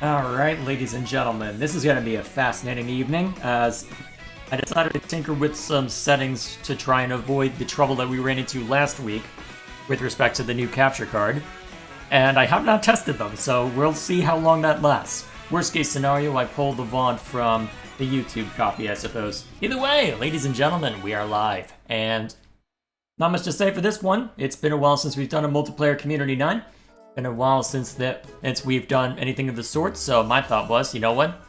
Alright, ladies and gentlemen, this is going to be a fascinating evening, as I decided to tinker with some settings to try and avoid the trouble that we ran into last week with respect to the new capture card, and I have not tested them, so we'll see how long that lasts. Worst case scenario, I pull the VOD from the YouTube copy, I suppose. Either way, ladies and gentlemen, we are live, and not much to say for this one. It's been a while since we've done a multiplayer Community 9. Been a while since we've done anything of the sort, so my thought was, you know what?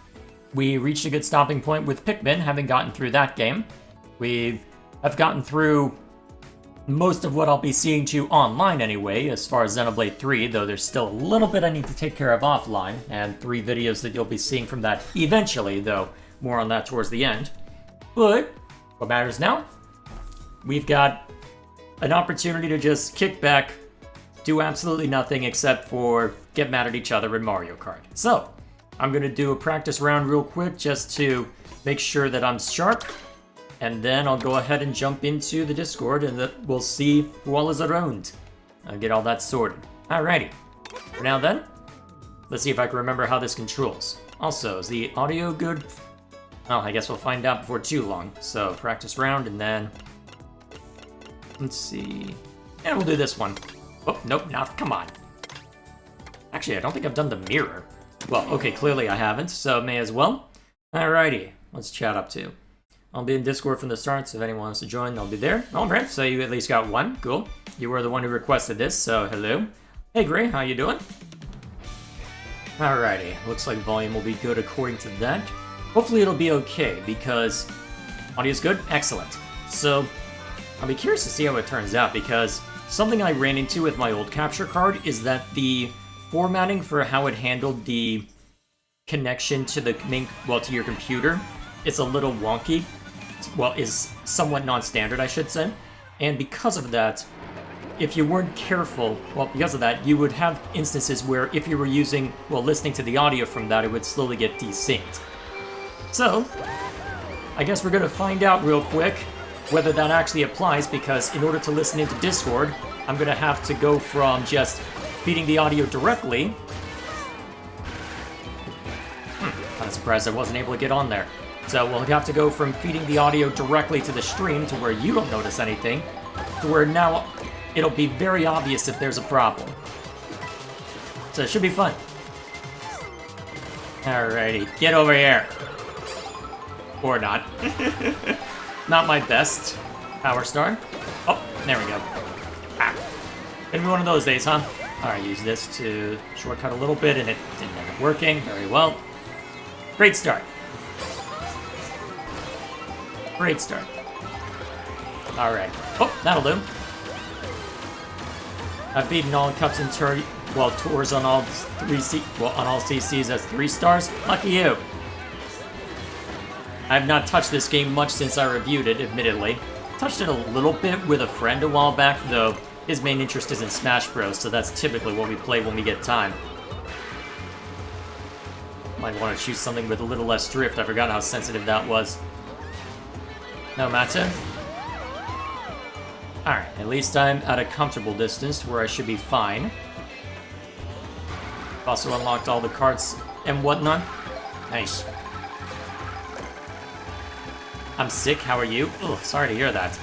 We reached a good stopping point with Pikmin, having gotten through that game. We have gotten through most of what I'll be seeing to online anyway, as far as Xenoblade 3, though there's still a little bit I need to take care of offline, and 3 videos that you'll be seeing from that eventually, though more on that towards the end. But what matters now? We've got an opportunity to just kick back, do absolutely nothing except for get mad at each other in Mario Kart. So, I'm going to do a practice round real quick just to make sure that I'm sharp, and then I'll go ahead and jump into the Discord and we'll see who all is around. I'll get all that sorted. Alrighty. For now then, let's see if I can remember how this controls. Also, is the audio good? Well, I guess we'll find out before too long. So, practice round and then... let's see... yeah, we'll do this one. Oh, nope, not, come on. Actually, I don't think I've done the mirror. Well, okay, clearly I haven't, so may as well. Alrighty, let's chat up to. I'll be in Discord from the start, so if anyone wants to join, I'll be there. Alright, so you at least got one, cool. You were the one who requested this, so hello. Hey Gray, how you doing? Alrighty, looks like volume will be good according to that. Hopefully it'll be okay, because audio's good? Excellent. So, I'll be curious to see how it turns out, because something I ran into with my old capture card is that the formatting for how it handled the connection to the main, well, to your computer is a little wonky. Well, is somewhat non-standard, I should say. And because of that, if you weren't careful, well, because of that, you would have instances where if you were using, well, listening to the audio from that, it would slowly get desynced. So, I guess we're gonna find out real quick whether that actually applies, because in order to listen into Discord, I'm gonna have to go from just feeding the audio directly. I'm surprised I wasn't able to get on there. So we'll have to go from feeding the audio directly to the stream to where you don't notice anything, to where now it'll be very obvious if there's a problem. So it should be fun. Alrighty, get over here. Or not. Not my best. Power Star. Oh, there we go. Ah. Gonna be one of those days, huh? Alright, use this to shortcut a little bit, and it didn't end up working. Very well. Great start. Great start. Alright. Oh, that'll do. I've beaten all cups and tours on all on all CCs as 3 stars. Lucky you. I have not touched this game much since I reviewed it, admittedly. Touched it a little bit with a friend a while back, though his main interest is in Smash Bros, so that's typically what we play when we get time. Might want to choose something with a little less drift. I forgot how sensitive that was. No matter. Alright, at least I'm at a comfortable distance to where I should be fine. Also unlocked all the cards and whatnot. Nice. I'm sick, how are you? Ugh, sorry to hear that.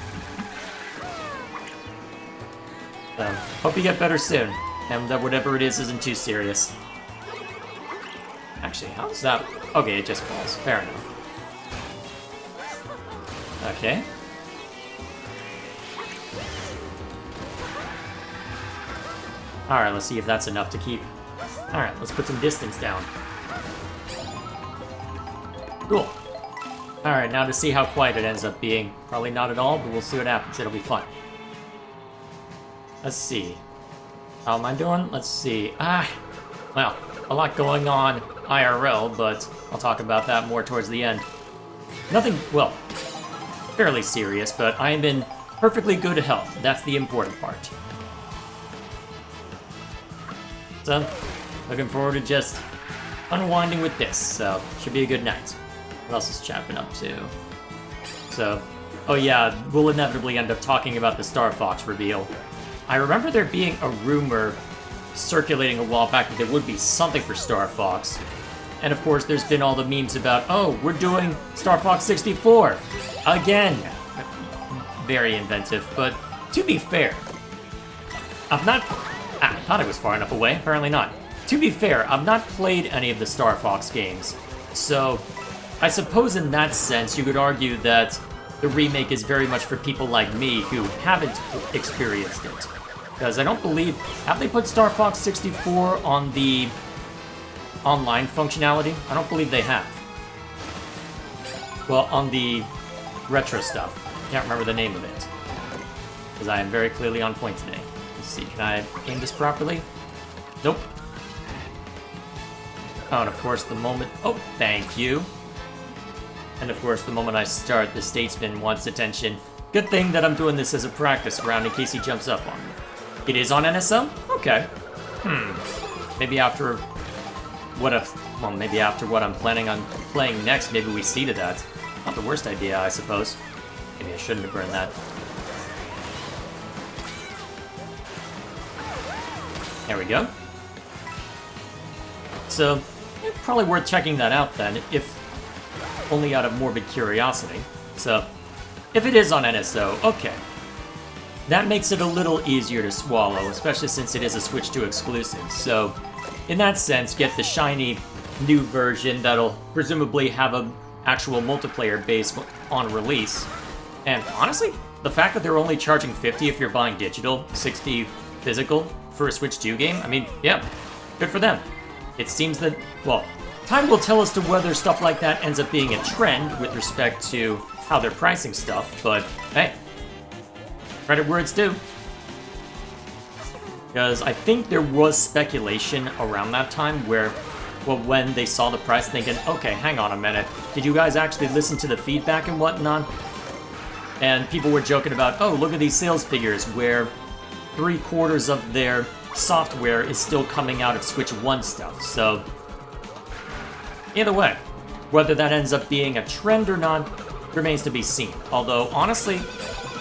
So, hope you get better soon, and that whatever it is isn't too serious. Actually, how's that? Okay, it just falls. Fair enough. Okay. Alright, let's see if that's enough to keep. Alright, let's put some distance down. Cool. Alright, now to see how quiet it ends up being. Probably not at all, but we'll see what happens. It'll be fun. Let's see. How am I doing? Let's see. Well, a lot going on IRL, but I'll talk about that more towards the end. Nothing, well, fairly serious, but I am in perfectly good health. That's the important part. So, looking forward to just unwinding with this, so should be a good night. What else is chat been up to? So, oh yeah, we'll inevitably end up talking about the Star Fox reveal. I remember there being a rumor circulating a while back that there would be something for Star Fox. And of course, there's been all the memes about, oh, we're doing Star Fox 64 again. Very inventive, but to be fair, I've not... I thought it was far enough away, apparently not. To be fair, I've not played any of the Star Fox games, so I suppose in that sense you could argue that the remake is very much for people like me who haven't experienced it. Because I don't believe... Have they put Star Fox 64 on the online functionality? I don't believe they have. Well, on the retro stuff. Can't remember the name of it. Because I am very clearly on point today. Let's see, can I aim this properly? Nope. Oh, and of course the moment... Oh, thank you. And of course the moment I start, the statesman wants attention. Good thing that I'm doing this as a practice round in case he jumps up on me. It is on NSO? Okay. Maybe after maybe after what I'm planning on playing next, maybe we see to that. Not the worst idea, I suppose. Maybe I shouldn't have burned that. There we go. So, probably worth checking that out then, if only out of morbid curiosity. So, if it is on NSO, okay. That makes it a little easier to swallow, especially since it is a Switch 2 exclusive. So, in that sense, get the shiny new version that'll presumably have an actual multiplayer base on release. And honestly, the fact that they're only charging $50 if you're buying digital, $60 physical for a Switch 2 game, I mean, yeah, good for them. It seems that, well, time will tell as to whether stuff like that ends up being a trend with respect to how they're pricing stuff, but hey, credit where it's due. Because I think there was speculation around that time where, well, when they saw the price thinking, okay, hang on a minute, did you guys actually listen to the feedback and whatnot? And people were joking about, oh, look at these sales figures where 3/4 of their software is still coming out of Switch 1 stuff, so either way, whether that ends up being a trend or not remains to be seen. Although, honestly,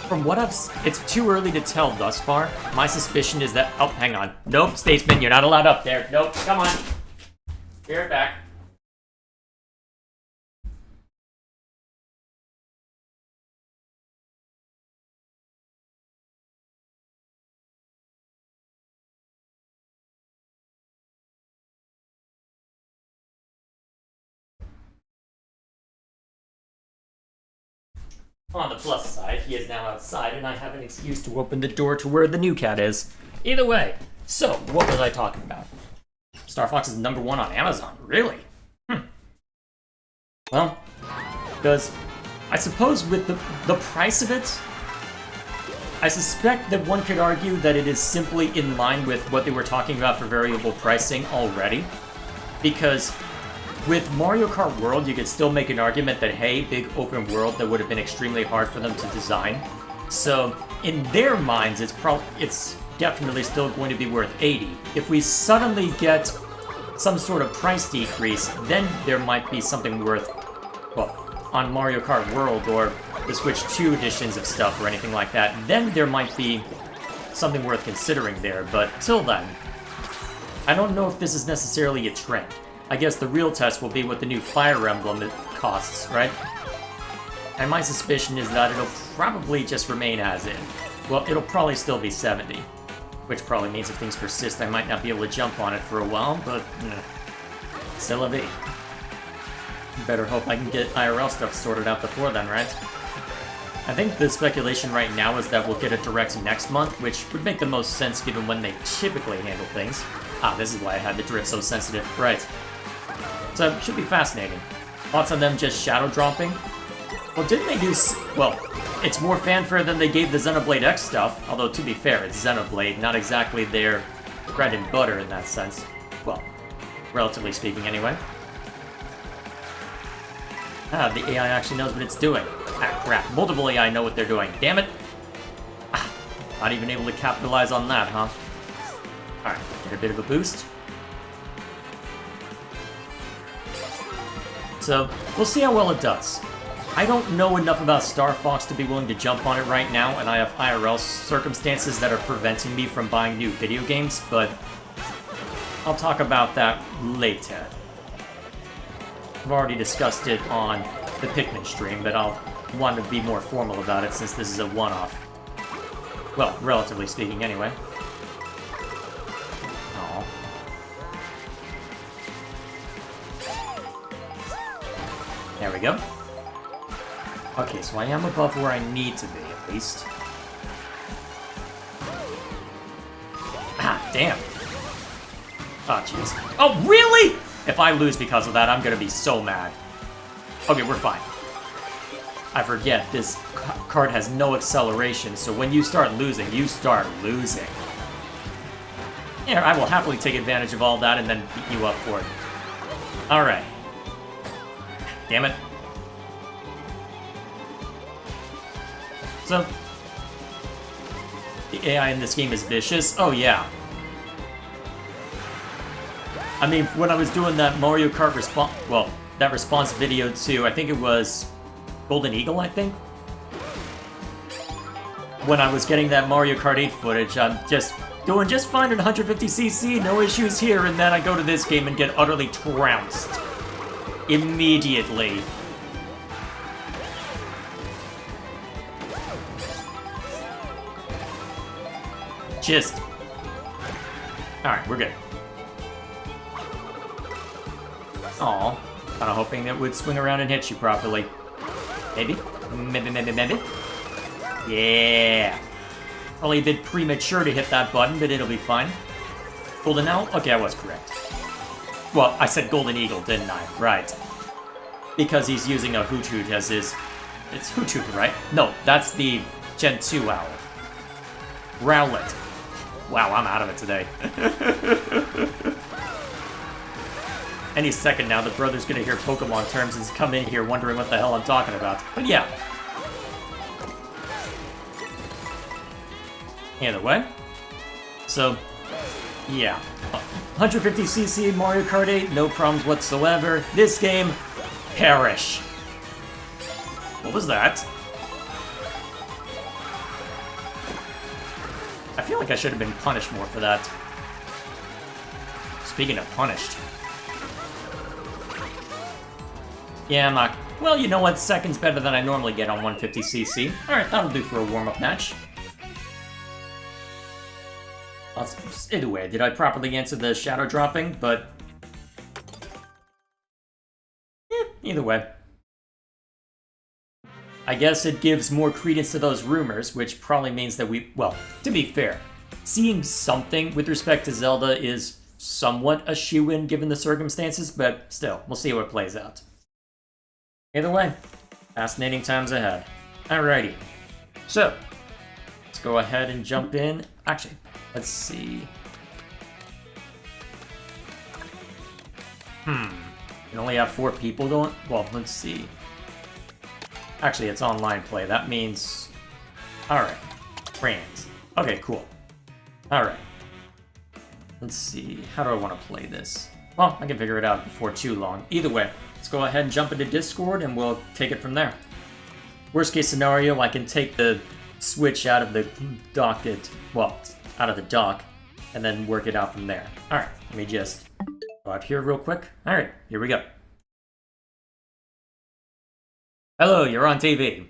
from what it's too early to tell thus far. My suspicion is that... Oh, hang on. Nope, Statesman, you're not allowed up there. Nope, come on. Be right back. On the plus side, he is now outside, and I have an excuse to open the door to where the new cat is. Either way, so, what was I talking about? Star Fox is #1 on Amazon, really? Well, because I suppose with the price of it, I suspect that one could argue that it is simply in line with what they were talking about for variable pricing already. Because with Mario Kart World, you could still make an argument that, hey, big open world that would have been extremely hard for them to design. So, in their minds, it's definitely still going to be worth $80. If we suddenly get some sort of price decrease, then there might be something worth, well, on Mario Kart World or the Switch 2 editions of stuff or anything like that, then there might be something worth considering there. But till then, I don't know if this is necessarily a trend. I guess the real test will be what the new Fire Emblem costs, right? And my suspicion is that it'll probably just remain as in. Well, it'll probably still be 70. Which probably means if things persist, I might not be able to jump on it for a while, but c'est la vie. Better hope I can get IRL stuff sorted out before then, right? I think the speculation right now is that we'll get a direct next month, which would make the most sense given when they typically handle things. Ah, this is why I had the drift so sensitive. Right. So, it should be fascinating. Lots of them just shadow dropping. Well, didn't they do... Well, it's more fanfare than they gave the Xenoblade X stuff, although to be fair, it's Xenoblade, not exactly their bread and butter in that sense. Well, relatively speaking anyway. Ah, the AI actually knows what it's doing. Ah, crap. Multiple AI know what they're doing. Damn it! Ah, not even able to capitalize on that, huh? Alright, get a bit of a boost. So, we'll see how well it does. I don't know enough about Star Fox to be willing to jump on it right now, and I have IRL circumstances that are preventing me from buying new video games, but I'll talk about that later. I've already discussed it on the Pikmin stream, but I'll want to be more formal about it since this is a one-off. Well, relatively speaking, anyway. Aw. There we go. Okay, so I am above where I need to be, at least. Ah, damn. Oh, jeez. Oh, really?! If I lose because of that, I'm gonna be so mad. Okay, we're fine. I forget, this card has no acceleration, so when you start losing, you start losing. Yeah, I will happily take advantage of all that and then beat you up for it. Alright. Damn it. So, the AI in this game is vicious? Oh yeah. I mean, when I was doing that Mario Kart response video to, I think it was Golden Eagle, I think? When I was getting that Mario Kart 8 footage, I'm just doing just fine at 150cc, no issues here, and then I go to this game and get utterly trounced. Immediately. Just... Alright, we're good. Aw, kinda hoping it would swing around and hit you properly. Maybe? Maybe. Yeah! Probably a bit premature to hit that button, but it'll be fine. Golden Owl? Okay, I was correct. Well, I said Golden Eagle, didn't I? Right. Because he's using a Hoot Hoot as his... It's Hoot Hoot, right? No, that's the Gen 2 Owl. Rowlet. Wow, I'm out of it today. Any second now, the brother's gonna hear Pokemon terms and come in here wondering what the hell I'm talking about. But yeah. Either way. So, yeah. 150cc Mario Kart 8, no problems whatsoever. This game, perish. What was that? I feel like I should have been punished more for that. Speaking of punished. Yeah, I'm not... Well, you know what? Second's better than I normally get on 150cc. Alright, that'll do for a warm-up match. Either way, did I properly answer the shadow dropping? But... either way. I guess it gives more credence to those rumors, which probably means that we... Well, to be fair, seeing something with respect to Zelda is somewhat a shoo-in given the circumstances, but still, we'll see how it plays out. Either way, fascinating times ahead. Alrighty. So, let's go ahead and jump in. Actually, let's see. You can only have 4 people going? Well, let's see. Actually, it's online play. That means... Alright. Friends. Okay, cool. Alright. Let's see. How do I want to play this? Well, I can figure it out before too long. Either way, let's go ahead and jump into Discord and we'll take it from there. Worst case scenario, I can take the Switch out of the docket... Well, out of the dock, and then work it out from there. Alright, let me just go out here real quick. Alright, here we go. Hello, you're on TV.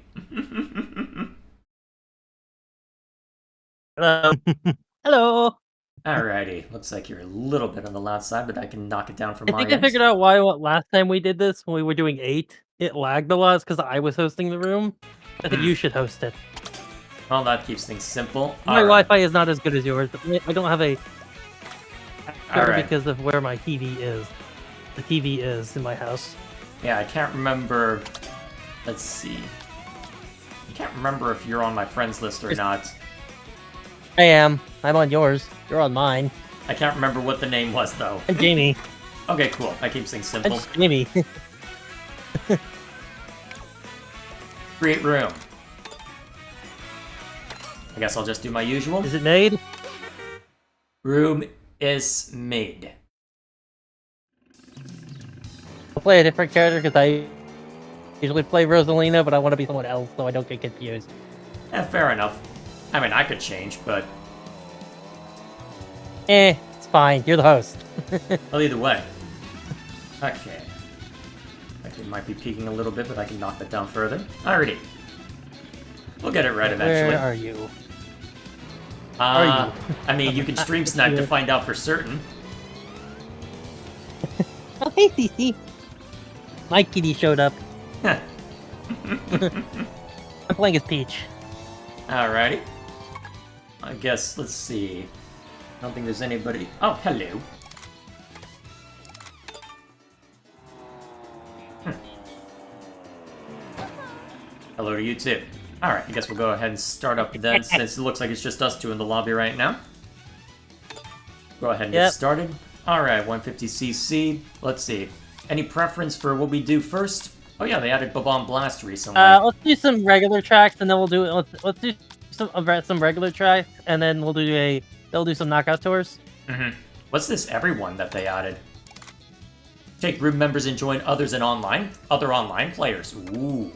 Hello. Hello. Alrighty, looks like you're a little bit on the loud side, but I can knock it down from my I end. figured out why last time we did this, when we were doing 8, it lagged a lot because I was hosting the room. I think you should host it. Well, that keeps things simple. My Wi-Fi is not as good as yours. I don't have a... Because of where my TV is. The TV is in my house. Yeah, I can't remember... Let's see. I can't remember if you're on my friends list or not. I am. I'm on yours. You're on mine. I can't remember what the name was, though. I'm Jamie. Okay, cool. That keeps things simple. I'm Jamie. Create room. I guess I'll just do my usual. Is it made? Room is made. I'll play a different character because I usually play Rosalina, but I want to be someone else so I don't get confused. Fair enough. I mean, I could change, but... It's fine. You're the host. Well, either way. Okay. It might be peaking a little bit, but I can knock that down further. Alrighty. We'll get it right eventually. Where are you? I mean, you can stream snipe to find out for certain. Oh, hey, CC. My kitty showed up. I'm playing as Peach. Alrighty. I guess, let's see. I don't think there's anybody... Oh, hello. Hello to you too. Alright, I guess we'll go ahead and start up then, since it looks like it's just us two in the lobby right now. Go ahead and get started. Alright, 150cc. Let's see. Any preference for what we do first? Oh yeah, they added Bob-omb Blast recently. Let's do some regular tracks, and then we'll do... Let's do some regular tracks, and then we'll do they'll do some knockout tours. What's this everyone that they added? Take group members and join others in other online players. Ooh.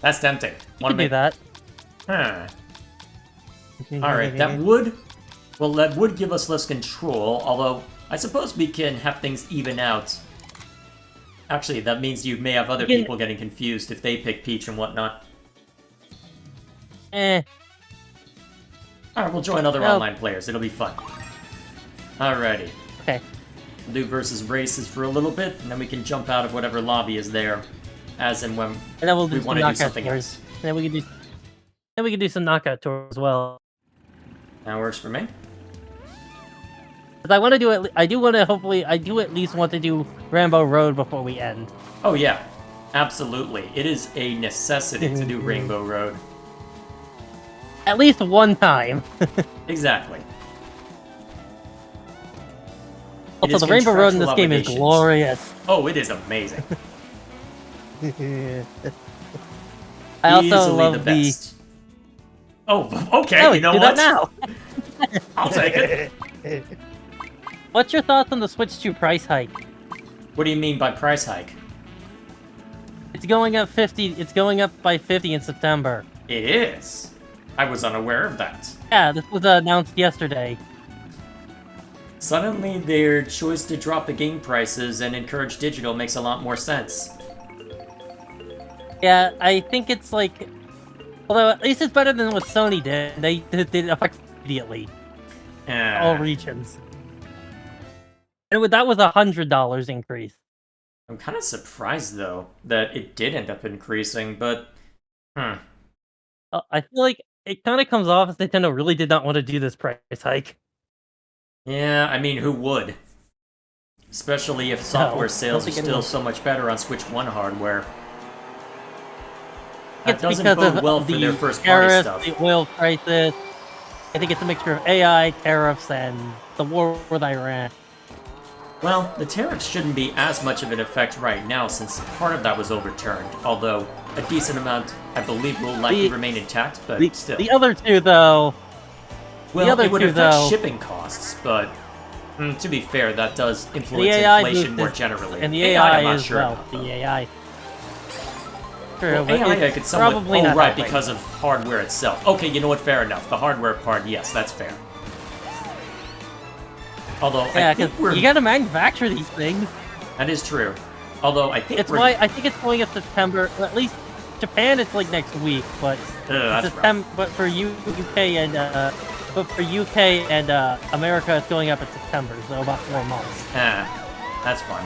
That's tempting. You can do that. Huh. Alright, that would give us less control, although I suppose we can have things even out. Actually, that means you may have other people getting confused if they pick Peach and whatnot. Alright, we'll join other online players. It'll be fun. Alrighty. Okay. We'll do versus races for a little bit, and then we can jump out of whatever lobby is there, as and when we want to do something else. Then we can do some knockout tours as well. That works for me. I want to do it. I do at least want to do Rainbow Road before we end. Oh yeah, absolutely. It is a necessity to do Rainbow Road. At least one time. Exactly. Also, the Rainbow Road in this game is glorious. Oh, it is amazing. I also Easily love the best. Oh, okay. You know do what? That now. I'll take it. What's your thoughts on the Switch 2 price hike? What do you mean by price hike? It's going up 50. It's going up by 50 in September. It is. I was unaware of that. Yeah, this was announced yesterday. Suddenly, their choice to drop the game prices and encourage digital makes a lot more sense. Yeah, I think it's like... Although, at least it's better than what Sony did. They did it effect immediately. All regions. And that was $100 increase. I'm kind of surprised, though, that it did end up increasing, but... I feel like it kind of comes off as Nintendo really did not want to do this price hike. Yeah, I mean, who would? Especially if software sales are still so much better on Switch 1 hardware. That doesn't bode well for their first-party stuff. The oil prices. I think it's a mixture of AI, tariffs, and the war with Iran. Well, the tariffs shouldn't be as much of an effect right now since part of that was overturned, although a decent amount, I believe, will likely remain intact, but still. The other two, though... Well, it would affect shipping costs, but to be fair, that does influence inflation more generally. And the AI I'm not is, sure well, about, the though. AI... True, well, AI I could somewhat... Oh, right, because of hardware itself. Okay, you know what, fair enough. The hardware part, yes, that's fair. Although, yeah, I think you gotta manufacture these things. That is true. Although, I think I think it's going up September, at least Japan it's like next week, but September, but for UK and America it's going up in September, so about 4 months. That's fun.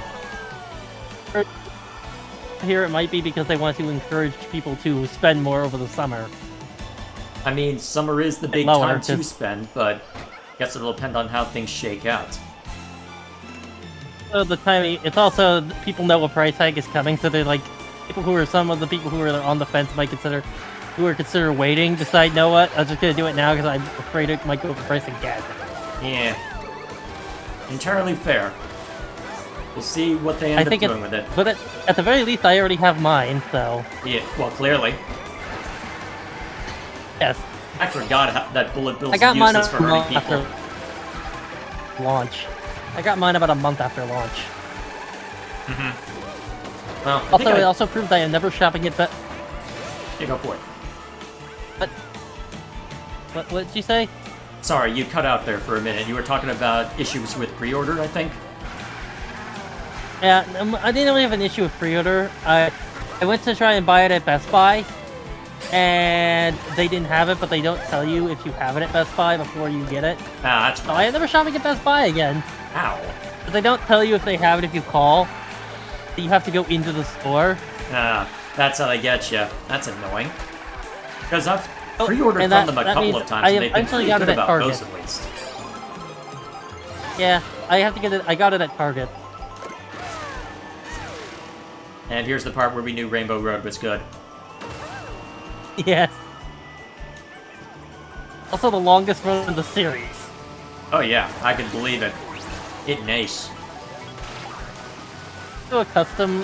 Here it might be because they want to encourage people to spend more over the summer. I mean, summer is the big time to spend, but I guess it'll depend on how things shake out. So the timing, it's also, people know a price hike is coming, so they're like, some of the people who are on the fence might consider waiting, decide, know what, I'm just gonna do it now because I'm afraid it might go for price again. Yeah. Entirely fair. We'll see what they end up doing with it. But at the very least, I already have mine, so... Yeah, well, clearly. Yes. I forgot that bullet bills I got mine for hurting people. After launch. I got mine about a month after launch. Well, also, it also proves I am never shopping it, but... Yeah, go for it. What did you say? Sorry, you cut out there for a minute. You were talking about issues with pre-order, I think? Yeah, I didn't really have an issue with pre-order. I went to try and buy it at Best Buy, and they didn't have it, but they don't tell you if you have it at Best Buy before you get it. Ah, that's So I am never shopping at Best Buy again. Ow. But they don't tell you if they have it if you call. So you have to go into the store. Ah, that's how they get you. That's annoying. Because I've Oh, pre-ordered and from that- them a that couple means of times, I and they've been eventually pretty got good it at about Target. those at least. Yeah, I have to get it. I got it at Target. And here's the part where we knew Rainbow Road was good. Yes. Also the longest run in the series. Oh yeah, I can believe it. It nice. Do a custom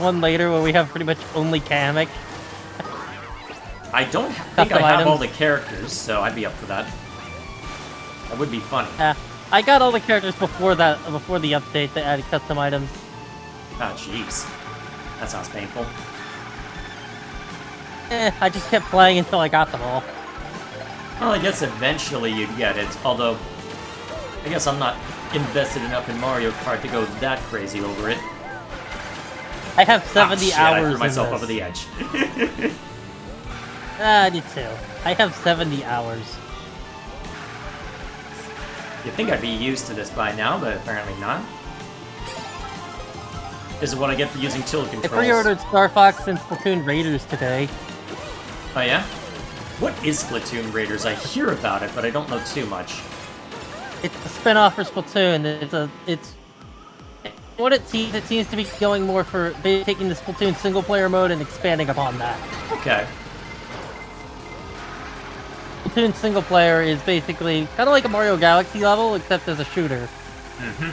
one later where we have pretty much only Kamek. I don't think Custom I have all items. the characters, so I'd be up for that. That would be funny. Yeah, I got all the characters before the update that added custom items. Oh jeez. That sounds painful. I just kept playing until I got them all. Well, I guess eventually you'd get it, although I guess I'm not invested enough in Mario Kart to go that crazy over it. I have 70 shit, hours I threw in myself this. over the edge. I did too. I have 70 hours. You'd think I'd be used to this by now, but apparently not. This is what I get for using tilt I controls. pre-ordered Star Fox and Splatoon Raiders today. Oh yeah? What is Splatoon Raiders? I hear about it, but I don't know too much. It's a spin-off for Splatoon. It's what it seems to be going more for taking the Splatoon single-player mode and expanding upon that. Okay. Splatoon single-player is basically kind of like a Mario Galaxy level, except as a shooter. Mm-hmm.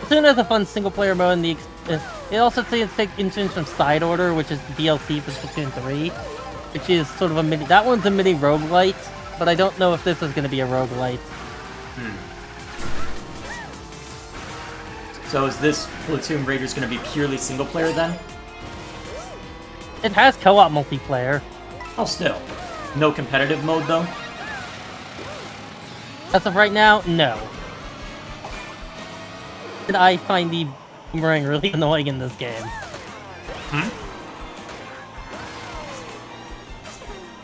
Splatoon has a fun single-player mode, and it also takes influence from Side Order, which is DLC for Splatoon 3, which is sort of a mini. That one's a mini roguelite, but I don't know if this is going to be a roguelite. So is this Splatoon Raiders going to be purely single player then? It has co-op multiplayer. Oh, still. No competitive mode though? As of right now, no. And I find the boomerang really annoying in this game.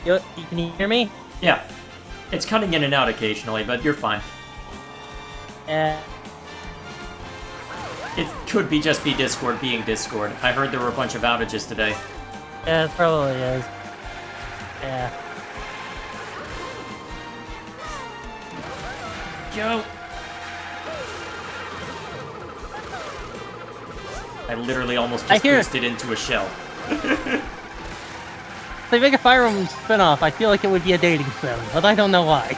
Can you hear me? Yeah. It's cutting in and out occasionally, but you're fine. It could be just be Discord being Discord. I heard there were a bunch of outages today. Yeah, it probably is. Yeah. Go! I literally almost just twisted into a shell. If they make a Fire Emblem spin-off, I feel like it would be a dating sim, but I don't know why.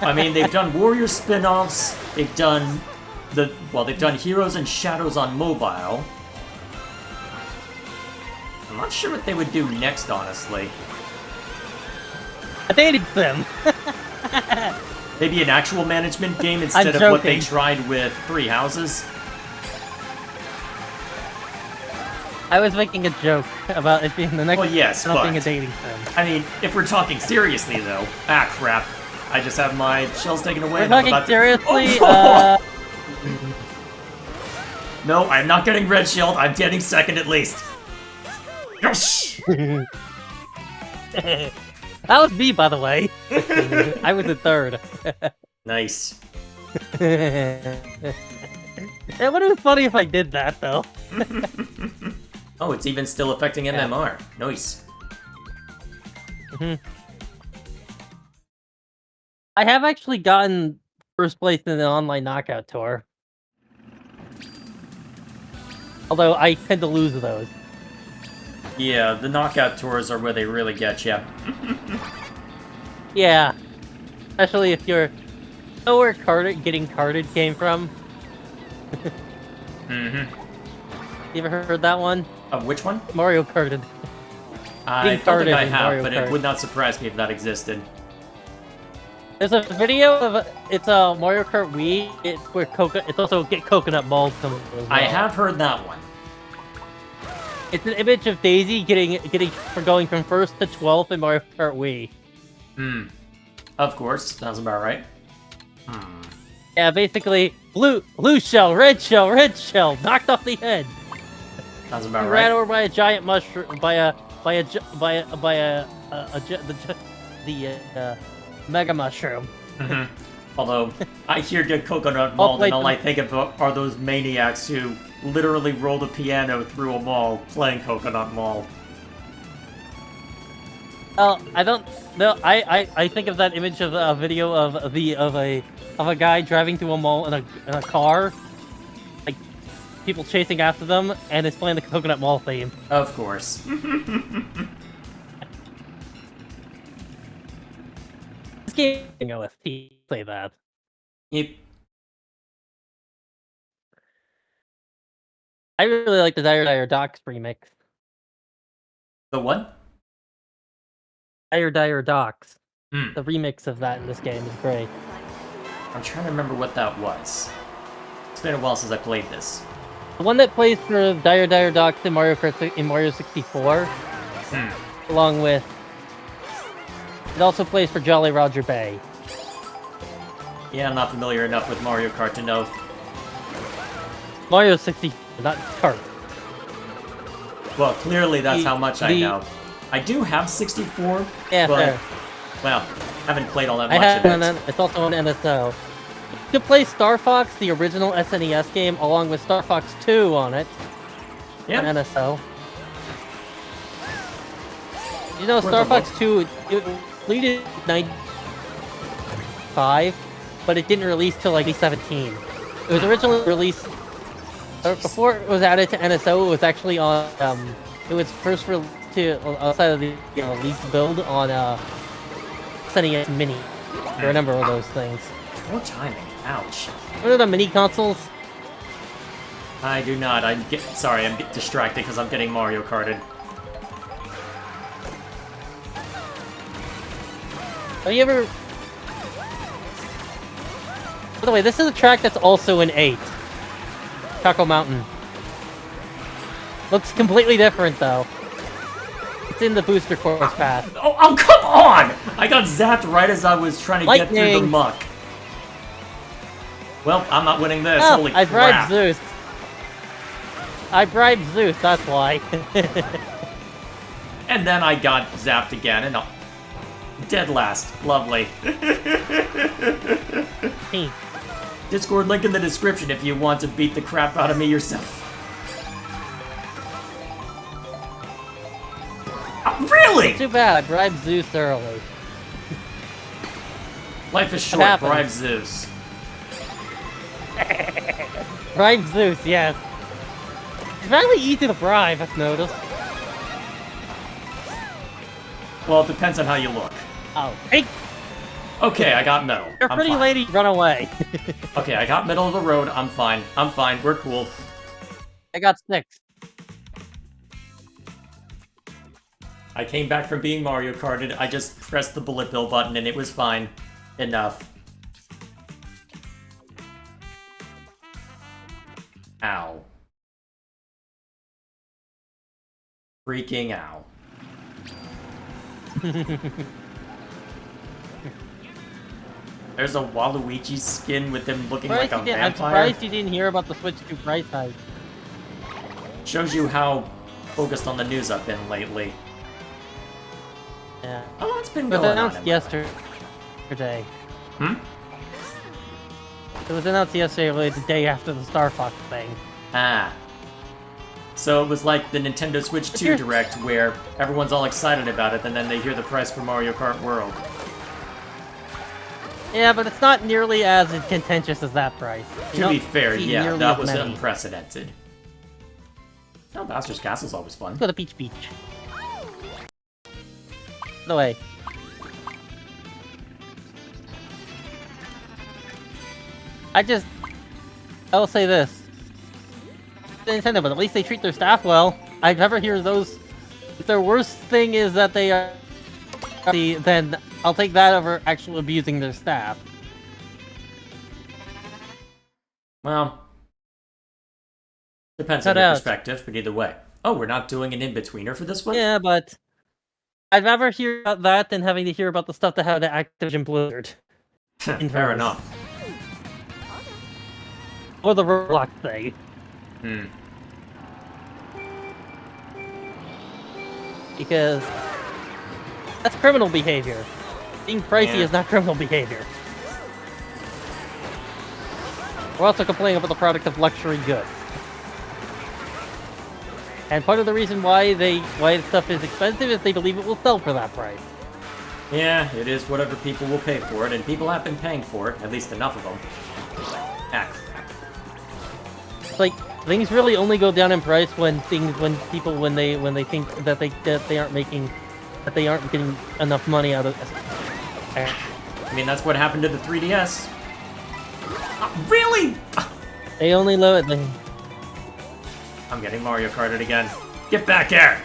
I mean, they've done Warrior spin-offs, they've done they've done Heroes and Shadows on mobile. I'm not sure what they would do next, honestly. A dating sim! Maybe an actual management game instead of what they joking. tried with Three Houses? I was making a joke about it being the next Well, yes, not being a but- dating sim. I mean, if we're talking seriously, though... Ah, crap. I just have my shells taken away. We're and I'm talking about to- seriously, Oh, No, I'm not getting red shelled. I'm getting second at least. Yes! That was me, by the way. I was in third. Nice. It would have been funny if I did that, though. Oh, it's even still affecting MMR. Nice. I have actually gotten first place in the online knockout tour. Although I tend to lose those. Yeah, the knockout tours are where they really get you. Yeah. Especially if you're... know where getting carded came from? Mm-hmm. You ever heard that one? Which one? Mario Karted. I Getting don't think carded I in have, Mario but Kart. it would not surprise me if that existed. There's a video of it's a Mario Kart Wii. It's where it's also get coconut balls come. As well. I have heard that one. It's an image of Daisy going from first to 12th in Mario Kart Wii. Of course. Sounds about right. Yeah, basically, blue shell, red shell, knocked off the head. Sounds about right. Ran over by a giant mushroom, the mega mushroom. Although, I hear Good Coconut Mall, and all I think of are those maniacs who literally rolled a piano through a mall playing Coconut Mall. Well, I don't know. I think of that image of a video of a guy driving through a mall in a car, like people chasing after them, and it's playing the Coconut Mall theme. Of course. This game OST say that. Yep. I really like the Dire Docks remix. The what? Dire Docks. Hmm. The remix of that in this game is great. I'm trying to remember what that was. It's been a while since I played this. The one that plays for Dire Docks in Mario Kart in Mario 64, along with it also plays for Jolly Roger Bay. Yeah, I'm not familiar enough with Mario Kart to know. Mario 64, not Kart. Well, clearly that's how much I know. I do have 64, but fair. Well, haven't played all that much of it. It's also an NSO. You could play Star Fox, the original SNES game, along with Star Fox 2 on it. Yeah. An NSO. You know, Star Fox 2, it completed 95, but it didn't release till like 2017. It was originally released before it was added to NSO. It was actually on. It was first released to outside of the leaked build on SNES Mini. There are a number of those things. Poor timing. Ouch. What are the mini consoles? I do not. I'm distracted because I'm getting Mario Karted. Have you ever... By the way, this is a track that's also in 8. Choco Mountain. Looks completely different, though. It's in the booster course path. Oh, come on! I got zapped right as I was trying to get through the muck. Well, I'm not winning this. Oh, Holy crap. I bribed Zeus. I bribed Zeus, that's why. And then I got zapped again, and dead last. Lovely. Discord link in the description if you want to beat the crap out of me yourself. Really? Too bad, I bribed Zeus early. Life is short, bribe Zeus. Bribe Zeus, yes. It's really easy to bribe, I've noticed. Well, it depends on how you look. Oh, hey! Okay, I got middle. You're a pretty lady, run away. Okay, I got middle of the road, I'm fine. I'm fine, we're cool. I got 6. I came back from being Mario Karted, I just pressed the bullet bill button and it was fine. Enough. Ow. Freaking ow. There's a Waluigi skin with him looking like a vampire. I'm surprised you didn't hear about the Switch 2 price hike. Shows you how focused on the news I've been lately. Yeah. Oh, it's been It going was on announced yesterday. It was announced yesterday, really, the day after the Star Fox thing. Ah. So it was like the Nintendo Switch 2 Direct, where everyone's all excited about it, and then they hear the price for Mario Kart World. Yeah, but it's not nearly as contentious as that price. To be fair, yeah, that was unprecedented. Oh, Bowser's Castle's always fun. Let's go to Peach Beach. No way. I will say this. Nintendo, but at least they treat their staff well. I've never heard those. If their worst thing is that they are, then I'll take that over actually abusing their staff. Well, depends on your perspective, but either way. Oh, we're not doing an in-betweener for this one? Yeah, but I'd rather hear about that than having to hear about the stuff that happened to Activision Blizzard. Fair enough. or the Roblox thing. Because that's criminal behavior. Being pricey is not criminal behavior. We're also complaining about the product of luxury goods. And part of the reason why the stuff is expensive is they believe it will sell for that price. Yeah, it is whatever people will pay for it, and people have been paying for it, at least enough of them. Ah, crap. It's like things really only go down in price when people think that they aren't getting enough money out of it. I mean, that's what happened to the 3DS. Really? They only lower it. I'm getting Mario Karted again. Get back here!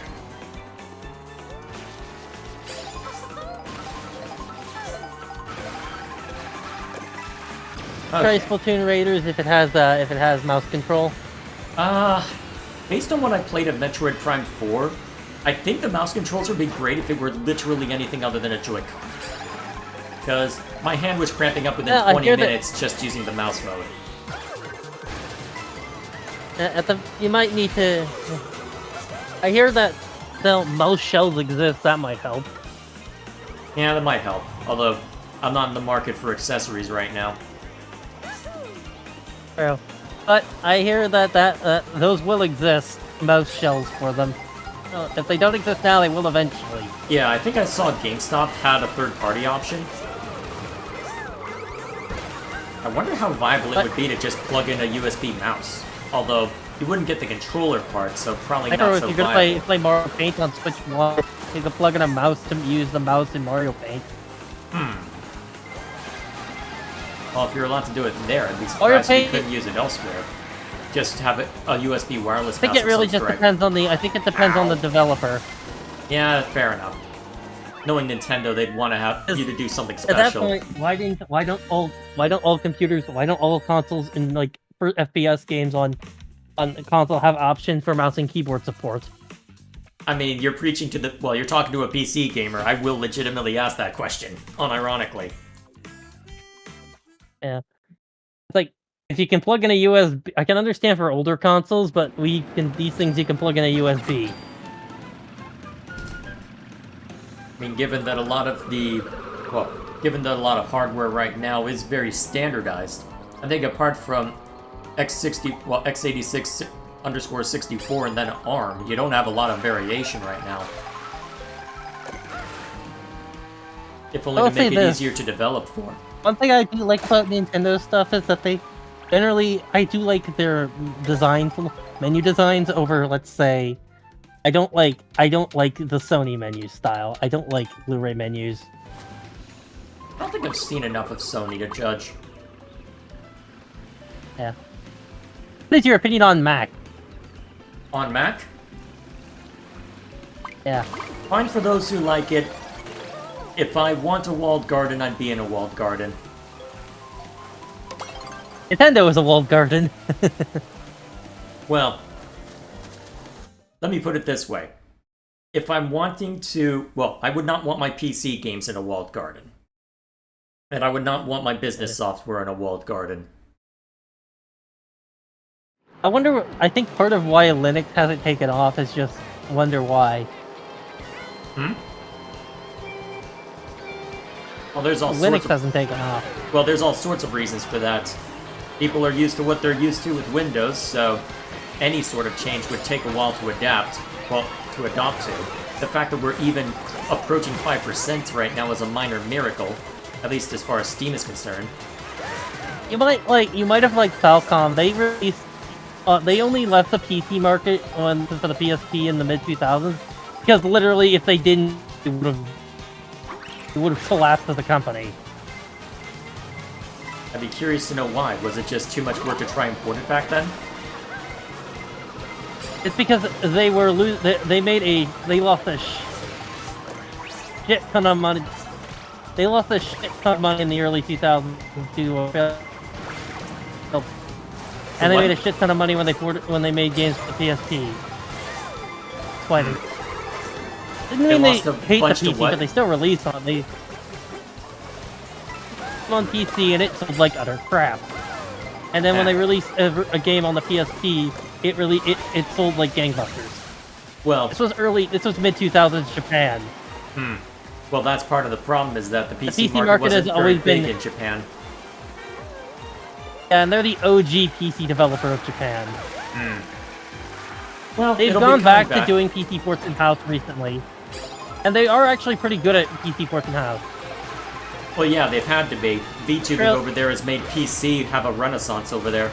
Try Splatoon Raiders if it has mouse control. Based on what I played of Metroid Prime 4, I think the mouse controls would be great if it were literally anything other than a Joy-Con. Because my hand was cramping up within 20 minutes just using the mouse mode. You might need to... I hear that mouse shells exist, that might help. Yeah, that might help. Although, I'm not in the market for accessories right now. True. But I hear that those will exist, mouse shells for them. If they don't exist now, they will eventually. Yeah, I think I saw GameStop had a third-party option. I wonder how viable it would be to just plug in a USB mouse. Although, you wouldn't get the controller part, so probably not so viable. If you're gonna play Mario Paint on Switch 1, you can plug in a mouse to use the mouse in Mario Paint. Well, if you're allowed to do it there, I'd be surprised if you couldn't use it elsewhere. Just have it a USB wireless mouse. I think it really just depends on the. I think it depends on the developer. Yeah, fair enough. Knowing Nintendo, they'd want to have you to do something special. At that point, why don't all consoles in like for FPS games on console have option for mouse and keyboard support? I mean, you're preaching to you're talking to a PC gamer. I will legitimately ask that question, unironically. Yeah. It's like, if you can plug in a USB... I can understand for older consoles, but these things you can plug in a USB. I mean, given that a lot of hardware right now is very standardized, I think apart from x86_64 and then ARM, you don't have a lot of variation right now. If only to make it easier to develop for. One thing I do like about Nintendo stuff is that they generally, I do like their designs, menu designs over, let's say, I don't like the Sony menu style. I don't like Blu-ray menus. I don't think I've seen enough of Sony to judge. Yeah. What is your opinion on Mac? On Mac? Yeah. Fine for those who like it. If I want a walled garden, I'd be in a walled garden. Nintendo is a walled garden. Well, let me put it this way. If I'm wanting to... Well, I would not want my PC games in a walled garden. And I would not want my business software in a walled garden. I think part of why Linux hasn't taken off is just wonder why. Well, there's all Linux hasn't taken off. Well, there's all sorts of reasons for that. People are used to what they're used to with Windows, so any sort of change would take a while to adopt to. The fact that we're even approaching 5% right now is a minor miracle, at least as far as Steam is concerned. You might have liked Falcom. They released, they only left the PC market for the PSP in the mid-2000s, because literally, if they didn't, it would have collapsed as a company. I'd be curious to know why. Was it just too much work to try and port it back then? It's because they lost a shit ton of money. They lost a shit ton of money in the early 2000s and they made a shit ton of money when they made games for the PSP. That's why didn't mean they hate the PC, but they still released on PC and it sold like utter crap. And then when they released a game on the PSP, it sold like gangbusters. Well, this was mid 2000s Japan. Well, that's part of the problem is that the PC, market wasn't has always very big been in Japan. Yeah, and they're the OG PC developer of Japan. Well, they've gone back to doing PC ports in-house recently. And they are actually pretty good at PC ports in-house. Well, yeah, they've had to be. VTubing over there has made PC have a renaissance over there.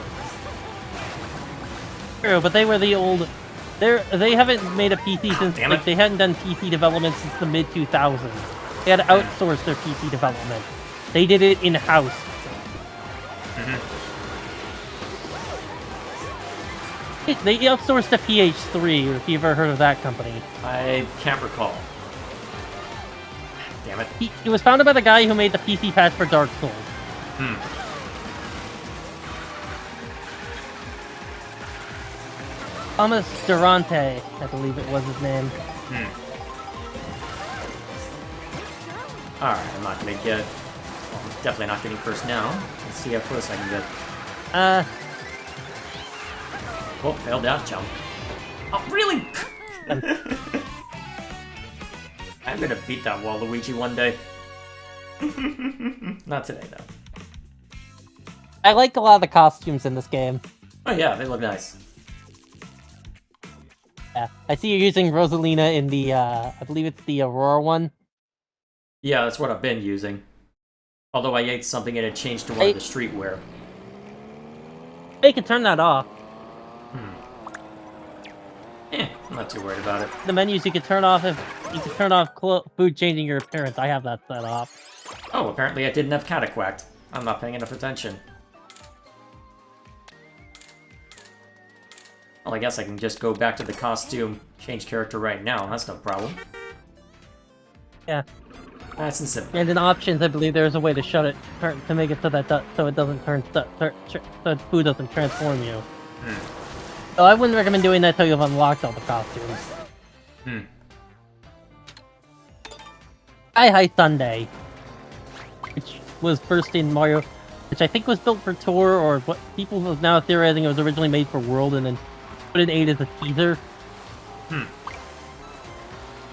True, but they were the old... They haven't made a PC since... Like, they hadn't done PC development since the mid-2000s. They had outsourced their PC development. They did it in-house. They outsourced to PH3, if you've ever heard of that company. I can't recall. Damn it. It was founded by the guy who made the PC patch for Dark Souls. Thomas Durante, I believe it was his name. Alright, I'm not gonna get... Well, I'm definitely not getting first now. Let's see how close I can get. Oh, failed out jump. Oh, really? I'm gonna beat that Waluigi one day. Not today, though. I like a lot of the costumes in this game. Oh yeah, they look nice. Yeah, I see you're using Rosalina in the, I believe it's the Aurora one. Yeah, that's what I've been using. Although I ate something and it changed to one of the streetwear. Hey, you can turn that off. I'm not too worried about it. The menus you can turn off food changing your appearance. I have that set off. Oh, apparently I didn't have Cataquacked. I'm not paying enough attention. Well, I guess I can just go back to the costume, change character right now. That's no problem. Yeah. Nice and simple. And in options, I believe there's a way to shut it, to make it so that so it doesn't so food doesn't transform you. So I wouldn't recommend doing that until you've unlocked all the costumes. Hi Sunday, which was first in Mario, which I think was built for Tour, or what people are now theorizing it was originally made for World and then put in 8 as a teaser.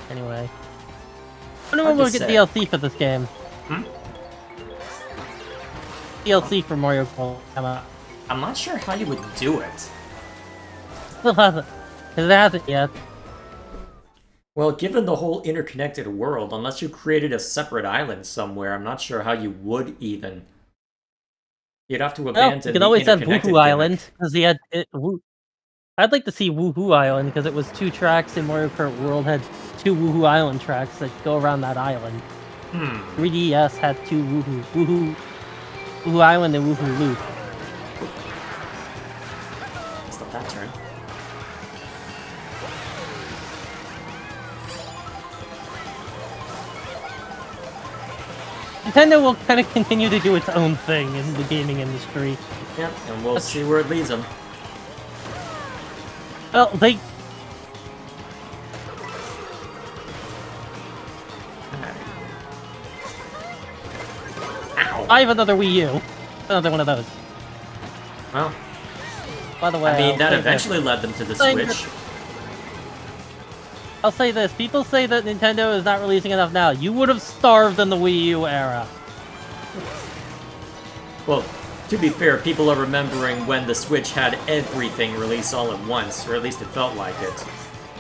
Anyway. I wonder when we'll get DLC for this game. DLC for Mario Kart come out. I'm not sure how you would do it. Still hasn't. Because it hasn't yet. Well, given the whole interconnected world, unless you created a separate island somewhere, I'm not sure how you would even. You'd have to abandon you can always have Woohoo Island, because he had I'd like to see Woohoo Island, because it was 2 tracks in Mario Kart World, had 2 Woohoo Island tracks that go around that island. 3DS had 2 Woohoo Island and Woohoo Loop. Stop that turn. Nintendo will kind of continue to do its own thing in the gaming industry. Yep, and we'll see where it leads them. Well, they... Ow! I have another Wii U. Another one of those. Well, by the way, I mean, that eventually led them to the Switch. I'll say this, people say that Nintendo is not releasing enough now. You would have starved in the Wii U era. Well, to be fair, people are remembering when the Switch had everything released all at once, or at least it felt like it.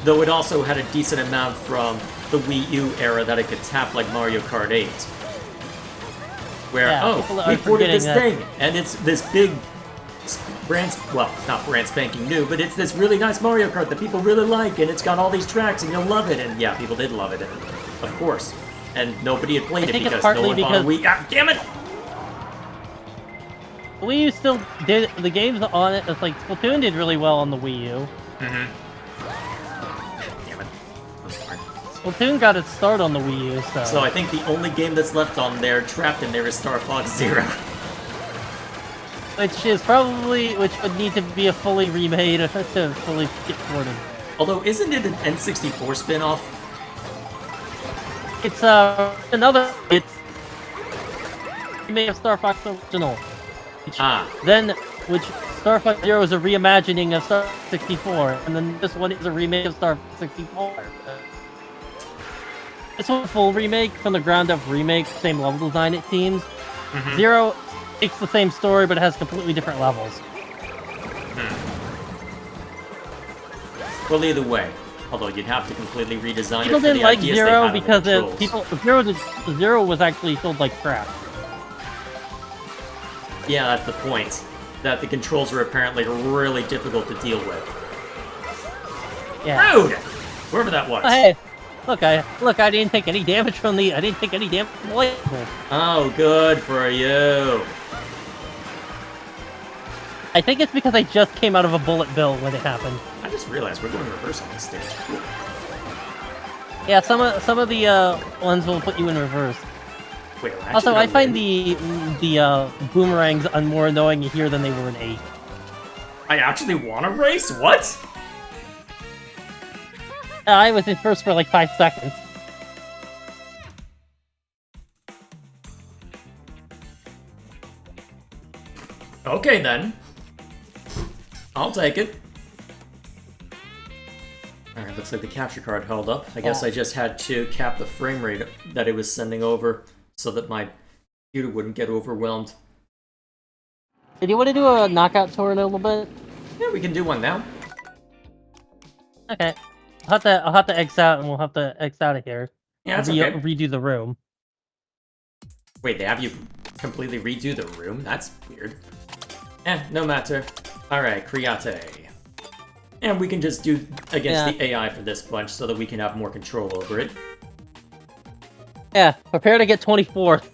Though it also had a decent amount from the Wii U era that it could tap like Mario Kart 8. Where, we ported this thing, and it's this big well, it's not brand spanking new, but it's this really nice Mario Kart that people really like, and it's got all these tracks, and you'll love it. And yeah, people did love it, of course. And nobody had played it because no one bought a Wii. Ah, damn it! Wii U still did the games on it. It's like Splatoon did really well on the Wii U. Damn it! I'm sorry. Splatoon got its start on the Wii U, so. So I think the only game that's left on there, trapped in there, is Star Fox Zero. Which would need to be a fully remade to fully get ported. Although, isn't it an N64 spin-off? It's remake of Star Fox Original. Which then which Star Fox Zero is a reimagining of Star Fox 64, and then this one is a remake of Star Fox 64. This one's a full remake, from the ground up remake, same level design it seems. Zero takes the same story, but it has completely different levels. Well, either way. Although you'd have to completely redesign People it for didn't the like ideas Zero they had because on the controls. Zero was actually sold like crap. Yeah, that's the point. That the controls are apparently really difficult to deal with. Yeah. Rude! Whoever that was. Oh, hey, look, I didn't take any damage from the. I didn't take any damage from the label. Oh, good for you. I think it's because I just came out of a bullet bill when it happened. I just realized we're going reverse on this stage. Cool. Yeah, some of the ones will put you in reverse. Wait, we're Also, I actually find gonna the boomerangs more annoying here than they were in 8. I actually want to race? What? I was in first for like 5 seconds. Okay, then. I'll take it. Alright, looks like the capture card held up. I guess I just had to cap the frame rate that it was sending over so that my computer wouldn't get overwhelmed. Did you want to do a knockout tour in a little bit? Yeah, we can do one now. Okay. I'll have to X out and we'll have to X out of here. Yeah, that's okay. Redo the room. Wait, they have you completely redo the room? That's weird. No matter. Alright, Create. And we can just do against the AI for this bunch so that we can have more control over it. Yeah, prepare to get 24th.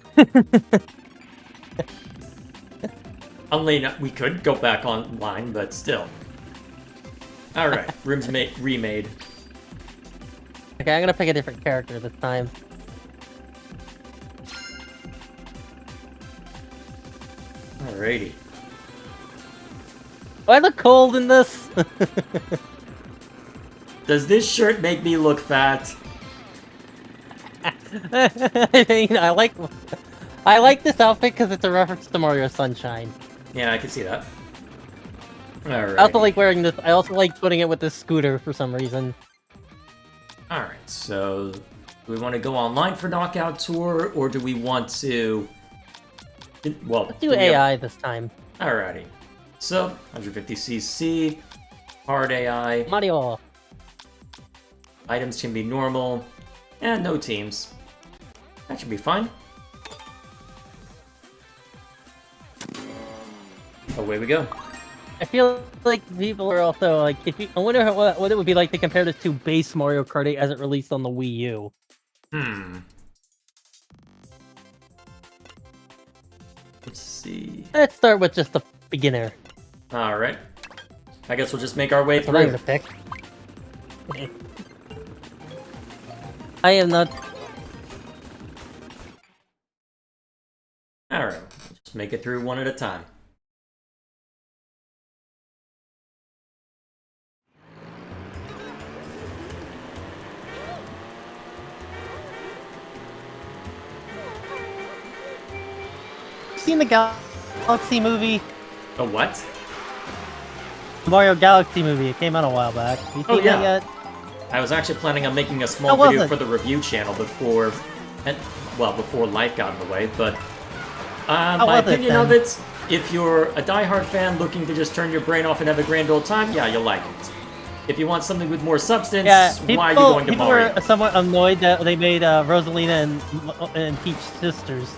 Only we could go back online, but still. Alright, room's remade. Okay, I'm gonna pick a different character this time. Alrighty. Do I look cold in this? Does this shirt make me look fat? I mean, I like this outfit because it's a reference to Mario Sunshine. Yeah, I can see that. Alright. I also like wearing this. I also like putting it with this scooter for some reason. Alright, so do we want to go online for Knockout Tour, or do we want to... Well, Let's do AI this time. Alrighty. So, 150cc, hard AI, Mario. items can be normal, and no teams. That should be fine. Away we go. I feel like people are also like, I wonder what it would be like to compare this to base Mario Kart 8 as it released on the Wii U. Let's see. Let's start with just the beginner. Alright. I guess we'll just make our way That's what I'm through. gonna pick. I am not. Alright, just make it through one at a time. Seen the Galaxy movie? The what? The Mario Galaxy movie. It came out a while back. You seen that yet? I was actually planning on making a small video for the review channel before life got in the way, but my opinion of it, if you're a die-hard fan looking to just turn your brain off and have a grand old time, yeah, you'll like it. If you want something with more substance, why are you going to Mario? People were somewhat annoyed that they made Rosalina and Peach sisters.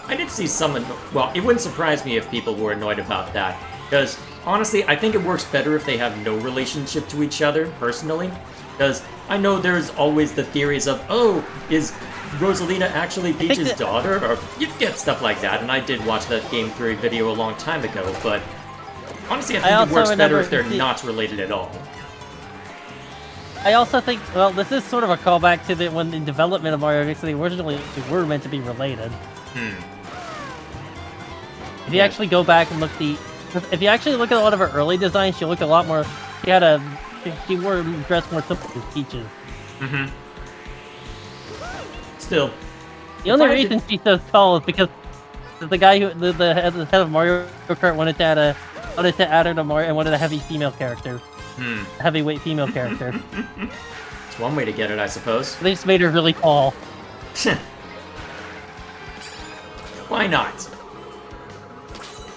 I did see someone. Well, it wouldn't surprise me if people were annoyed about that, because honestly, I think it works better if they have no relationship to each other, personally. Because I know there's always the theories of, oh, is Rosalina actually Peach's daughter? Or you get stuff like that, and I did watch that game theory video a long time ago, but honestly, I think it works better if they're not related at all. I also think, well, this is sort of a callback to when the development of Mario Galaxy originally were meant to be related. If you actually go back and look if you actually look at a lot of her early designs, she looked a lot more. She wore dressed more simple as Peaches. Still, the only reason she's so tall is because the guy the head of Mario Kart wanted to add wanted to add her to Mario and wanted a heavy female character. A heavyweight female character. It's one way to get it, I suppose. They just made her really tall. Why not?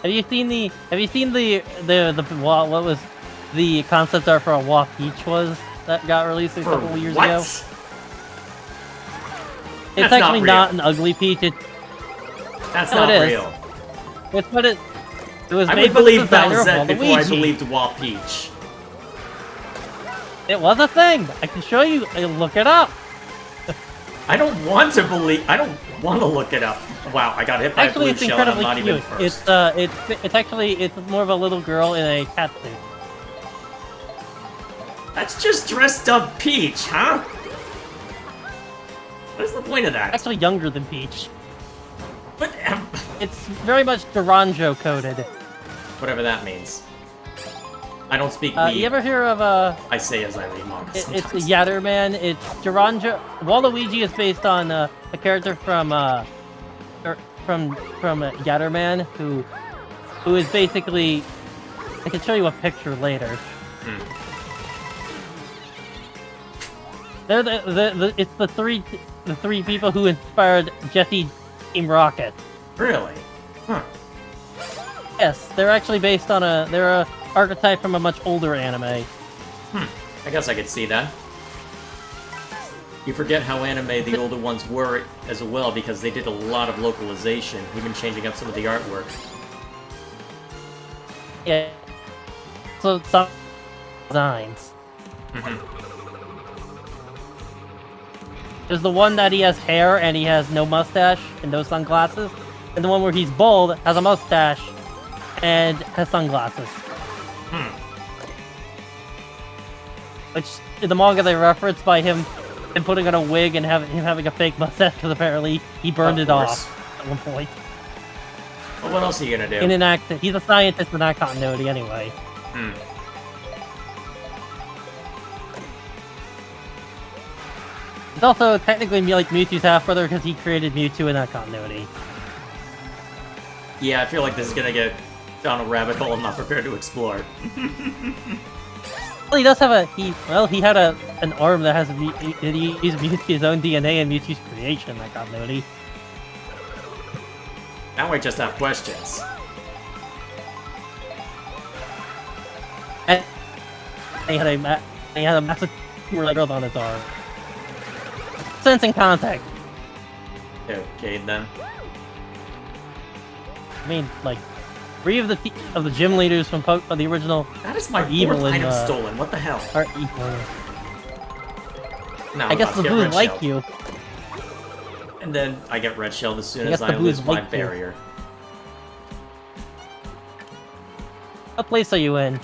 Have you seen the what was the concept art for a Walk Peach was that got released a couple years ago? It's actually not an ugly peach. That's not real. It's what it was I made would by the believe designer of Bowsette before I Waluigi. believed Wall Peach. It was a thing. I can show you. Look it up. I don't want to believe. I don't want to look it up. Wow, I got hit by Actually, a it's blue shell and I'm incredibly not even cute. first. It's actually more of a little girl in a cat suit. That's just dressed up Peach, huh? What's the point of that? Actually, younger than Peach. But It's very much Durango coded. whatever that means. I don't speak You ever hear of I say as I read manga It's the sometimes. Yatterman. It's Durango. Waluigi is based on a character from Yatterman, who is basically. I can show you a picture later. They're it's the three people who inspired Jesse Team Rocket. Really? Huh. Yes, they're actually based on they're a archetype from a much older anime. I guess I could see that. You forget how anime the older ones were as well, because they did a lot of localization, even changing up some of the artwork. Yeah. So some designs. There's the one that he has hair and he has no mustache and no sunglasses, and the one where he's bald, has a mustache, and has sunglasses. Which in the manga they reference by him putting on a wig and him having a fake mustache because apparently he burned it off at one point. Well, what else are you gonna do? In an act, he's a scientist in that continuity anyway. He's also technically like Mewtwo's half-brother because he created Mewtwo in that continuity. Yeah, I feel like this is gonna get down a rabbit hole I'm not prepared to explore. Well, he does have he had an arm that has he used Mewtwo's own DNA and Mewtwo's creation in that continuity. Now I just have questions. And he had a massive growth on his arm. Sensing contact. Okay, then. I mean, like, 3 of the gym leaders from the original That is my evil fourth in, item stolen. What the hell? are evil. Now I guess the Boos like shelled. you. And then I get red shelled as soon I as guess I the lose Boos my like you. barrier. What place are you in?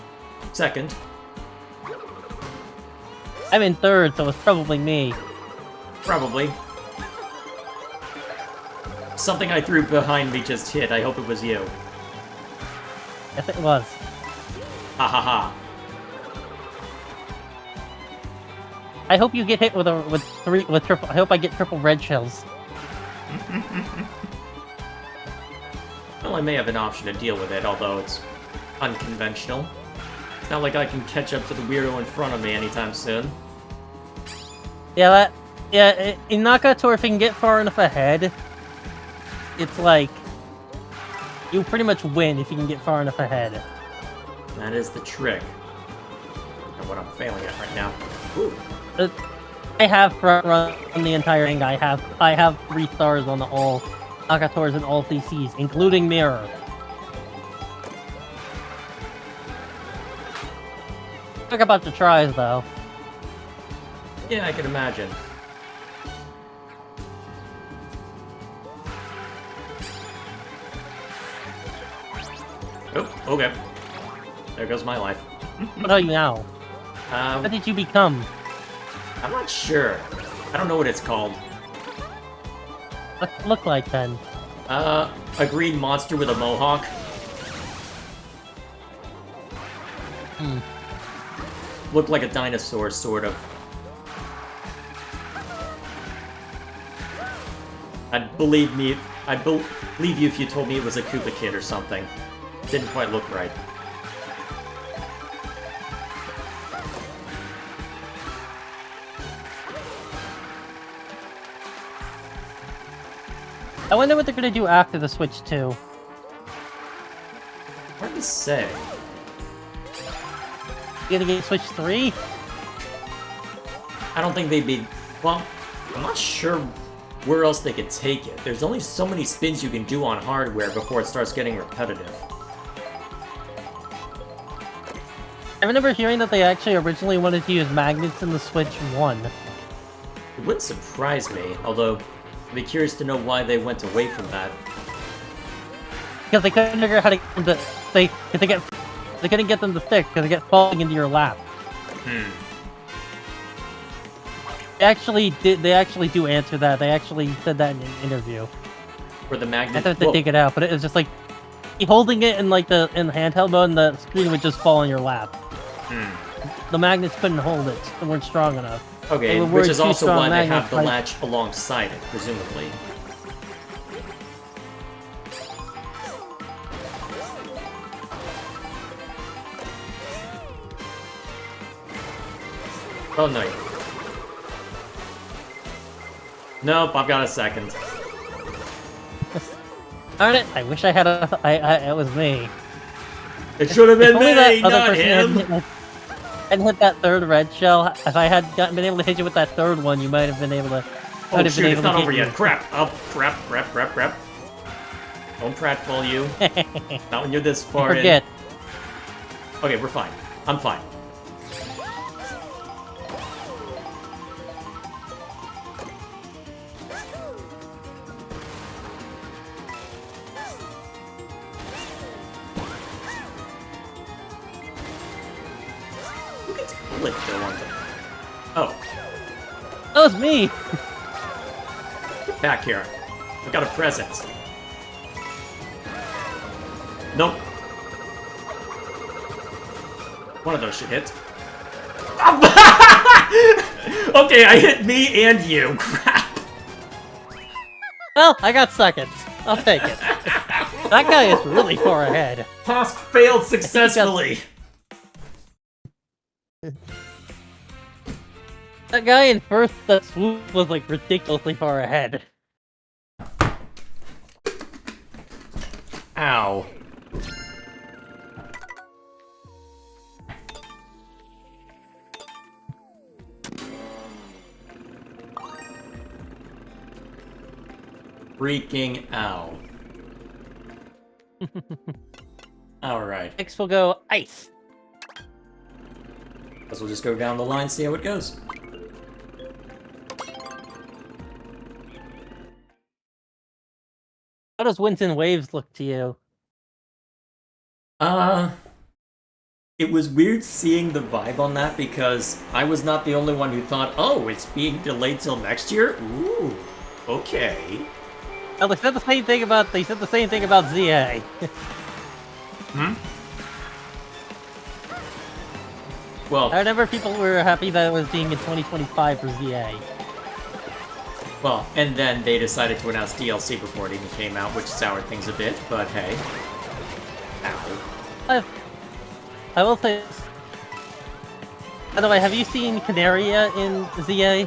Second. I'm in 3rd, so it's probably me. Probably. Something I threw behind me just hit. I hope it was you. Yes, it was. Ha ha ha. I hope you get hit with triple. I hope I get triple red shells. Well, I may have an option to deal with it, although it's unconventional. It's not like I can catch up to the weirdo in front of me anytime soon. Yeah, in Nakator, if you can get far enough ahead, it's like you pretty much win if you can get far enough ahead. That is the trick. And what I'm failing at right now. Ooh. I have front run the entire thing. I have 3 stars on all Nakators and all CCs, including Mirror. Talk about the tries though. Yeah, I can imagine. Oh, okay. There goes my life. What are you now? What did you become? I'm not sure. I don't know what it's called. What's it look like then? A green monster with a mohawk. Looked like a dinosaur, sort of. I'd believe you if you told me it was a Koopa Kid or something. Didn't quite look right. I wonder what they're gonna do after the Switch 2. Hard to say. You gonna get Switch 3? I don't think they'd be... Well, I'm not sure where else they could take it. There's only so many spins you can do on hardware before it starts getting repetitive. I remember hearing that they actually originally wanted to use magnets in the Switch 1. It wouldn't surprise me, although I'd be curious to know why they went away from that. Because they couldn't figure out how to get them to... They couldn't get them to stick because they get falling into your lap. They actually do answer that. They actually said that in an interview. For the magnet... I thought they'd take it out, but it was just like... Holding it in like in handheld mode and the screen would just fall in your lap. The magnets couldn't hold it. They weren't strong enough. Okay, which is also why they have the latch alongside it, presumably. Oh no. Nope, I've got a second. Darn it! I wish I had a. It was me. It should have been me, not not him! And hit that third red shell. If I had been able to hit you with that third one, you might have been able to. Oh shoot, it's not over yet. Crap! Oh, crap. Don't pratfall you. Not when you're this far Forget. in. Okay, we're fine. I'm fine. Oh. That was me! Get back here. I've got a present. Nope. One of those should hit. Okay, I hit me and you. Crap. Well, I got seconds. I'll take it. That guy is really far ahead. Task failed successfully. That guy in first, that swoop was like ridiculously far ahead. Ow. Freaking ow. Alright. Next we'll go ice. Guess we'll just go down the line, see how it goes. How does Winds and Waves look to you? It was weird seeing the vibe on that because I was not the only one who thought, oh, it's being delayed till next year? Ooh, okay. Oh, they said the same thing about ZA. Well, I remember people were happy that it was being in 2025 for ZA. Well, and then they decided to announce DLC before it even came out, which soured things a bit, but hey. Ow. I will say this. By the way, have you seen Canaria in ZA?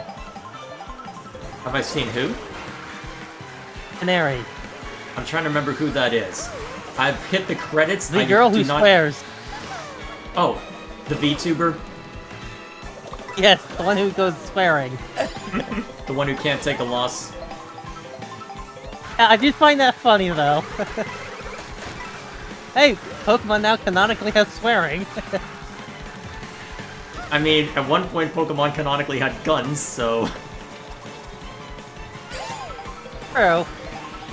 Have I seen who? Canary. I'm trying to remember who that is. I've hit the credits. The girl who swears. Oh, the VTuber? Yes, the one who goes swearing. The one who can't take a loss. Yeah, I do find that funny, though. Hey, Pokemon now canonically has swearing. I mean, at one point Pokemon canonically had guns, so... True.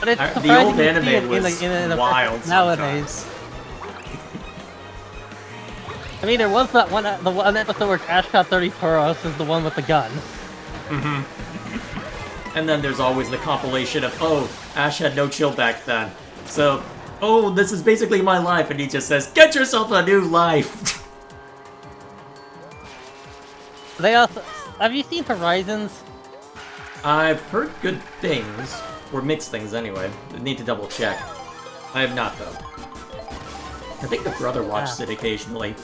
But it's the old anime was in wild nowadays. I mean, there was that one, the one episode where Ash caught 30 Tauros is the one with the gun. And then there's always the compilation of, oh, Ash had no chill back then. So, oh, this is basically my life, and he just says, get yourself a new life! They also... Have you seen Horizons? I've heard good things. Or mixed things, anyway. I need to double check. I have not, though. I think the brother watches it occasionally.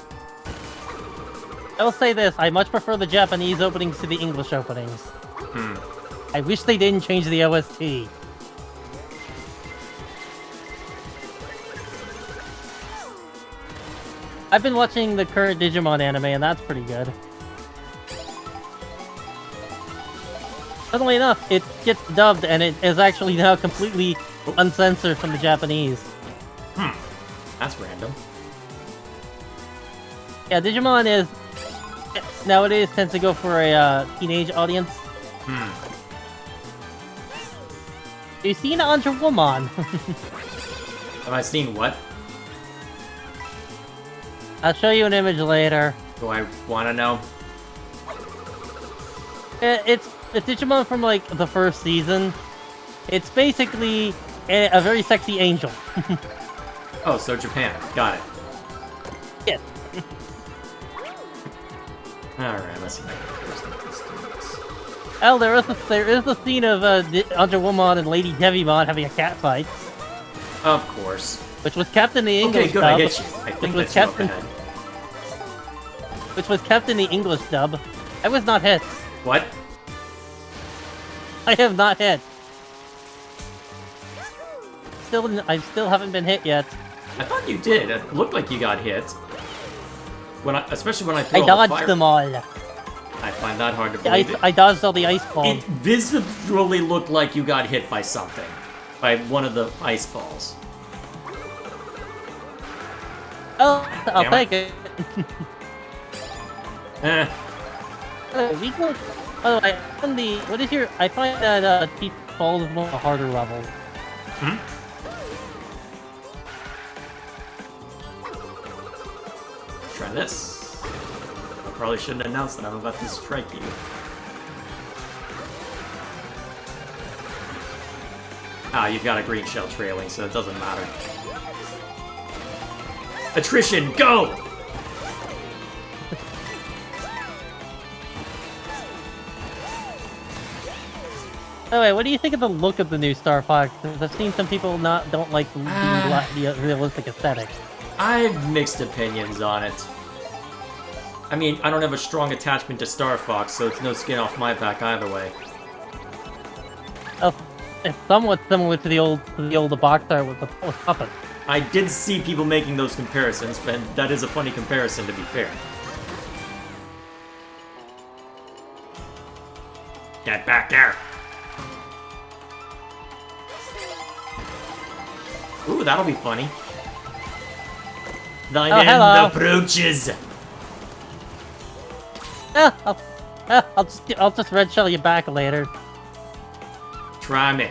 I will say this, I much prefer the Japanese openings to the English openings. I wish they didn't change the OST. I've been watching the current Digimon anime, and that's pretty good. Funnily enough, it gets dubbed, and it is actually now completely uncensored from the Japanese. That's random. Yeah, Digimon is nowadays tends to go for a teenage audience. You've seen Anja Woman. Have I seen what? I'll show you an image later. Do I want to know? It's Digimon from like the first season. It's basically a very sexy angel. Oh, so Japan. Got it. Yes. Alright, let's see if I can post this. Oh, there is a scene of Anja Woman and Lady Devimon having a cat fight. Of course. Which was kept in the English Okay, good, dub. I get you. I think was that's kept you in- up ahead. Which was kept in the English dub. I was not hit. What? I have not hit. I still haven't been hit yet. I thought you did. It looked like you got hit. Especially when I threw I all the dodged fire. them all. I find that hard to believe. I dodged all the ice balls. It visibly looked like you got hit by something. By one of the ice balls. Oh, I'll Damn take it. We go. Oh, I found the. What is your? I find that Teeth Falls is one of the harder levels. Try this. I probably shouldn't announce that I'm about to strike you. Ah, you've got a green shell trailing, so it doesn't matter. Attrition, go! Oh wait, what do you think of the look of the new Star Fox? 'Cause I've seen some people don't like the realistic aesthetic. I have mixed opinions on it. I mean, I don't have a strong attachment to Star Fox, so it's no skin off my back either way. Oh, it's somewhat similar to the old box art with the puppet. I did see people making those comparisons, but that is a funny comparison to be fair. Get back there! Ooh, that'll be funny. Thine end hello. approaches! I'll just red shell you back later. Try me.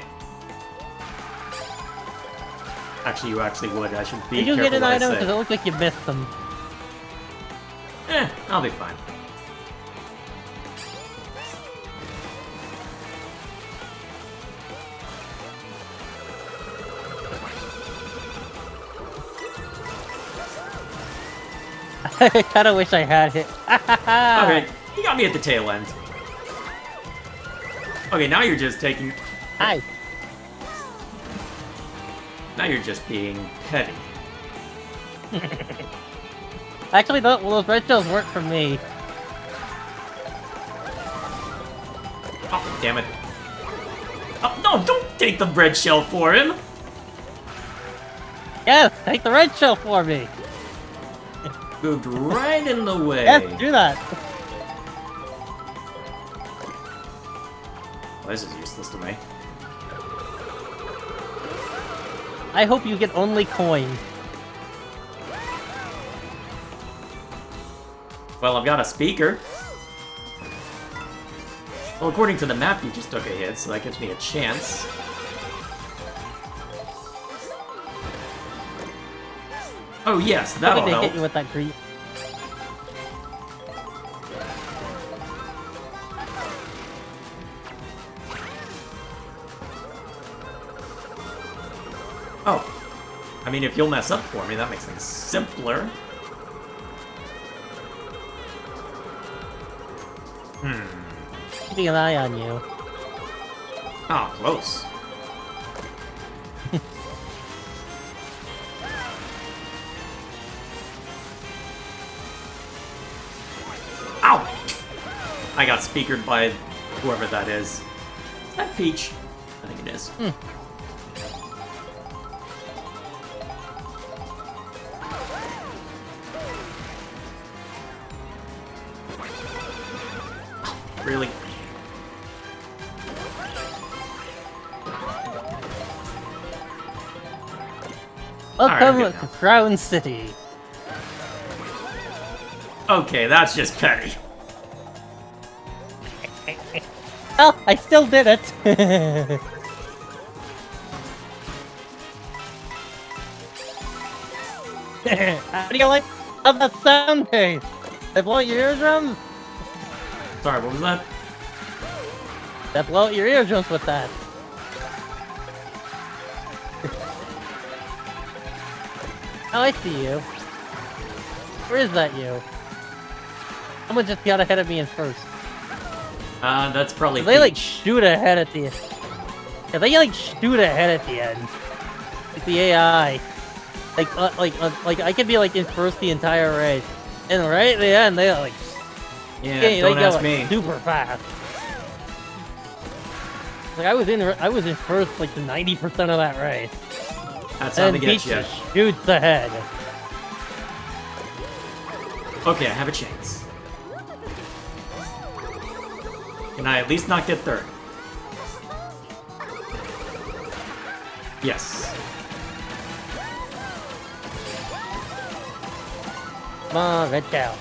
Actually, you actually would. I should be Did you careful get an what I item? say. Because it looks like you missed them. I'll be fine. I kind of wish I had it. Okay, you got me at the tail end. Okay, now you're just taking... Hi. Now you're just being petty. Actually, those red shells work for me. Oh, damn it. Oh, no, don't take the red shell for him! Yes, take the red shell for me. Moved right in the way. Yes, do that. Well, this is useless to me. I hope you get only coins. Well, I've got a speaker. Well, according to the map, you just took a hit, so that gives me a chance. Oh yes, that'll Probably they help. hit you with that grease. Oh. I mean, if you'll mess up for me, that makes things simpler. Keeping an eye on you. Oh, close. Ow! I got speakered by whoever that is. Is that Peach? I think it is. Really? Welcome good to now. Crown City. Okay, that's just petty. Well, I still did it. How do you like how that sound taste? They blow out your eardrums? Sorry, what was that? They blow out your eardrums with that. Oh, I see you. Where is that you? Someone just got ahead of me in first. That's probably They like Peach. shoot ahead at the end. Yeah, they like shoot ahead at the end. Like the AI. Like I could be like in first the entire race, and right at the end they like Yeah, they don't go ask like me. super fast. Like I was in first like the 90% of that race, That's how and they get Peach you. just shoots ahead. Okay, I have a chance. Can I at least not get third? Yes. Come on, Red Cow.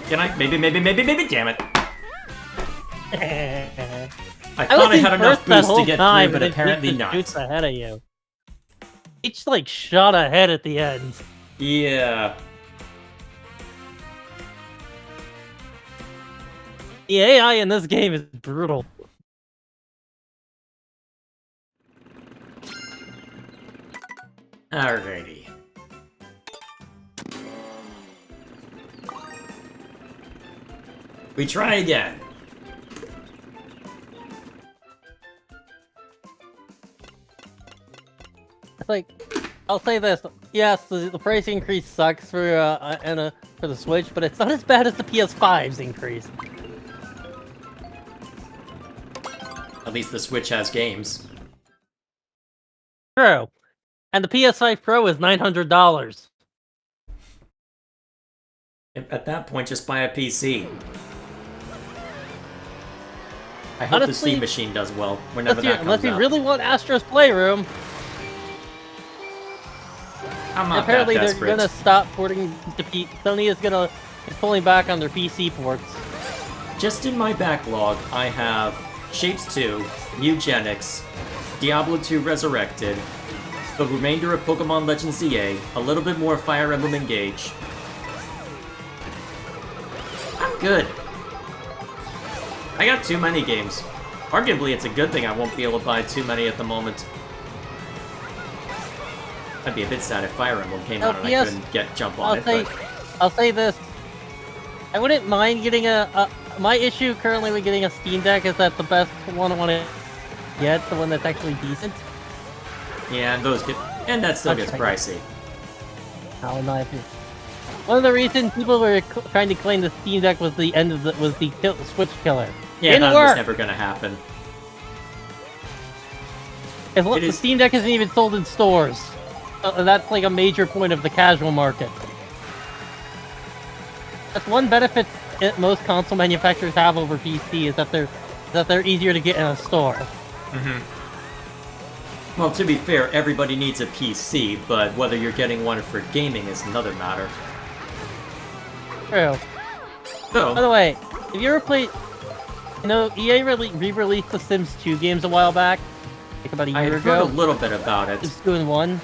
Can I? Maybe, damn it. I I thought I had enough boost to get through, but and apparently Peach just not. shoots ahead of you. Peach like shot ahead at the end. Yeah. The AI in this game is brutal. Alrighty. We try again. Like, I'll say this: yes, the price increase sucks for for the Switch, but it's not as bad as the PS5's increase. At least the Switch has games. True, and the PS5 Pro is $900. At that point, just buy a PC. I hope the Honestly, Steam machine does well whenever that Unless comes you out. really want Astro's Playroom. I'm not Apparently that they're desperate. gonna stop porting to Sony is pulling back on their PC ports. Just in my backlog, I have Shapes 2, Eugenics, Diablo 2 Resurrected, the remainder of Pokemon Legends ZA, a little bit more Fire Emblem Engage. I'm good. I got too many games. Arguably, it's a good thing I won't be able to buy too many at the moment. I'd be a bit sad if Fire Emblem came out and I couldn't jump on it, but... I'll say this. I wouldn't mind getting my issue currently with getting a Steam Deck is that the best one I want to get, the one that's actually decent. Yeah, and that still gets Okay. pricey. Oh, no, one of the reasons people were trying to claim the Steam Deck was the Switch killer. Yeah, Didn't that was work. never gonna happen. The Steam Deck isn't even sold in stores. That's like a major point of the casual market. That's one benefit most console manufacturers have over PC is that they're easier to get in a store. Mm-hmm. Well, to be fair, everybody needs a PC, but whether you're getting one for gaming is another matter. True. So, By the way, have you ever played? You know, EA re-released the Sims 2 games a while back, like about a I year heard a ago. little bit about it. Sims 2 and 1.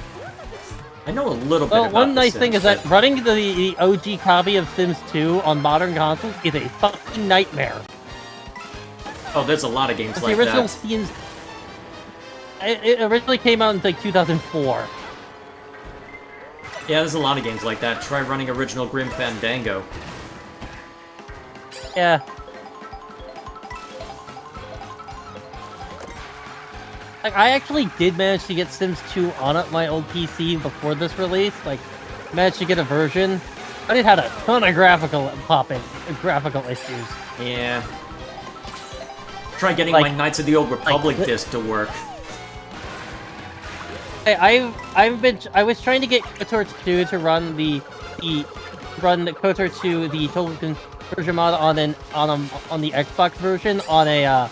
I know a little bit Well, about one the nice Sims, thing is but- that running the OG copy of Sims 2 on modern consoles is a fucking nightmare. Oh, there's a lot of games The like original that. Sims. It originally came out in like 2004. Yeah, there's a lot of games like that. Try running original Grim Fandango. Yeah. Like, I actually did manage to get Sims 2 on my old PC before this release. Like, managed to get a version, but it had a ton of graphical issues. Yeah. Try getting Like- my Knights of the Old Republic like- disc to work. I was trying to get KOTOR 2 to run the KOTOR 2 the total conversion mod on the Xbox version on an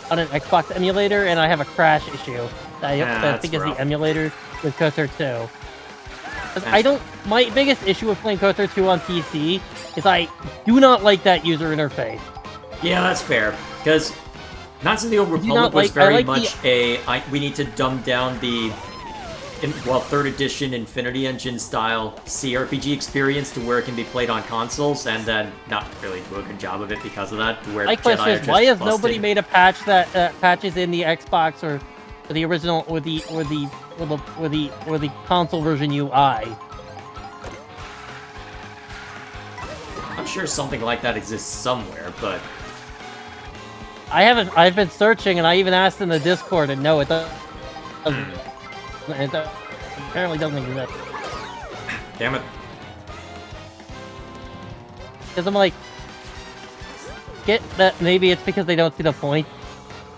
Xbox emulator, and I have a crash issue. I think is the emulator with KOTOR 2. I don't. My biggest issue with playing KOTOR 2 on PC is I do not like that user interface. Yeah, that's fair. Because Knights of the Old Republic was very much we need to dumb down the 3rd edition Infinity Engine style CRPG experience to where it can be played on consoles, and then not really do a good job of it because of that. To where my question is, why has nobody made a patch that patches in the Xbox or the original or the console version UI? I'm sure something like that exists somewhere, but I haven't. I've been searching, and I even asked in the Discord, and no, it doesn't. It apparently doesn't exist. Damn it. Because I'm like, get that maybe it's because they don't see the point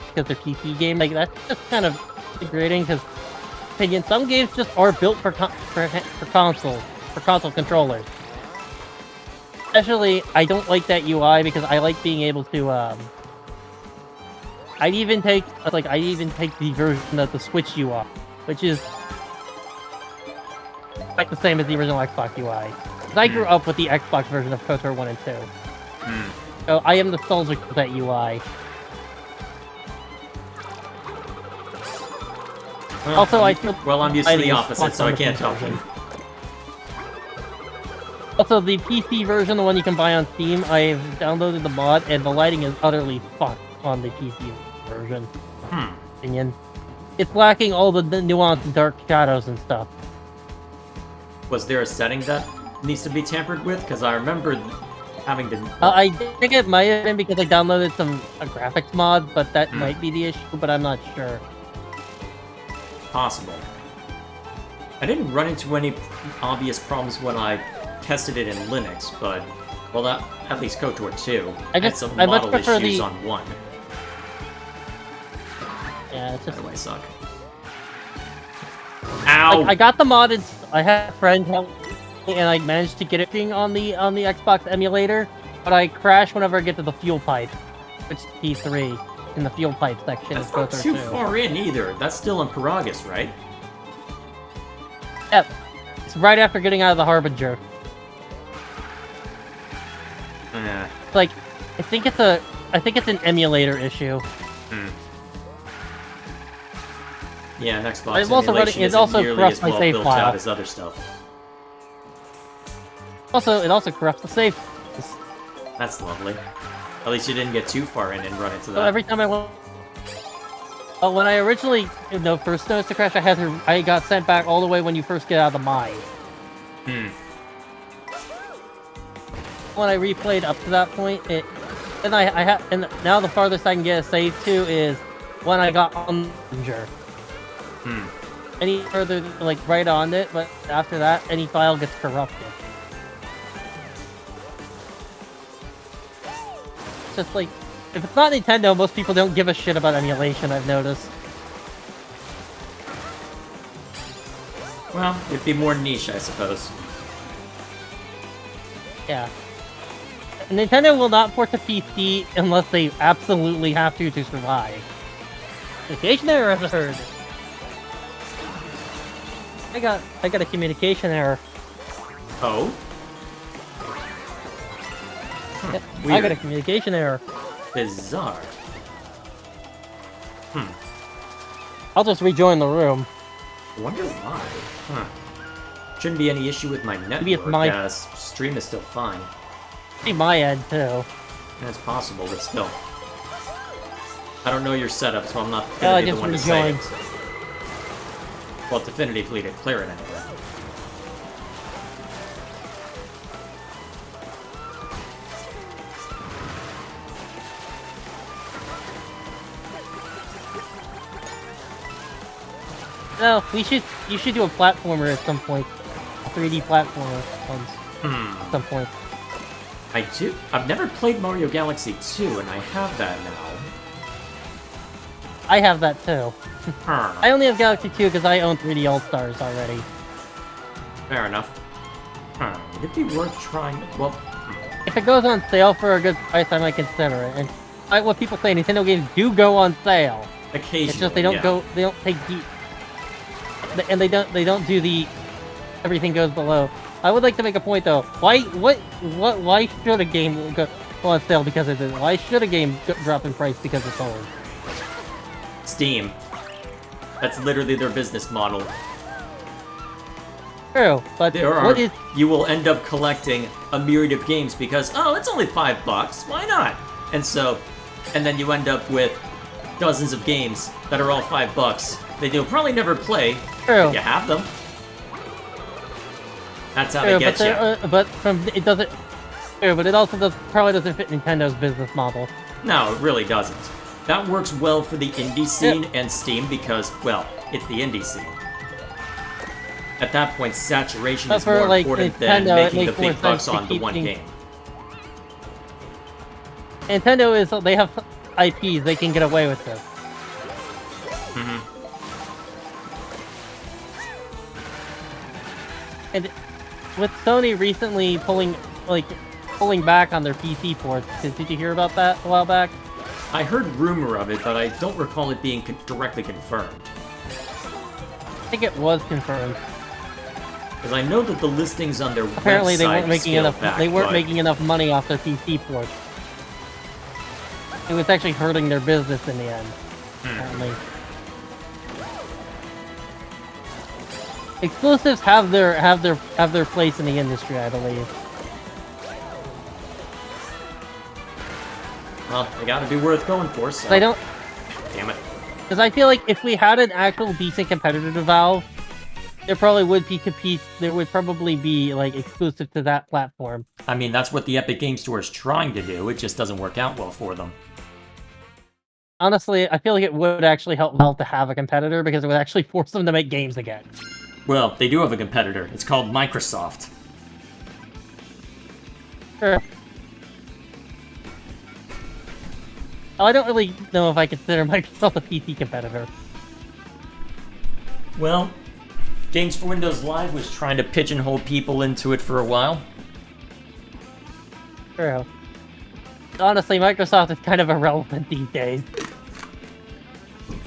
because they're PC game. Like that's just kind of degrading. Because opinion, some games just are built for console controllers. Especially, I don't like that UI because I like being able to. I'd even take the version of the Switch UI, which is like the same as the original Xbox UI. Because I grew up with the Xbox version of KOTOR 1 and 2. So I am nostalgic for that UI. Well, also, I feel... Well, I'm used to the opposite, so I can't help you. Also, the PC version, the one you can buy on Steam, I've downloaded the mod, and the lighting is utterly fucked on the PC version. Opinion. It's lacking all the nuanced dark shadows and stuff. Was there a setting that needs to be tampered with? Because I remember having to... I think it might have been because I downloaded a graphics mod, but that might be the issue, but I'm not sure. Possible. I didn't run into any obvious problems when I tested it in Linux, but... Well, that, at least KOTOR 2 had some model issues on 1. Yeah, it's just... That might suck. Ow! Like, I got the mod, I had a friend help me, and I managed to get it on the Xbox emulator, but I crash whenever I get to the fuel pipe, which is P3, in the fuel pipe section of KOTOR 2. That's not too far in either. That's still in Paragus, right? Yep. It's right after getting out of the Harbinger. Like, I think it's an emulator issue. Yeah, an Xbox emulation isn't nearly as well built out as other stuff. Also, it also corrupts the save. That's lovely. At least you didn't get too far in and run into that. So every time I went... when I originally, first noticed the crash, I got sent back all the way when you first get out of the mine. When I replayed up to that point, and now the farthest I can get a save to is when I got on the Harbinger. Any further, like, right on it, but after that, any file gets corrupted. It's just like, if it's not Nintendo, most people don't give a shit about emulation, I've noticed. Well, it'd be more niche, I suppose. Yeah. Nintendo will not port to PC unless they absolutely have to survive. Communication error, I've heard. I got a communication error. Oh? I got a communication error. Bizarre. I'll just rejoin the room. I wonder why. Shouldn't be any issue with my network. Maybe it's my... stream is still fine. Maybe my end, too. That's possible, but still. I don't know your setup, so I'm not gonna be the one to say it. Well, definitively declare it anyway. No, you should do a platformer at some point. A 3D platformer at some point. I do. I've never played Mario Galaxy 2, and I have that now. I have that too. I only have Galaxy 2 because I own 3D All-Stars already. Fair enough. Would it be worth trying? Well, if it goes on sale for a good price, I might consider it. And like what people say, Nintendo games do go on sale. Occasionally, it's just they don't go. They don't take deep. And they don't do the everything goes below. I would like to make a point though. Why should a game go on sale because of this? Why should a game drop in price because it's old? Steam. That's literally their business model. True, but what is... You will end up collecting a myriad of games because, oh, it's only $5, why not? And then you end up with dozens of games that are all $5 that you'll probably never play. True. If you have them. That's how they get you. But it doesn't... True, but it also probably doesn't fit Nintendo's business model. No, it really doesn't. That works well for the indie scene and Steam because, well, it's the indie scene. At that point, saturation is more important than making the big bucks on the one game. Nintendo is, they have IPs, they can get away with this. And with Sony recently pulling back on their PC ports, did you hear about that a while back? I heard rumor of it, but I don't recall it being directly confirmed. I think it was confirmed. Because I know that the listings on their apparently website they weren't making enough. back, they weren't making enough money off their PC ports. It was actually hurting their business in the end. Apparently, exclusives have their place in the industry, I believe. Well, they gotta be worth going for, so... I don't... Damn it. Because I feel like if we had an actual decent competitor to Valve, there probably would be there would probably be, like, exclusive to that platform. I mean, that's what the Epic Game Store is trying to do, it just doesn't work out well for them. Honestly, I feel like it would actually help Valve to have a competitor, because it would actually force them to make games again. Well, they do have a competitor. It's called Microsoft. Sure. Oh, I don't really know if I consider Microsoft a PC competitor. Well, Games for Windows Live was trying to pigeonhole people into it for a while. True. Honestly, Microsoft is kind of irrelevant these days.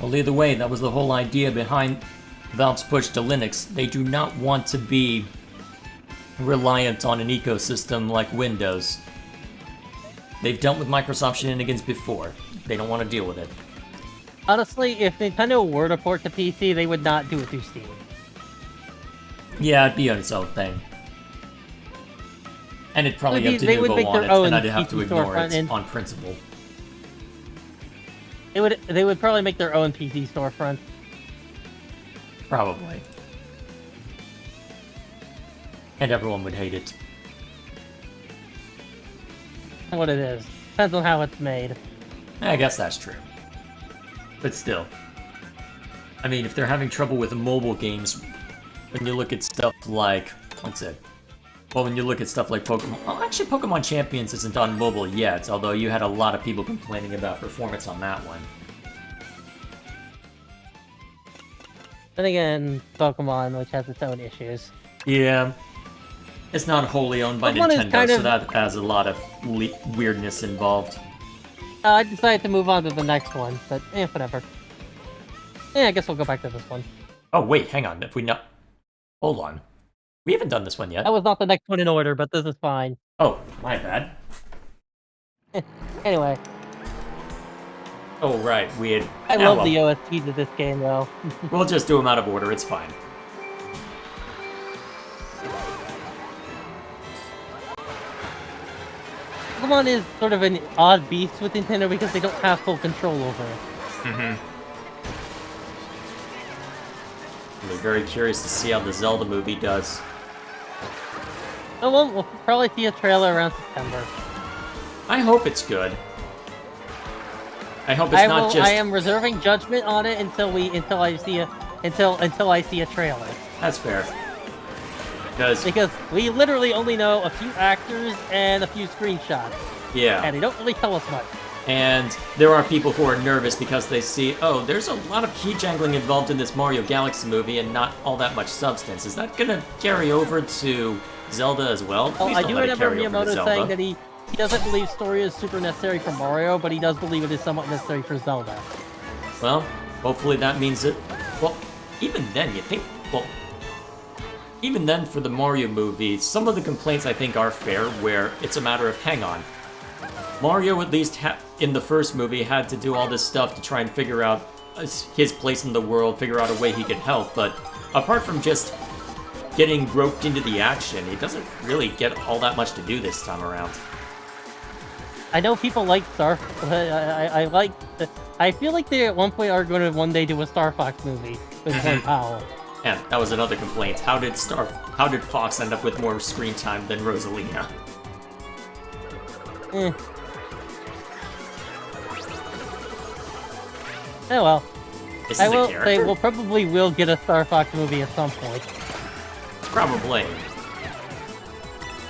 Well, either way, that was the whole idea behind Valve's push to Linux. They do not want to be reliant on an ecosystem like Windows. They've dealt with Microsoft shenanigans before. They don't want to deal with it. Honestly, if Nintendo were to port to PC, they would not do it through Steam. Yeah, it'd be on its own thing. And it'd probably have to do on it, and I'd have to ignore it on principle. They would probably make their own PC storefront. Probably. And everyone would hate it. What it is. Depends on how it's made. I guess that's true. But still. I mean, if they're having trouble with mobile games, when you look at stuff like... What's it? Well, when you look at stuff like Pokemon... Well, actually, Pokemon Champions isn't on mobile yet, although you had a lot of people complaining about performance on that one. Then again, Pokemon, which has its own issues. Yeah. It's not wholly owned by Nintendo, so that has a lot of weirdness involved. I decided to move on to the next one, but whatever. I guess we'll go back to this one. Oh, wait, hang on. If we not... Hold on. We haven't done this one yet. That was not the next one in order, but this is fine. Oh, my bad. Anyway. Oh, right, we had... I love the OSTs of this game, though. We'll just do them out of order, it's fine. Pokemon is sort of an odd beast with Nintendo because they don't have full control over it. I'm very curious to see how the Zelda movie does. Oh, well, we'll probably see a trailer around September. I hope it's good. I hope it's not just... I am reserving judgment on it until I see a trailer. That's fair. Because we literally only know a few actors and a few screenshots. Yeah. And they don't really tell us much. And there are people who are nervous because they see, oh, there's a lot of key jangling involved in this Mario Galaxy movie and not all that much substance. Is that gonna carry over to Zelda as well? Oh, Please I don't do let it remember carry over to Miyamoto Zelda. saying that he doesn't believe story is super necessary for Mario, but he does believe it is somewhat necessary for Zelda. Well, hopefully that means it. Well, even then, you think. Well, even then, for the Mario movie, some of the complaints I think are fair, where it's a matter of hang on. Mario, at least in the first movie, had to do all this stuff to try and figure out his place in the world, figure out a way he could help, but apart from just getting roped into the action, he doesn't really get all that much to do this time around. I know people like Star. I feel like they at one point are going to one day do a Star Fox movie with Glenn Powell. Yeah, that was another complaint. How did Fox end up with more screen time than Rosalina? Oh well. This I is will a say character? we'll probably will get a Star Fox movie at some point. Probably.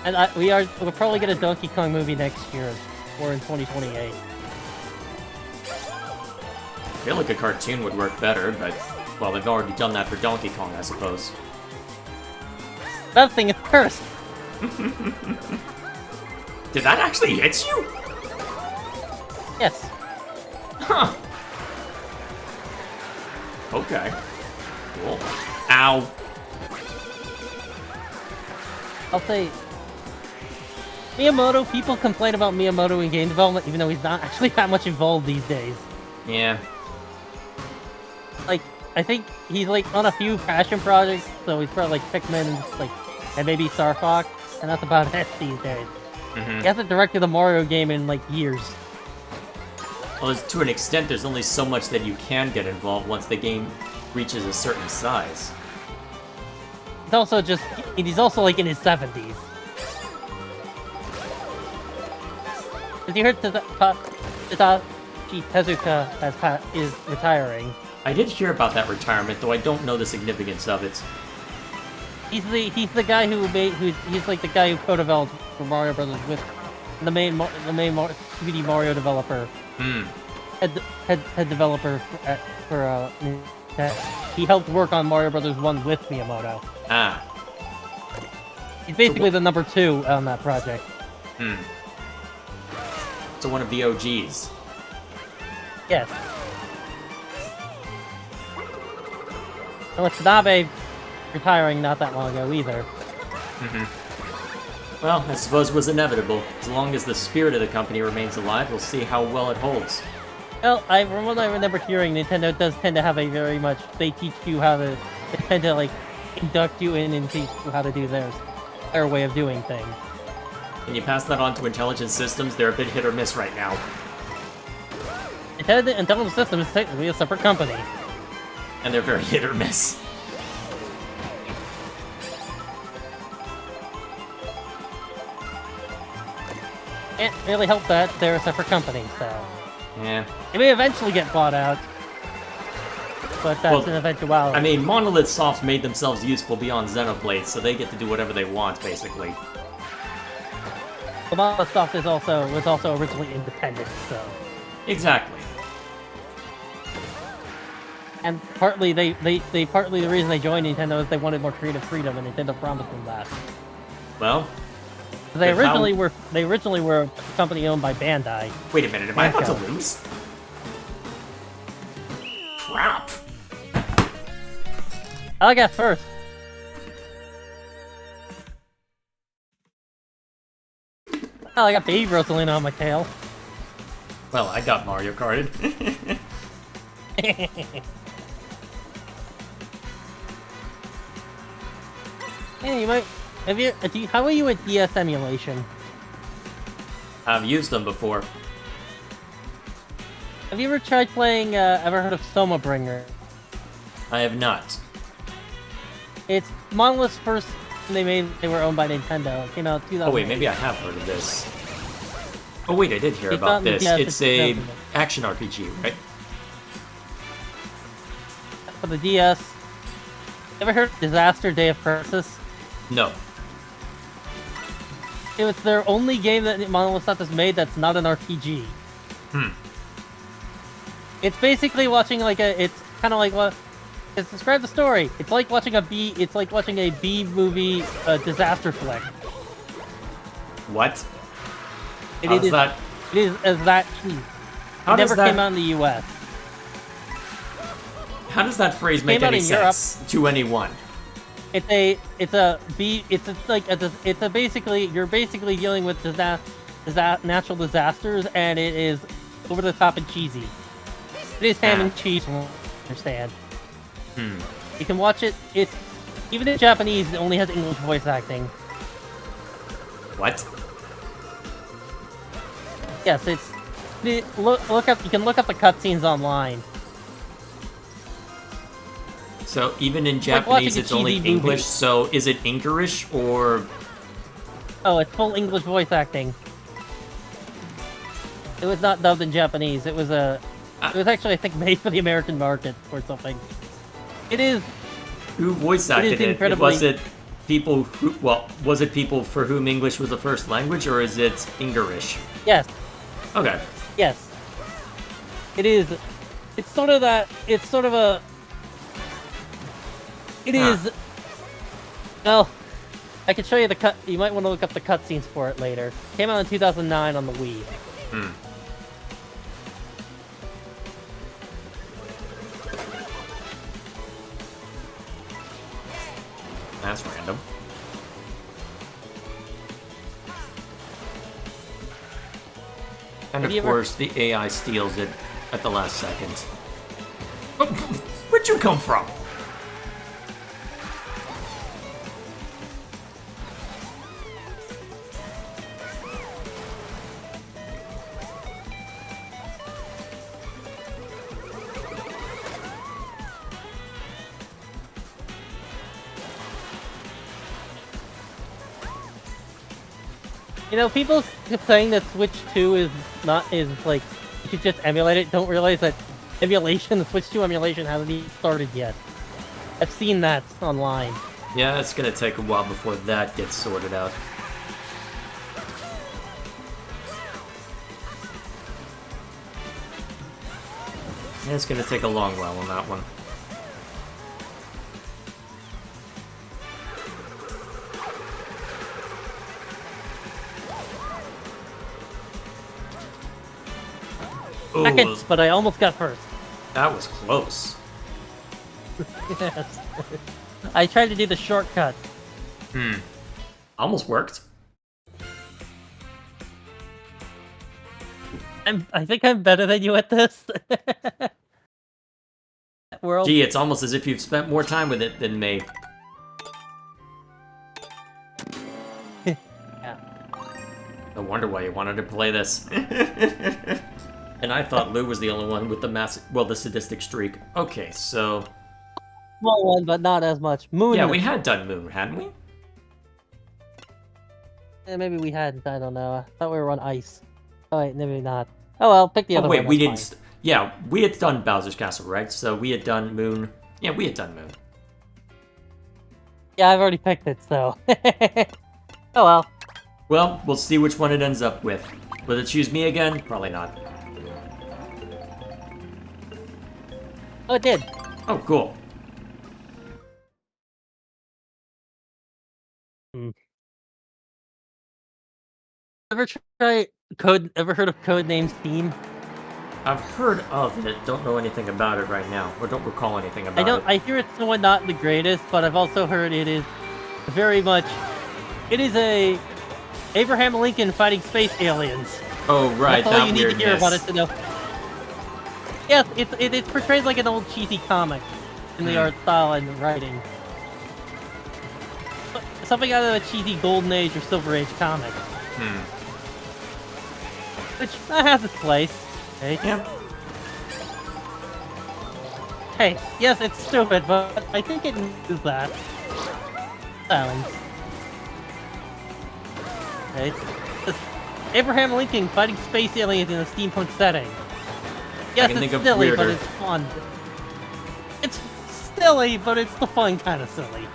And we'll probably get a Donkey Kong movie next year, or in 2028. I feel like a cartoon would work better, but, well, they've already done that for Donkey Kong, I suppose. That thing is cursed! Did that actually hit you? Yes. Huh. Okay. Cool. Ow. I'll say... Miyamoto, people complain about Miyamoto in game development, even though he's not actually that much involved these days. Yeah. Like, I think he's, like, on a few passion projects, so he's probably, like, Pikmin, and maybe Star Fox, and that's about it these days. Mm-hmm. He hasn't directed a Mario game in, like, years. Well, to an extent, there's only so much that you can get involved once the game reaches a certain size. He's also, like, in his 70s. Have you heard Tadashi Tezuka is retiring? I did hear about that retirement, though I don't know the significance of it. He's the guy he's like the guy who co-developed for Mario Brothers with the main 3D Mario developer. Head developer for he helped work on Mario Brothers 1 with Miyamoto. Ah. He's basically the number 2 on that project. So one of the OGs. Yes. And with Tanabe retiring not that long ago either. Well, I suppose it was inevitable. As long as the spirit of the company remains alive, we'll see how well it holds. Well, from what I remember hearing, Nintendo does tend to have a very much... They teach you how to... They tend to, like, induct you in and teach you how to do their way of doing things. When you pass that on to intelligent systems, they're a bit hit or miss right now. Intelligent Systems is technically a separate company. And they're very hit or miss. Can't really help that they're a separate company, so... Yeah. They may eventually get bought out. But that's an eventuality. I mean, Monolith Soft made themselves useful beyond Xenoblade, so they get to do whatever they want, basically. The Monolith Soft was also originally independent, so... Exactly. And partly partly the reason they joined Nintendo is they wanted more creative freedom, and Nintendo promised them that. Well, They originally were a company owned by Bandai. wait a minute, am I about to lose? Crap. I got first. Oh, I got Baby Rosalina on my tail. Well, I got Mario Karted. Hey, you might. How are you at DS emulation? I've used them before. Have you ever tried playing? Ever heard of Soma Bringer? I have not. It's Monolith's first. They were owned by Nintendo. It came out 2000. Oh wait, maybe I have heard of this. Oh wait, I did hear It's about not- this. yeah, It's a action RPG, right? For the DS. Ever heard of Disaster Day of Crisis? No. It's their only game that Monolith Soft has made that's not an RPG. It's basically watching like it's kind of like what. Let's describe the story. It's like watching a B. It's like watching a B movie disaster flick. What? It How does is that? It is as that cheap. How It does never that? came out in the U.S. How does that phrase make Came out any in Europe. sense to anyone? It's a basically you're basically dealing with natural disasters, and it is over the top and cheesy. It is ham and cheese, from what I understand. You can watch it. It's even in Japanese. It only has English voice acting. What? Yes, look up. You can look up the cutscenes online. So even in like Japanese, watching a it's only cheesy English. movie. So is it Ingarish or? Oh, it's full English voice acting. It was not dubbed in Japanese. It was actually, I think, made for the American market or something. It is. Who voice acted it? incredibly- Was it people who? Well, was it people for whom English was the first language, or is it Ingarish? Yes. Okay. Yes. It is. It's sort of that. It's sort of a. It is. Well, I can show you the cut. You might want to look up the cutscenes for it later. Came out in 2009 on the Wii. That's random. And Have of you ever- course, the AI steals it at the last second. Oh, where'd you come from? You know, people saying that Switch 2 is like you should just emulate it. Don't realize that emulation, the Switch 2 emulation, hasn't even started yet. I've seen that online. Yeah, it's gonna take a while before that gets sorted out. Yeah, it's gonna take a long while on that one. Ooh, Seconds, but I almost got first. that was close. Yes. I tried to do the shortcut. Almost worked. I think I'm better than you at this. World. Gee, it's almost as if you've spent more time with it than me. Yeah. No wonder why you wanted to play this. And I thought Lou was the only one with the sadistic streak. Okay, so... Small one, but not as much. Moon. Yeah, we had done Moon, hadn't we? Maybe we hadn't. I don't know. I thought we were on ice. Oh wait, maybe not. Oh well, pick the other wait, one. we that's didn't... Yeah, we had done Bowser's Castle, right? So we had done Moon... Yeah, we had done Moon. fine. Yeah, I've already picked it, so... Oh well. Well, we'll see which one it ends up with. Will it choose me again? Probably not. Oh, it did. Oh, cool. Ever heard of Codename Steam? I've heard of it, don't know anything about it right now, or don't recall anything about it. I hear it's somewhat not the greatest, but I've also heard it is very much... It is a... Abraham Lincoln fighting space aliens. Oh, right, That's all that you need to hear weirdness. about it to know. Yes, it's portrayed like an old cheesy comic in the art style and writing. Something out of a cheesy Golden Age or Silver Age comic. Which has its place. Okay? Yeah. Hey, yes, it's stupid, but I think it needs that. Silence. Okay? It's Abraham Lincoln fighting space aliens in a steampunk setting. Yes, can it's think of silly, but weirder. it's fun. It's silly, but it's the fun kind of silly.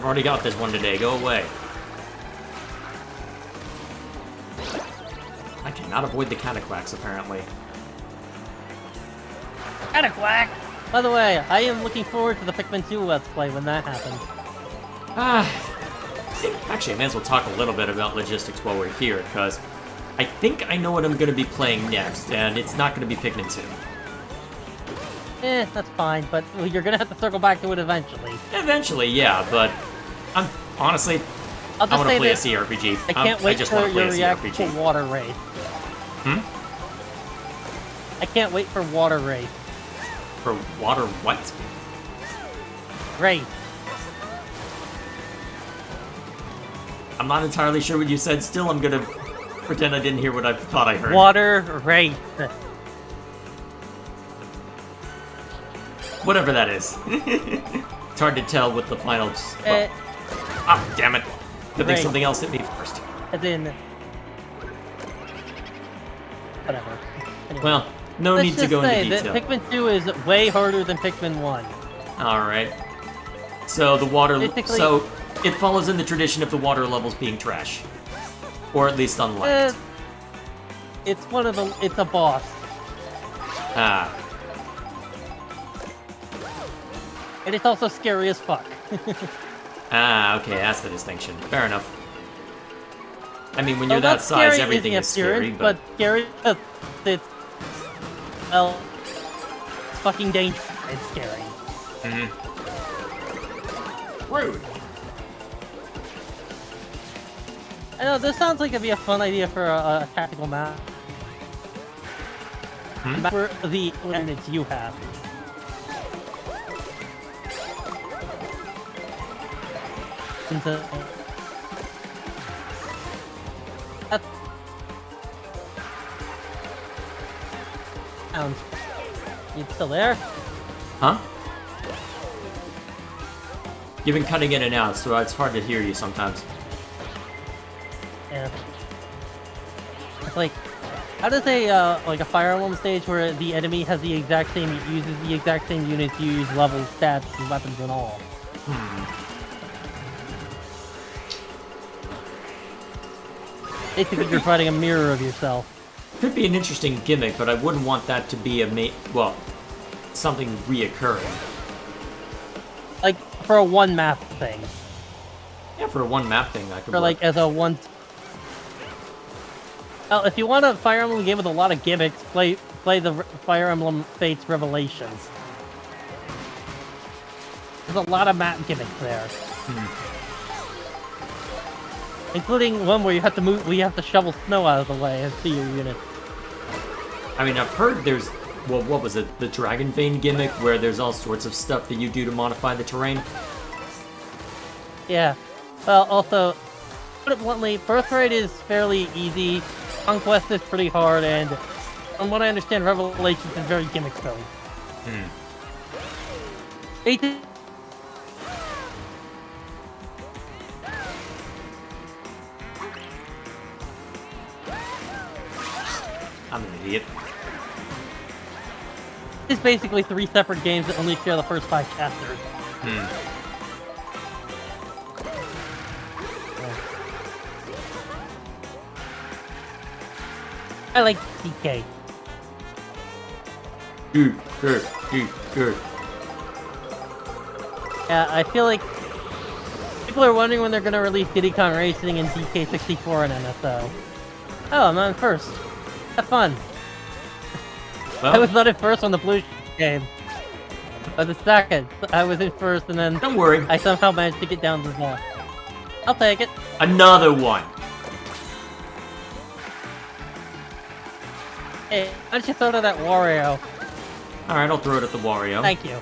I've already got this one today. Go away. I cannot avoid the Cataquacks, apparently. Cataquack! By the way, I am looking forward to the Pikmin 2 Let's Play when that happens. Actually, I may as well talk a little bit about logistics while we're here, because I think I know what I'm going to be playing next, and it's not going to be Pikmin 2. That's fine, but you're gonna have to circle back to it eventually. Eventually, yeah, but I'm honestly, I want to play a CRPG. I can't wait for your reaction to Water Wraith. I can't wait for Water Wraith. For water what? Wraith. I'm not entirely sure what you said. Still, I'm gonna pretend I didn't hear what I thought I heard. Water Wraith. Whatever that is. It's hard to tell with the final... Ah, damn it. Good thing something else hit me first. As in... Whatever. Anyway. Well, no need to go into detail. That Pikmin 2 is way harder than Pikmin 1. Alright. So the water... So it follows in the tradition of the water levels being trash. Or at least unliked. It's one of the... It's a boss. Ah. And it's also scary as fuck. Ah, okay, that's the distinction. Fair enough. I mean, when you're that size, everything is scary, but scary because it's... Well... It's fucking dangerous. It's scary. Rude. I know, this sounds like it'd be a fun idea for a tactical map. For the units you have. Sounds. You still there? Huh? You've been cutting in and out, so it's hard to hear you sometimes. Yeah. It's like, how does like a Fire Emblem stage where the enemy has the exact same, uses the exact same units you use, levels, stats, and weapons and all? Basically, you're fighting a mirror of yourself. Could be an interesting gimmick, but I wouldn't want that to be something reoccurring. Like, for a one map thing. Yeah, for a one map thing, that could For, like, as a one... Well, if you want a Fire Emblem game with a lot of gimmicks, play the Fire Emblem Fates Revelations. There's a lot of map gimmicks there. Including one where you have to move, where you have to shovel snow out of the way and see your unit. I mean, I've heard there's, well, what was it? The Dragon Vein gimmick, where there's all sorts of stuff that you do to modify the terrain. Yeah. Well, also, put it bluntly, Birthright is fairly easy. Conquest is pretty hard, and from what I understand, Revelations is very gimmick-filled. I'm an idiot. It's basically 3 separate games that only share the first 5 chapters. I like DK. Good. Yeah, I feel like people are wondering when they're going to release Diddy Kong Racing and DK64 and NSO. Oh, I'm on first. Have fun. Well, I was not in first on the blue game. But the second, I was in first, and then don't worry. I somehow managed to get down to the left. I'll take it. Another one. Hey, why don't you throw to that Wario? Alright, I'll throw it at the Wario. Thank you.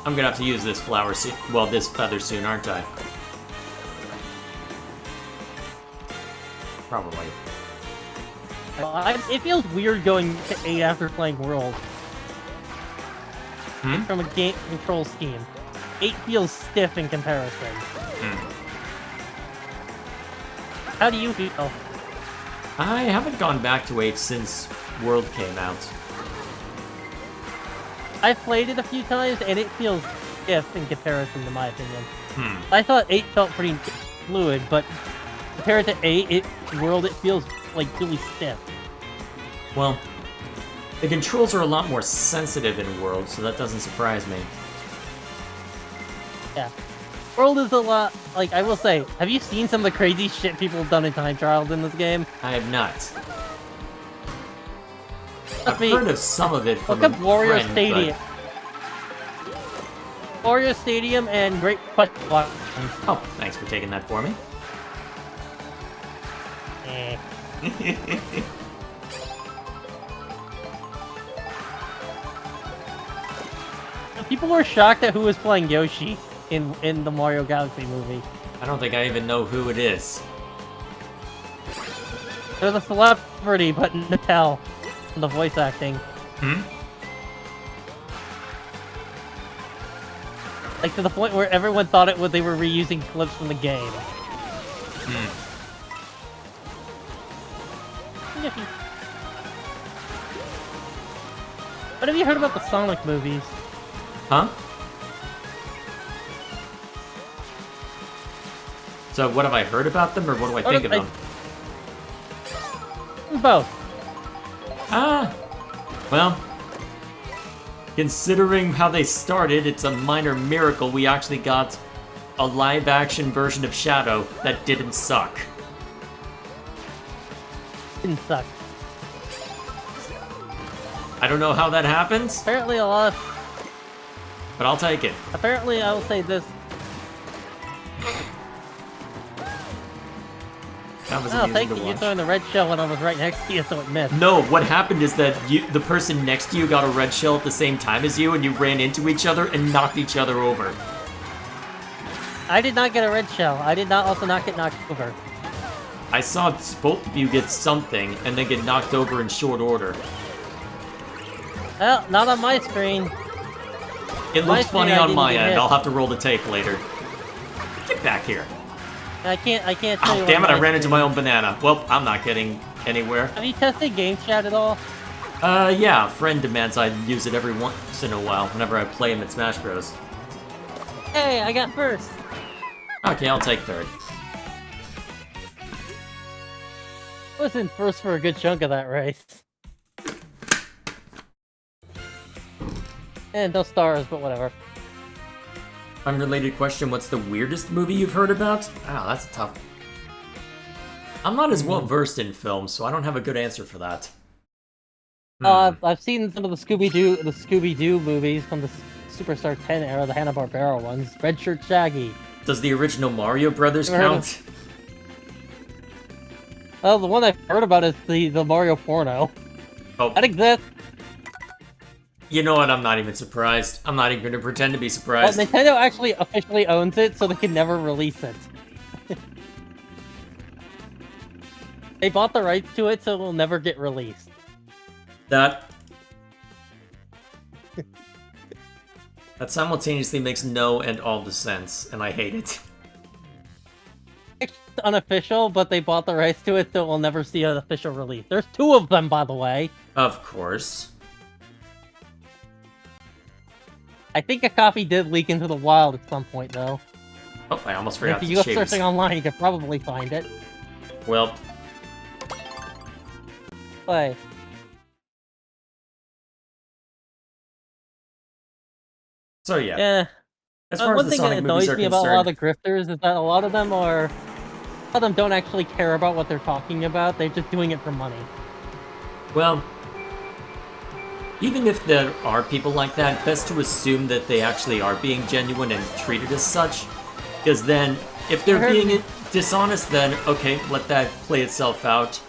I'm gonna have to use this flower soon. Well, this feather soon, aren't I? Probably. Well, it feels weird going to 8 after playing World. From a game control scheme. 8 feels stiff in comparison. How do you feel? I haven't gone back to 8 since World came out. I've played it a few times, and it feels stiff in comparison, to my opinion. Hmm. I thought 8 felt pretty fluid, but compared to 8, it feels like really stiff. Well, the controls are a lot more sensitive in World, so that doesn't surprise me. Yeah. World is a lot, like, I will say, have you seen some of the crazy shit people have done in time trials in this game? I have not. I've heard of some of it from Look a up Wario friend, Stadium. Wario Stadium and Great Question. Oh, thanks for taking that for me. Eh. People were shocked at who was playing Yoshi in the Mario Galaxy movie. I don't think I even know who it is. They're the celebrity, but Natal, the voice acting. Hmm? Like, to the point where everyone thought they were reusing clips from the game. Hmm. What have you heard about the Sonic movies? Huh? So what have I heard about them, or what do I think of them? Both. Well, considering how they started, it's a minor miracle we actually got a live-action version of Shadow that didn't suck. Didn't suck. I don't know how that happens, Apparently a lot of... but I'll take it. Apparently, I will say this. That was Oh, amusing thank to you. You watch. throwing the red shell when I was right next to you, so it missed. No, what happened is that the person next to you got a red shell at the same time as you, and you ran into each other and knocked each other over. I did not get a red shell. I did not also not get knocked over. I saw both of you get something and then get knocked over in short order. Well, not on my screen. It My looked funny screen, I on didn't my get end. hit. I'll have to roll the tape later. Get back here. I can't tell you Oh, damn it, on I ran into screen. my own banana. Well, I'm not getting anywhere. Have you tested game chat at all? Yeah, a friend demands I use it every once in a while whenever I play him at Smash Bros. Hey, I got first. Okay, I'll take third. I was in first for a good chunk of that race. And no stars, but whatever. Unrelated question, what's the weirdest movie you've heard about? Oh, that's tough. I'm not as well versed in films, so I don't have a good answer for that. I've seen some of the Scooby-Doo movies from the Superstar 10 era, the Hanna-Barbera ones. Red Shirt Shaggy. Does the original Mario Brothers Never heard count? Oh, the one I've heard about is the Mario porno. Oh, That exists. you know what? I'm not even surprised. I'm not even going to pretend to be Well, surprised. Nintendo actually officially owns it, so they can never release it. They bought the rights to it, so it will never get released. That simultaneously makes no and all the sense, and I hate it. It's unofficial, but they bought the rights to it, so we'll never see an official release. There's 2 of them, by the way. Of course. I think a copy did leak into the wild at some point, though. Oh, I almost And forgot if to you go shave searching his... online, you can probably find it. Well, Play. so yeah. Yeah. As far as One the thing that Sonic movies annoys are me about a lot of concerned, the grifters is that a lot of them don't actually care about what they're talking about. They're just doing it for money. well, even if there are people like that, best to assume that they actually are being genuine and treated as such. Because then, if they're being dishonest, then okay, let that play itself out.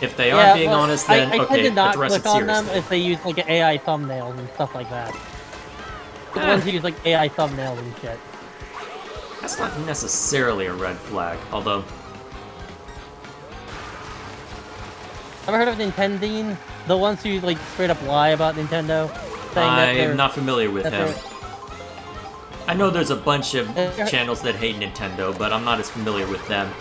If they are being well, honest, then I okay, tend to not address it click on them seriously. if they use like AI thumbnails and stuff like that. The ones who use like AI thumbnails and shit. That's not necessarily a red flag, although... Ever heard of Nintendine? The ones who like straight up lie about Nintendo? I am not familiar with that him. I know there's a bunch of Uh, channels that hate Nintendo, but I'm not as familiar with them.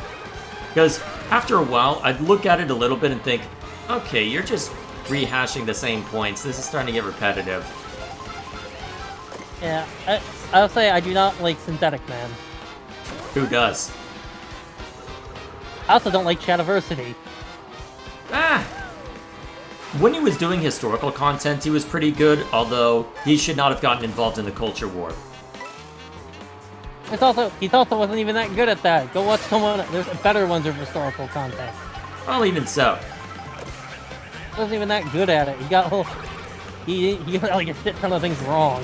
Because after a while, I'd look at it a little bit and think, okay, you're just rehashing the same points. This is starting to get repetitive. Yeah, I'll say I do not like Synthetic Man. Who does? I also don't like Shadowversity. Ah! When he was doing historical content, he was pretty good, although he should not have gotten involved in the culture war. He also wasn't even that good at that. Go watch someone. There's better ones of historical content. Well, even so. He wasn't even that good at it. He got like a shit ton of things wrong.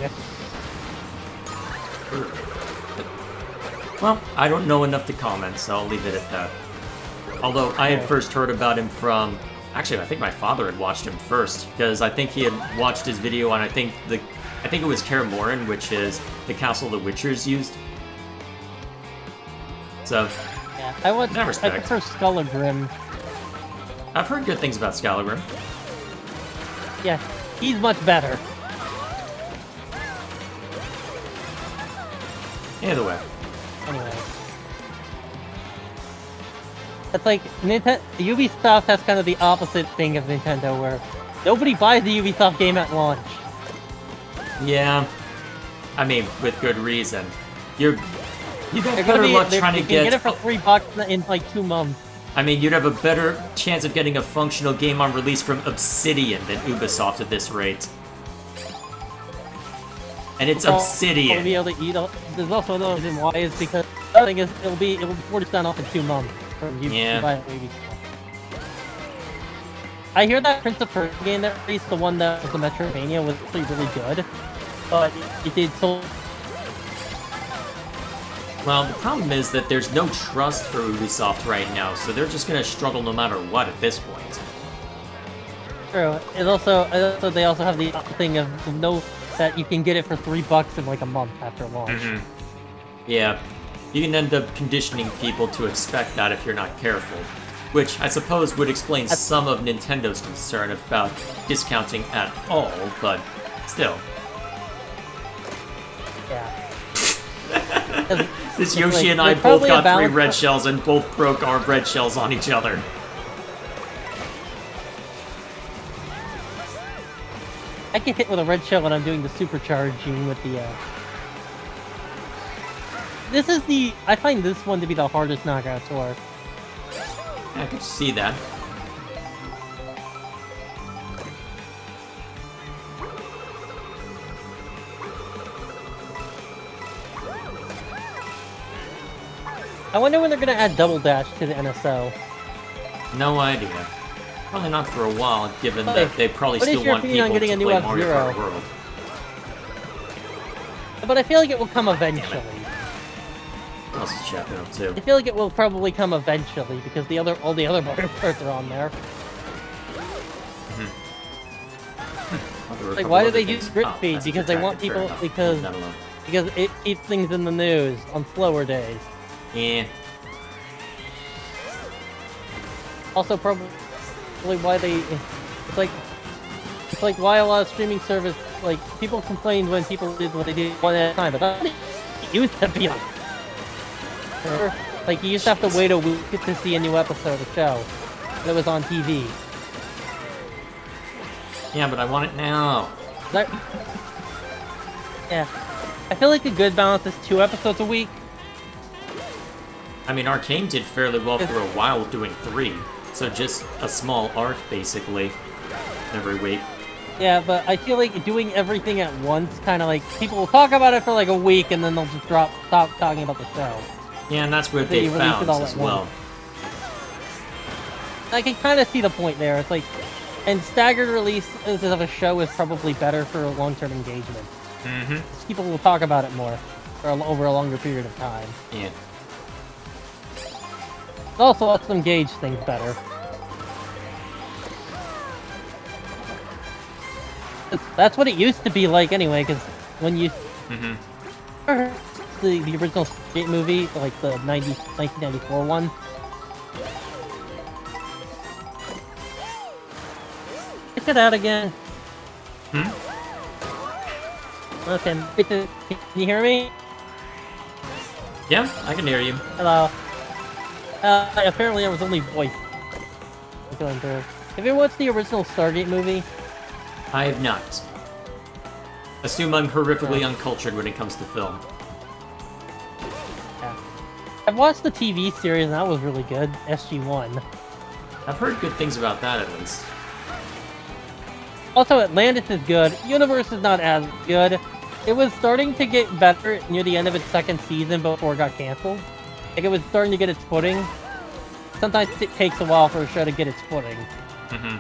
Well, I don't know enough to comment, so I'll leave it at that. Although I had first heard about him from... Actually, I think my father had watched him first, because I think he had watched his video on, I think it was Kaer Morhen, which is the castle the Witchers used. So, Yeah, I prefer Skullagrim. I've heard good things about Skullagrim. Yeah, he's much better. Either way. Anyway. It's like, Ubisoft has kind of the opposite thing of Nintendo, where nobody buys the Ubisoft game at launch. Yeah. I mean, with good reason. You'd have better luck trying to get... You can get it for $3 in like 2 months. I mean, you'd have a better chance of getting a functional game on release from Obsidian than Ubisoft at this rate. And it's Obsidian. Be able to eat. There's also another reason why is because the other thing is it'll be 40% off in 2 months from you to buy it. I hear that Prince of Persia game that released, the one that was the Metroidvania, was actually really good, but it did so. Well, the problem is that there's no trust for Ubisoft right now, so they're just gonna struggle no matter what at this point. True. They also have the thing of that you can get it for $3 in like a month after launch. Yeah, you can end up conditioning people to expect that if you're not careful, which I suppose would explain some of Nintendo's concern about discounting at all, but still. Yeah. This Yoshi and I both got 3 red shells and both broke our red shells on each other. I get hit with a red shell when I'm doing the supercharging with the, I find this one to be the hardest knockout tour. I could see that. I wonder when they're gonna add Double Dash to the NSO. No idea. Probably not for a while, given that they probably still want people to play Mario Kart World. But I feel like it will come eventually. What else is chat up too? I feel like it will probably come eventually because all the other Mario Karts are on there. Like, why do they use grid feed? Because they want people because it keeps things in the news on slower days. Yeah. Also, probably why they it's like why a lot of streaming service, like, people complained when people did what they did one at a time, but that used to be like you used to have to wait a week to see a new episode of the show that was on TV. Yeah, but I want it now. Yeah, I feel like a good balance is 2 episodes a week. I mean, Arcane did fairly well for a while doing 3, so just a small arc, basically, every week. Yeah, but I feel like doing everything at once, kind of like, people will talk about it for like a week, and then they'll just stop talking about the show. Yeah, and that's what they found as well. I can kind of see the point there. It's like, and staggered releases of a show is probably better for long-term engagement. People will talk about it more, or over a longer period of time. Yeah. It also lets them gauge things better. That's what it used to be like anyway, because when you... The original Skate movie, like the 1994 one. Check it out again. Okay, can you hear me? Yeah, I can hear you. Hello. Apparently I was only voice going through. Have you watched the original Stargate movie? I have not. Assume I'm horrifically uncultured when it comes to film. Yeah. I've watched the TV series and that was really good. SG-1. I've heard good things about that at least. Also, Atlantis is good. Universe is not as good. It was starting to get better near the end of its second season before it got canceled. Like, it was starting to get its footing. Sometimes it takes a while for a show to get its footing. Mm-hmm.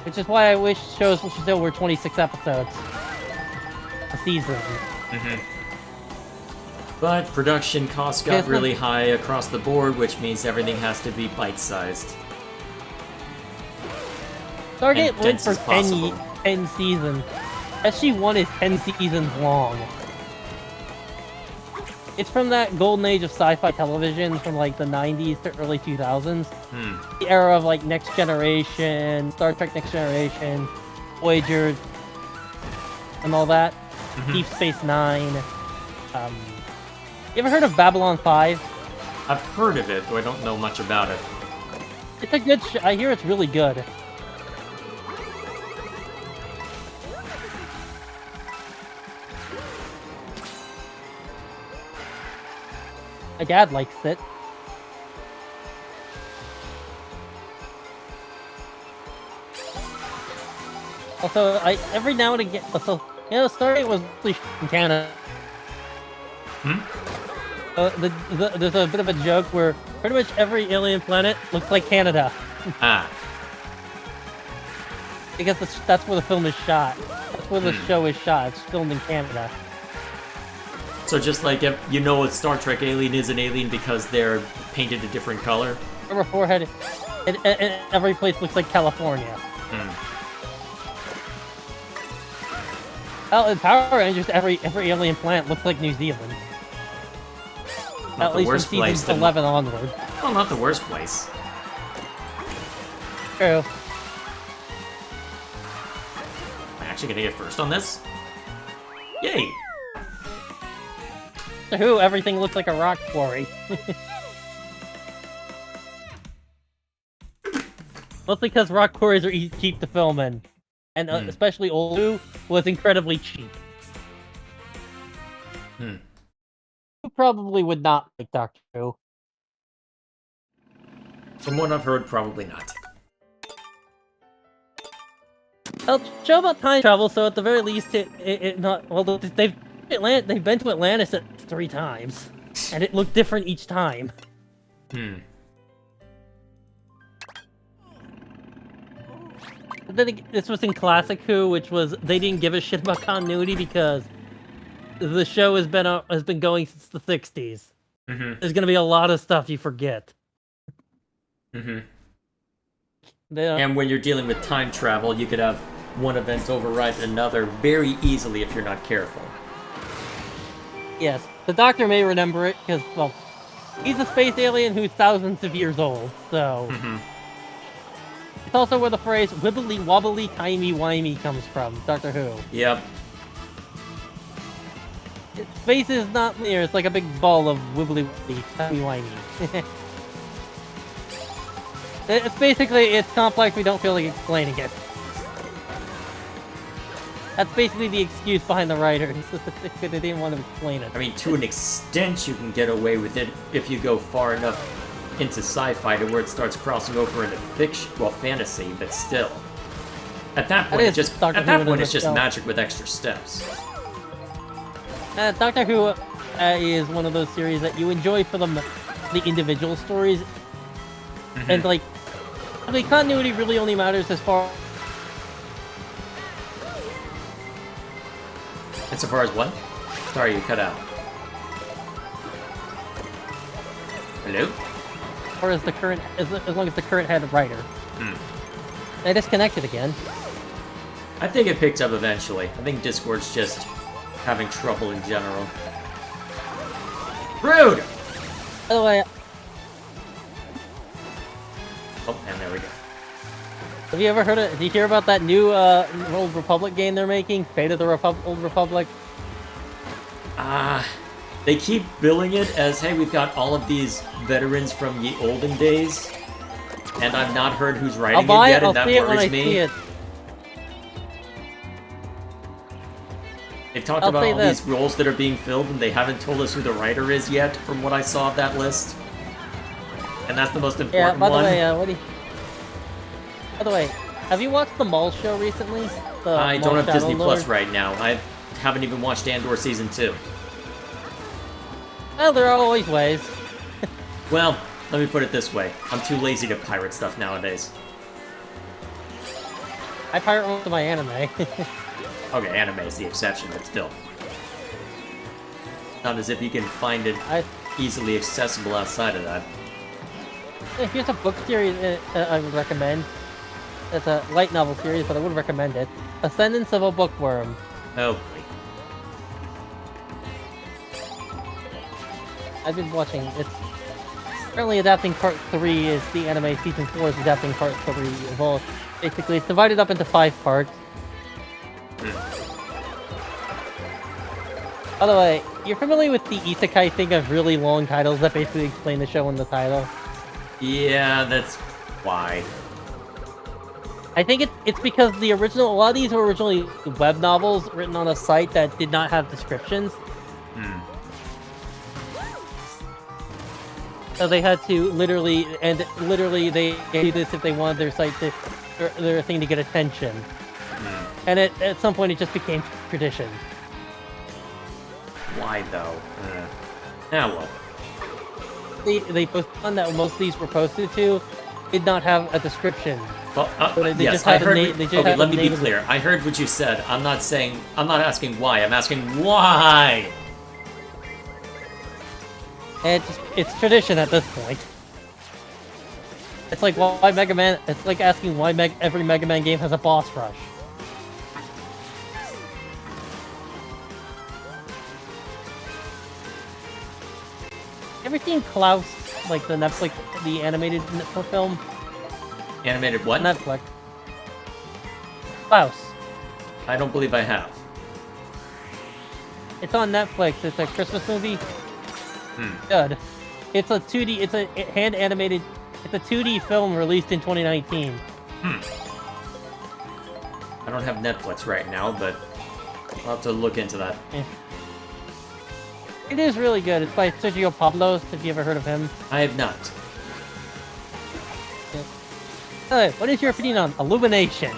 Which is why I wish shows still were 26 episodes a season. Mm-hmm. But production costs got really high across the board, which means everything has to be bite-sized. Stargate went for 10 seasons. SG-1 is 10 seasons long. It's from that golden age of sci-fi television from like the 90s to early 2000s. The era of like Next Generation, Star Trek Next Generation, Voyager, and all that. Deep Space Nine. You ever heard of Babylon 5? I've heard of it, though I don't know much about it. It's a good show. I hear it's really good. My dad likes it. Also, every now and again, Stargate was released in Canada. There's a bit of a joke where pretty much every alien planet looks like Canada. Because that's where the film is shot. That's where the show is shot. It's filmed in Canada. So just like, you know a Star Trek alien is an alien because they're painted a different color? Remember forehead, and every place looks like California. Well, in Power Rangers, every alien planet looks like New Zealand. Not at least from season 11 onward. Well, not the worst place. True. Am I actually gonna get first on this? Yay! Who? Everything looks like a rock quarry. Mostly because rock quarries are cheap to film in. And especially Olu was incredibly cheap. You probably would not like Doctor Who. From what I've heard, probably not. Well, show about time travel, so at the very least, they've been to Atlantis 3 times, and it looked different each time. Then this was in Classic Who, which was they didn't give a shit about continuity because the show has been going since the 60s. There's gonna be a lot of stuff you forget. And when you're dealing with time travel, you could have one event override another very easily if you're not careful. Yes, the Doctor may remember it because, well, he's a space alien who's thousands of years old, so... It's also where the phrase wibbly wobbly timey wimey comes from, Doctor Who. Yep. Space is not linear, it's like a big ball of wibbly wobbly timey wimey. It's complex, we don't feel like explaining it. That's basically the excuse behind the writers. They didn't want to explain it. I mean, to an extent, you can get away with it if you go far enough into sci-fi to where it starts crossing over into fiction, well, fantasy, but still. At that point, it's just magic with extra steps. Doctor Who is one of those series that you enjoy for the individual stories, and like, the continuity really only matters as far. Insofar as what? Sorry, you cut out. Hello? Or as the current, as long as the current head writer. I disconnected again. I think it picked up eventually. I think Discord's just having trouble in general. Rude! By the way... Oh, and there we go. Have you ever heard of... Did you hear about that new Old Republic game they're making? Fate of the Old Republic? They keep billing it as, hey, we've got all of these veterans from the olden days, and I've not heard who's writing it yet, and that worries me. talked I'll about say all this. these roles that are being filled, and they haven't told us who the writer is yet, from what I saw of that list. And that's the most important Yeah, by the one. way, by the way, have you watched the Mall show recently? I don't have Disney Lord? Plus right now. I haven't even watched Andor Season 2. Well, there are always ways. Well, let me put it this way. I'm too lazy to pirate stuff nowadays. I pirate most of my anime. Okay, anime is the exception, but still. Not as if you can find it easily accessible outside of that. Here's a book series I would recommend. It's a light novel series, but I would recommend it. Ascendance of a Bookworm. Oh, boy. I've been watching. It's currently adapting part 3. Is the anime season 4 is adapting part 3. Well, basically, it's divided up into 5 parts. By the way, you're familiar with the isekai thing of really long titles that basically explain the show in the title? Yeah, that's why. I think it's because a lot of these were originally web novels written on a site that did not have descriptions. So they had to literally they do this if they wanted their site to, their thing to get attention. And at some point it just became tradition. Why, though? Well. They posted one that most of these were posted to did not have a description. Well, They yes, just I had a heard. name. They just Okay, had let the me be name of clear. I heard what you said. I'm not asking why. I'm asking why. And it's tradition at this point. It's like why Mega Man. It's like asking why every Mega Man game has a boss rush. Ever seen Klaus, like the Netflix, the animated film? Animated what? Netflix. Klaus. I don't believe I have. It's on Netflix. It's a Christmas movie. Good. It's a 2D. It's a hand animated. It's a 2D film released in 2019. I don't have Netflix right now, but I'll have to look into that. Yeah. It is really good. It's by Sergio Pablos. Have you ever heard of him? I have not. What is your opinion on Illumination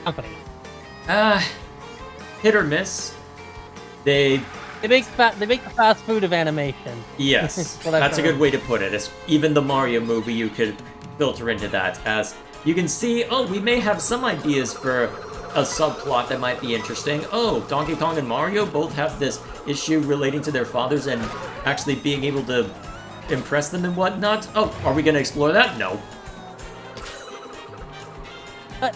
Company? Hit or miss. They make the fast food of animation. Yes, What I've that's a heard. good way to put it. It's even the Mario movie you could filter into that, as you can see, we may have some ideas for a subplot that might be interesting. Donkey Kong and Mario both have this issue relating to their fathers and actually being able to impress them and whatnot. Are we going to explore that? No. But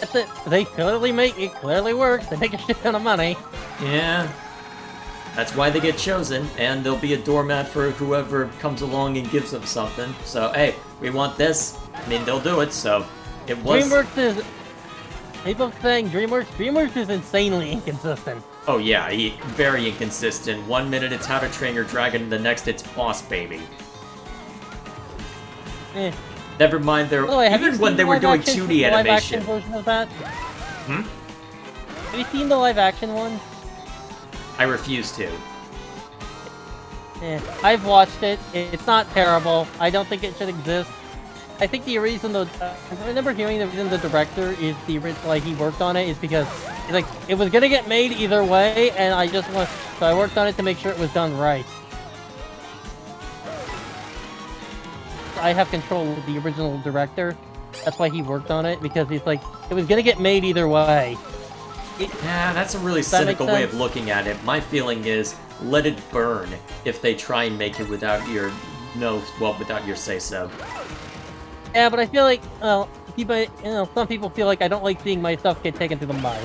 that's it. They clearly it clearly works. They make a shit ton of money. Yeah. That's why they get chosen, and they'll be a doormat for whoever comes along and gives them something. So, hey, we want this. I mean, they'll do it, so it was... DreamWorks is... People saying DreamWorks is insanely inconsistent. Oh yeah, very inconsistent. 1 minute it's How to Train Your Dragon, the next it's Boss Baby. Never mind their... By the way, have you even when seen they the were doing live-action- 2D live-action animation. version of that? Hmm? Have you seen the live-action one? I refuse to. I've watched it. It's not terrible. I don't think it should exist. I think the reason I remember hearing the reason the director is he worked on it is because he's like, it was gonna get made either way, and so I worked on it to make sure it was done right. I have control of the original director. That's why he worked on it, because he's like, it was gonna get made either way. Yeah, that's a really Does that make cynical way of sense? looking at it. My feeling is, let it burn if they try and make it without your without your say-so. Yeah, but I feel like, some people feel like I don't like seeing my stuff get taken to the mud.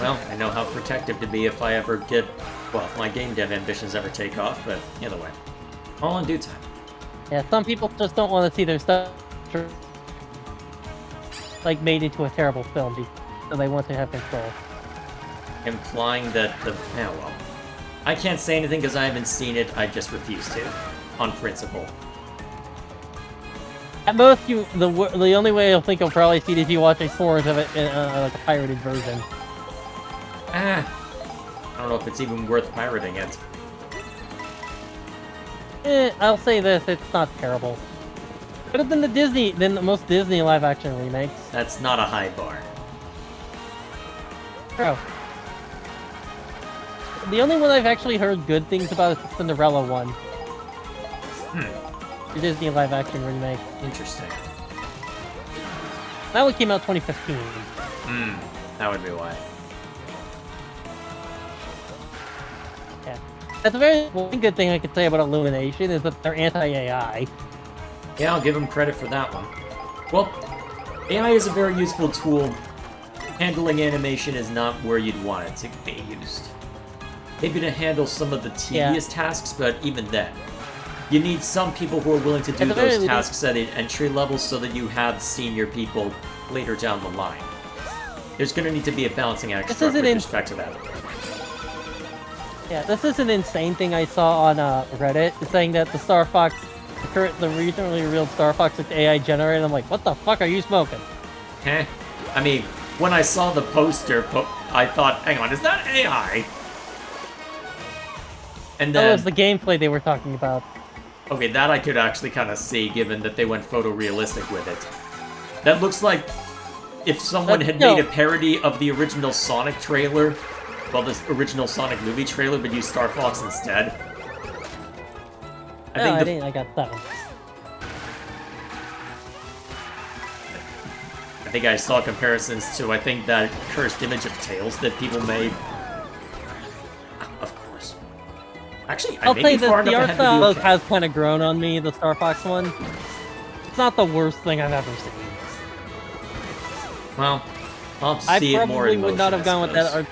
Well, I know how protective to be if I ever get, if my game dev ambitions ever take off, but either way. All in due time. Yeah, some people just don't want to see their stuff made into a terrible film, so they want to have control. Implying that I can't say anything because I haven't seen it, I just refuse to. On principle. At most, the only way I think you'll probably see it is if you watch a torrent of it in like a pirated version. I don't know if it's even worth pirating it. I'll say this: it's not terrible. Better than than most Disney live-action remakes. That's not a high bar. True. The only one I've actually heard good things about is the Cinderella one. The Disney live-action remake. Interesting. That one came out 2015. That would be why. Yeah. That's a very one good thing I could say about Illumination is that they're anti-AI. Yeah, I'll give them credit for that one. Well, AI is a very useful tool. Handling animation is not where you'd want it to be used. Maybe to handle some of the tedious tasks, but even then. You need some people who are willing to do those tasks at an entry level so that you have senior people later down the line. There's going to need to be a balancing act with respect to that. Yeah, this is an insane thing I saw on Reddit. It's saying that the Star Fox, the recently revealed Star Fox is AI generated. I'm like, what the fuck are you smoking? I mean, when I saw the poster, I thought, hang on, is that AI? And then... that was the gameplay they were talking about. Okay, that I could actually kind of see, given that they went photorealistic with it. That looks like if someone had made a parody of the original Sonic trailer, well, this original Sonic movie trailer, but used Star Fox instead. I got that one. I think I saw comparisons to, I think, that cursed image of Tails that people made. Of course. Actually, I'll say this, the art style has kind of grown on me, the Star Fox one. It's not the worst thing I've ever seen. Well, I'll see it more in motion, would not have gone with that art.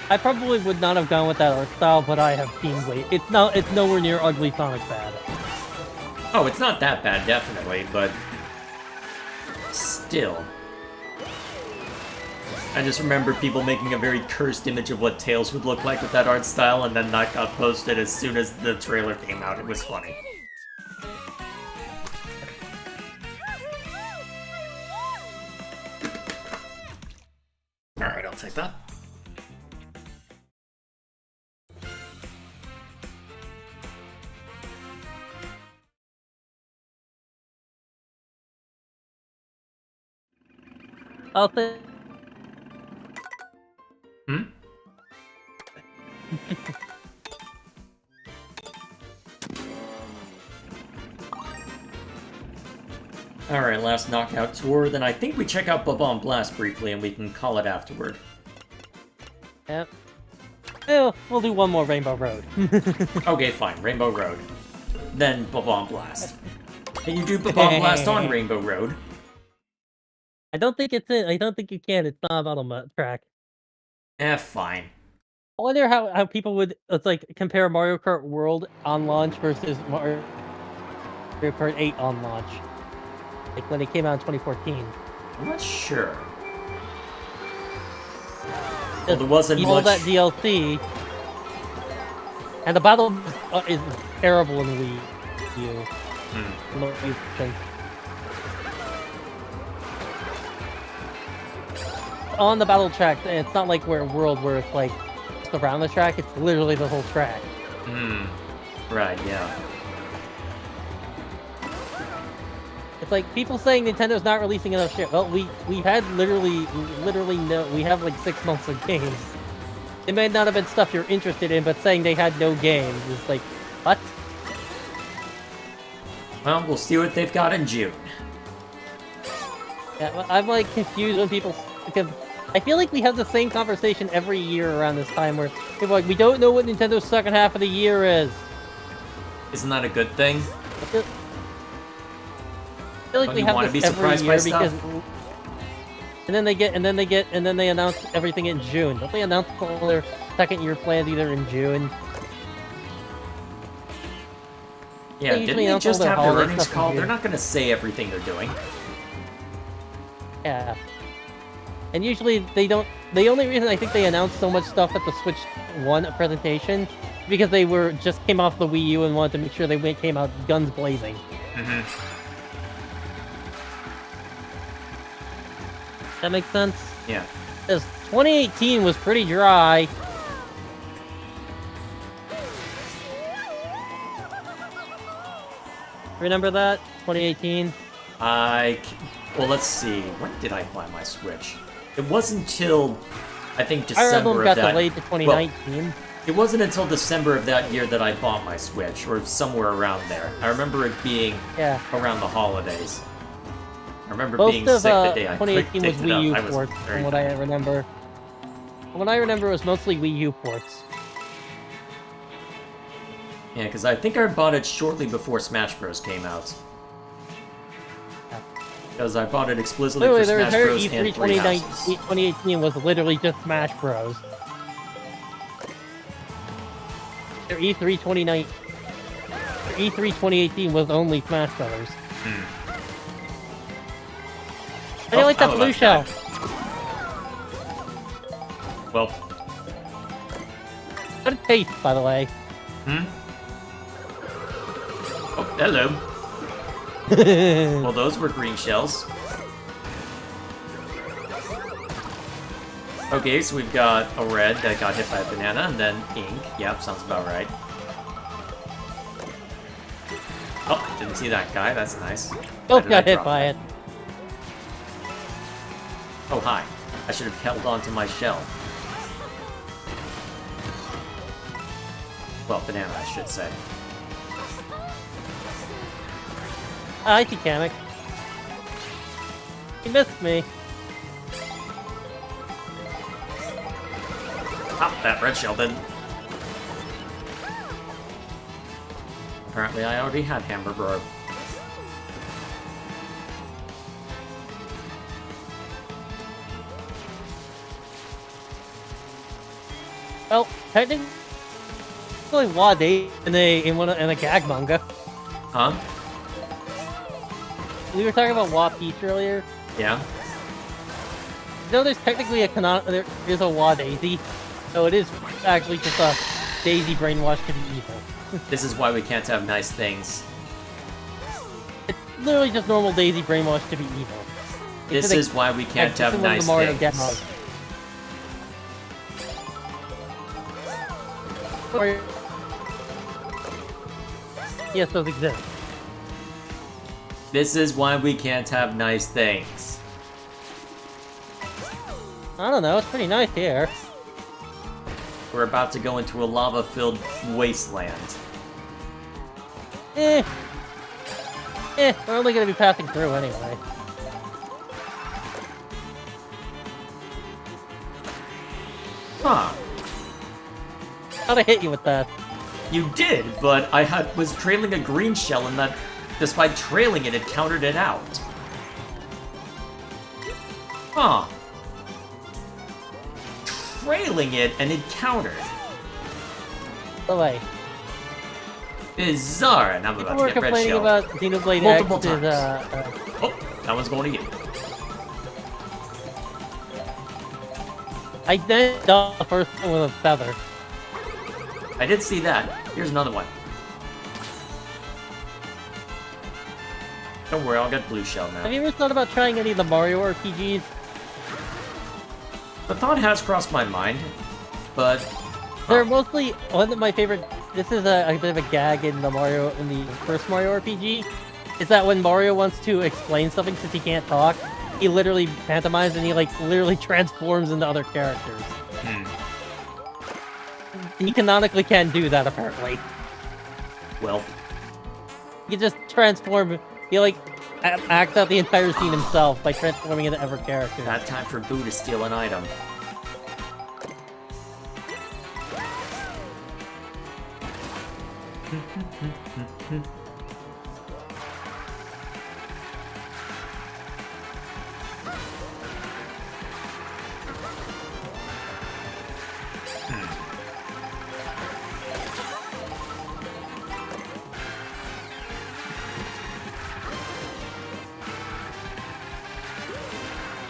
I probably would not have gone with that art style, but I have seen it's nowhere near ugly Sonic bad. Oh, it's not that bad, definitely, but still. I just remember people making a very cursed image of what Tails would look like with that art style, and then that got posted as soon as the trailer came out. It was funny. Alright, I'll take that. I'll say... Alright, last knockout tour, then I think we check out Bob-omb Blast briefly and we can call it afterward. Yep. Well, we'll do one more Rainbow Road. Okay, fine, Rainbow Road. Then Bob-omb Blast. Can you do Bob-omb Blast on Rainbow Road? I don't think it's I don't think you can, it's not a battle track. Fine. I wonder how people would compare Mario Kart World on launch versus Mario Kart 8 on launch. Like when it came out in 2014. I'm not sure. Well, there wasn't all much... that DLC, and the battle is terrible in the Wii U. On the battle track, it's not like where World where it's like just around the track. It's literally the whole track. Right. Yeah. It's like people saying Nintendo's not releasing enough shit. Well, we've had literally we have like 6 months of games. It may not have been stuff you're interested in, but saying they had no games is like, what? Well, we'll see what they've got in June. Yeah, well, I'm like confused when people, because I feel like we have the same conversation every year around this time where people are like, we don't know what Nintendo's second half of the year is. Isn't that a good thing? I feel like we have this every year because, and then they announce everything in June. Don't they announce all their second year plans either in June? Yeah, didn't they just have their earnings call? They're not going to say everything they're doing. Yeah. And usually they don't. The only reason I think they announced so much stuff at the Switch 1 presentation because they just came off the Wii U and wanted to make sure they came out guns blazing. Mm-hmm. That makes sense? Yeah. Because 2018 was pretty dry. Remember that? 2018? Well, let's see. When did I buy my Switch? It wasn't until, I think, Fire December Emblem of got that... delayed to 2019. Well, it wasn't until December of that year that I bought my Switch, or somewhere around there. I remember it being around the holidays. I remember being sick the day I 2018 was picked it Wii U up. I was ports, very from what I remember. From what I remember, it was mostly Wii U ports. Yeah, because I think I bought it shortly before Smash Bros. Came out. Because I bought it explicitly for Smash Bros. And Three Houses. 2018 was literally just Smash Bros. Their E3 2019, E3 2018 was only Smash Brothers. I didn't like that blue shell. Well, what a taste, by the way. Oh, hello. Well, those were green shells. Okay, so we've got a red that got hit by a banana, and then ink. Yep, sounds about right. Oh, didn't see that guy. That's nice. Both got hit by it. Oh, hi. I should have held on to my shell. Well, banana, I should say. Hi, Kamek. You missed me. Pop that red shell then. Apparently I already had Hamburger. Well, technically, Wade in a gag manga. Huh? We were talking about Wa Peach earlier. Yeah. No, there's technically there is a Wa Daisy, so it is actually just a Daisy brainwashed to be evil. This is why we can't have nice things. It's literally just normal Daisy brainwashed to be evil. This is why we can't have nice things. Demos. Yes, those exist. This is why we can't have nice things. I don't know, it's pretty nice here. We're about to go into a lava-filled wasteland. We're only gonna be passing through anyway. Huh. How'd I hit you with that? You did, but I was trailing a green shell and that, despite trailing it, it countered it out. Huh. Trailing it and it countered. Delay. Bizarre, and I'm about to get red complaining shell. about Xenoblade Multiple X times. is, Oh, that one's going to you. I then got the first one with a feather. I did see that. Here's another one. Don't worry, I'll get blue shell now. Have you ever thought about trying any of the Mario RPGs? The thought has crossed my mind, but... They're mostly one of my favorite. This is a bit of a gag in the first Mario RPG. Is that when Mario wants to explain something since he can't talk, he literally pantomimes and he literally transforms into other characters. He canonically can't do that apparently. Well, He can just transform. He acts out the entire scene himself by transforming into other characters. bad time for Boo to steal an item.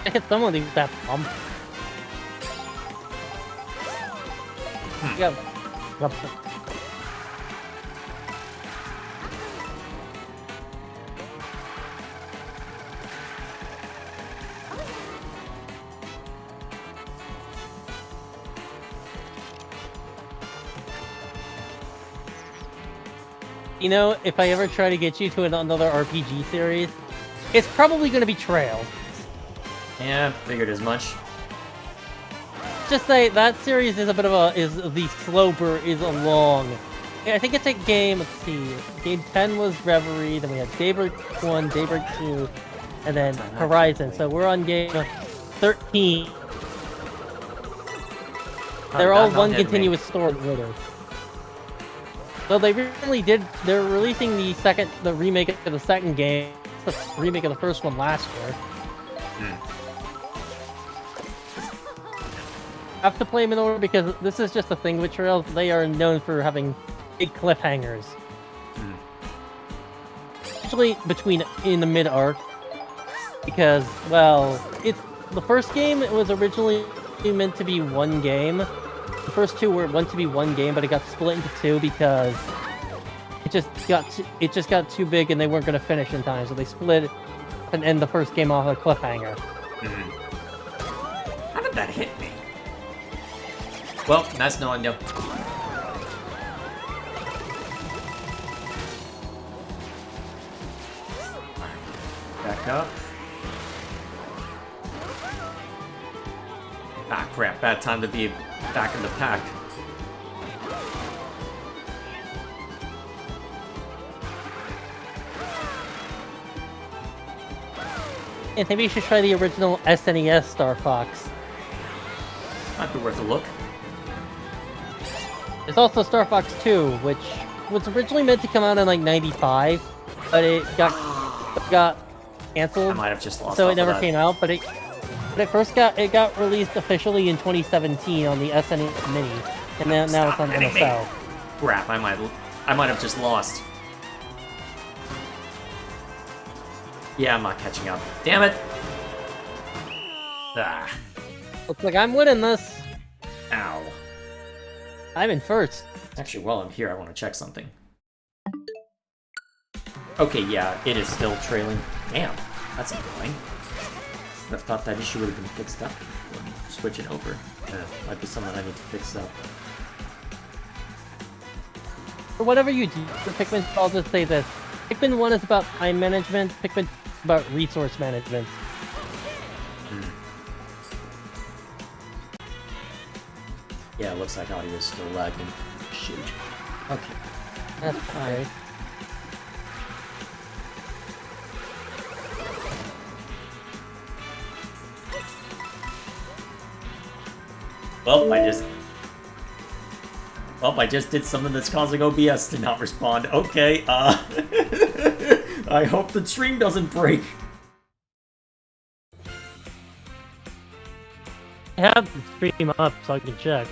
I hit someone with that bomb. Yeah. You know, if I ever try to get you to another RPG series, it's probably going to be Trails. Yeah, figured as much. Just say that series is a bit of a the slow burn is a long. I think it's a game. Let's see. Game 10 was Reverie. Then we had Daybreak 1, Daybreak 2, and then Horizon. So we're on game 13. They're all one continuous story order. Well, they recently did. They're releasing the remake of the second game, the remake of the first one last year. I have to play them in order because this is just a thing with Trails. They are known for having big cliffhangers. Usually in the mid arc, because it's the first game. It was originally meant to be one game. The first two were meant to be one game, but it got split into two because it just got too big and they weren't going to finish in time, so they split and end the first game off a cliffhanger. How did that hit me? Well, nice knowing you. Back up. Ah, crap. Bad time to be back in the pack. Yeah, maybe you should try the original SNES Star Fox. Might be worth a look. There's also Star Fox 2, which was originally meant to come out in like '95, but it got canceled. I might have just lost. So it never came out. But it got released officially in 2017 on the SNES Mini, and now it's on MSO. Crap! I might have just lost. Yeah, I'm not catching up. Damn it! Ah. Looks like I'm winning this. Ow. I'm in first. Actually, while I'm here, I want to check something. Okay, yeah, it is still trailing. Damn, that's annoying. I thought that issue would have been fixed up when switching over. Might be something I need to fix up. For whatever you do for Pikmin, I'll just say this. Pikmin 1 is about time management, Pikmin 2 is about resource management. Yeah, it looks like audio is still lagging. Shoot. Okay. That's fine. Well, I just did something that's causing OBS to not respond. Okay, I hope the stream doesn't break. I have the stream up so I can check.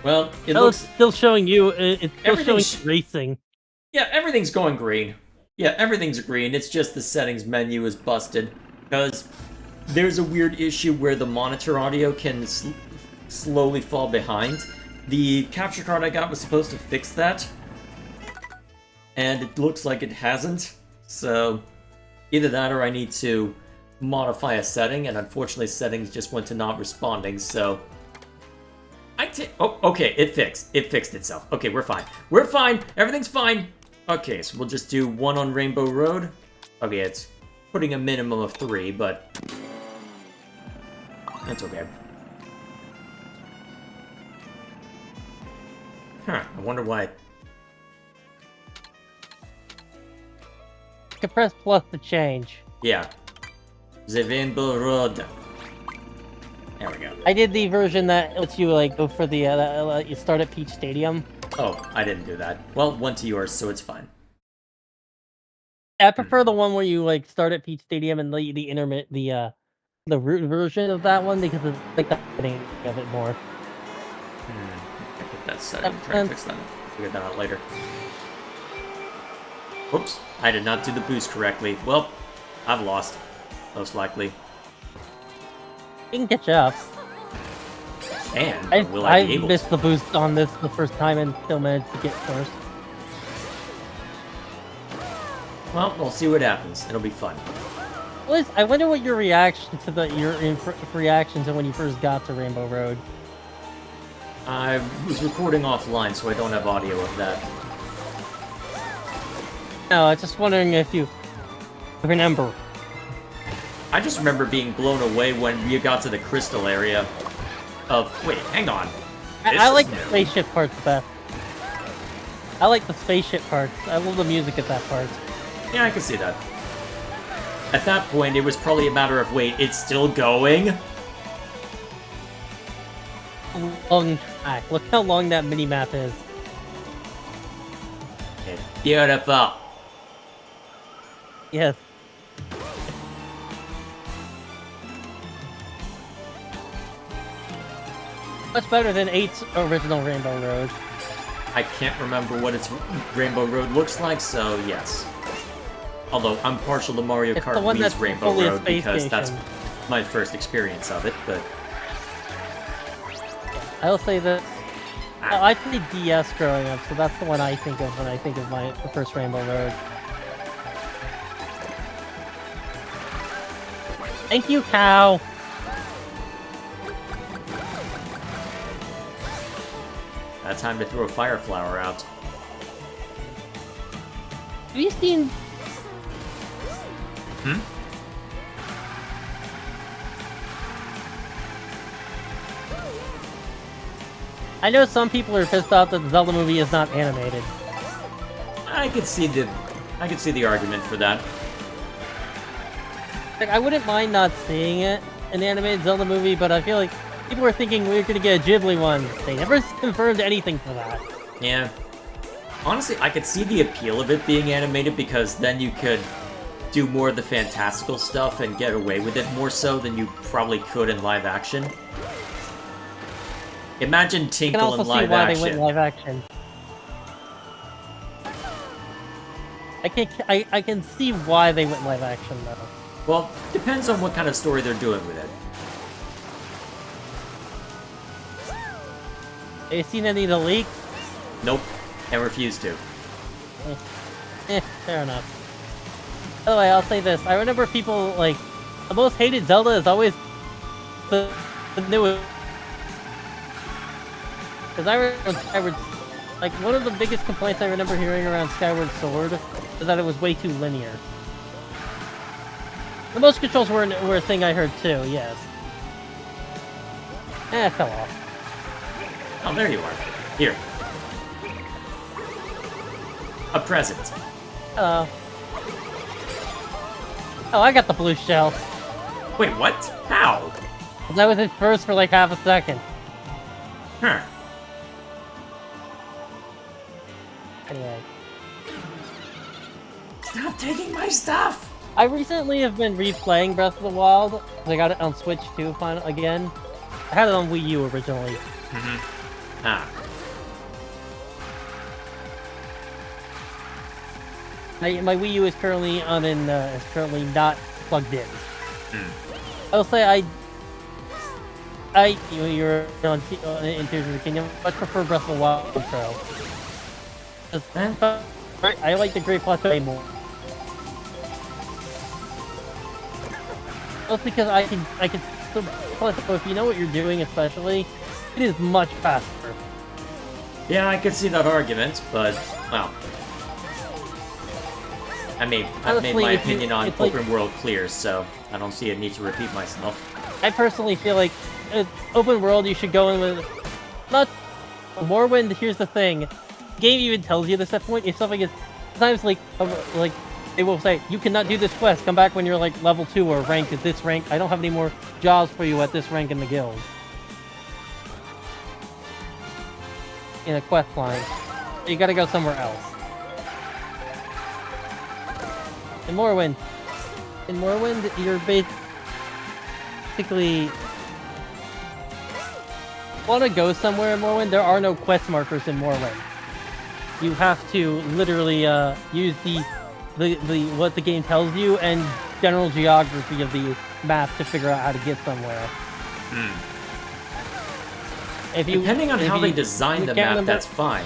Well, it looks still showing you. It's still showing racing. Yeah, everything's going green. Yeah, everything's green. It's just the settings menu is busted because there's a weird issue where the monitor audio can slowly fall behind. The capture card I got was supposed to fix that, and it looks like it hasn't. So either that or I need to modify a setting, and unfortunately settings just went to not responding, so oh, okay, it fixed itself. Okay, we're fine, everything's fine. Okay, so we'll just do one on Rainbow Road. Okay, it's putting a minimum of 3, but that's okay. Huh, I wonder why. You can press plus to change. Yeah. The Rainbow Road. There we go. I did the version that lets you like go for the you start at Peach Stadium. Oh, I didn't do that. Well, went to yours, so it's fine. I prefer the one where you like start at Peach Stadium and the root version of that one because it's like the setting of it more. I put that setting. Try to fix that. Figure that out later. Oops, I did not do the boost correctly. Well, I've lost. Most likely. You can catch up. And will I be able I missed the boost on this the first time and still managed to get first. Well, we'll see what happens. It'll be fun. Liz, I wonder what your reaction to reaction to when you first got to Rainbow Road. I was recording offline, so I don't have audio of that. No, I'm just wondering if you remember. I just remember being blown away when we got to the crystal area of... Wait, hang on. I like the spaceship parts best. I like the spaceship parts. I love the music at that part. Yeah, I can see that. At that point, it was probably a matter of, wait, it's still going? Long track. Look how long that mini-map is. It's beautiful. Yes. Much better than 8's original Rainbow Road. I can't remember what its Rainbow Road looks like, so yes. Although, I'm partial to Mario Kart Wii's Rainbow Road because that's my first experience of it, but... I'll say that I played DS growing up, so that's the one I think of when I think of the first Rainbow Road. Thank you, cow! That time to throw a fire flower out. Have you seen... I know some people are pissed off that the Zelda movie is not animated. I could see the argument for that. Like, I wouldn't mind not seeing it, an animated Zelda movie, but I feel like people were thinking we were gonna get a Ghibli one. They never confirmed anything for that. Yeah. Honestly, I could see the appeal of it being animated because then you could do more of the fantastical stuff and get away with it more so than you probably could in live action. Imagine Tinkle in live action. I can also see why they went live action. I can see why they went live action though. Well, depends on what kind of story they're doing with it. Have you seen any of the leaks? Nope, and refuse to. Fair enough. By the way, I'll say this. I remember people, like, the most hated Zelda is always the newest. Because I remember Skyward... Like, one of the biggest complaints I remember hearing around Skyward Sword was that it was way too linear. The motion controls were a thing I heard too, yes. It fell off. Oh, there you are. Here. A present. Hello. Oh, I got the blue shell. Wait, what? How? That was his first for like half a second. Huh. Anyway. Stop taking my stuff! I recently have been replaying Breath of the Wild. I got it on Switch too, again. I had it on Wii U originally. Mm-hmm. Ah. My Wii U is currently not plugged in. I'll say you're on in Tears of the Kingdom. I much prefer Breath of the Wild intro. I like the Great Plateau more. Just because I can still, if you know what you're doing, especially, it is much faster. Yeah, I could see that argument, but well, I mean, I've made my opinion on open world clear, so I don't see a need to repeat myself. I personally feel like open world you should go in with not Morrowind. Here's the thing, the game even tells you this at point. If something is sometimes like they will say you cannot do this quest. Come back when you're like level 2 or ranked at this rank. I don't have any more jobs for you at this rank in the guild. In a quest line, you gotta go somewhere else. In Morrowind, you're basically want to go somewhere in Morrowind. There are no quest markers in Morrowind. You have to literally use the what the game tells you and general geography of the map to figure out how to get somewhere. Depending on how they design the map, that's fine.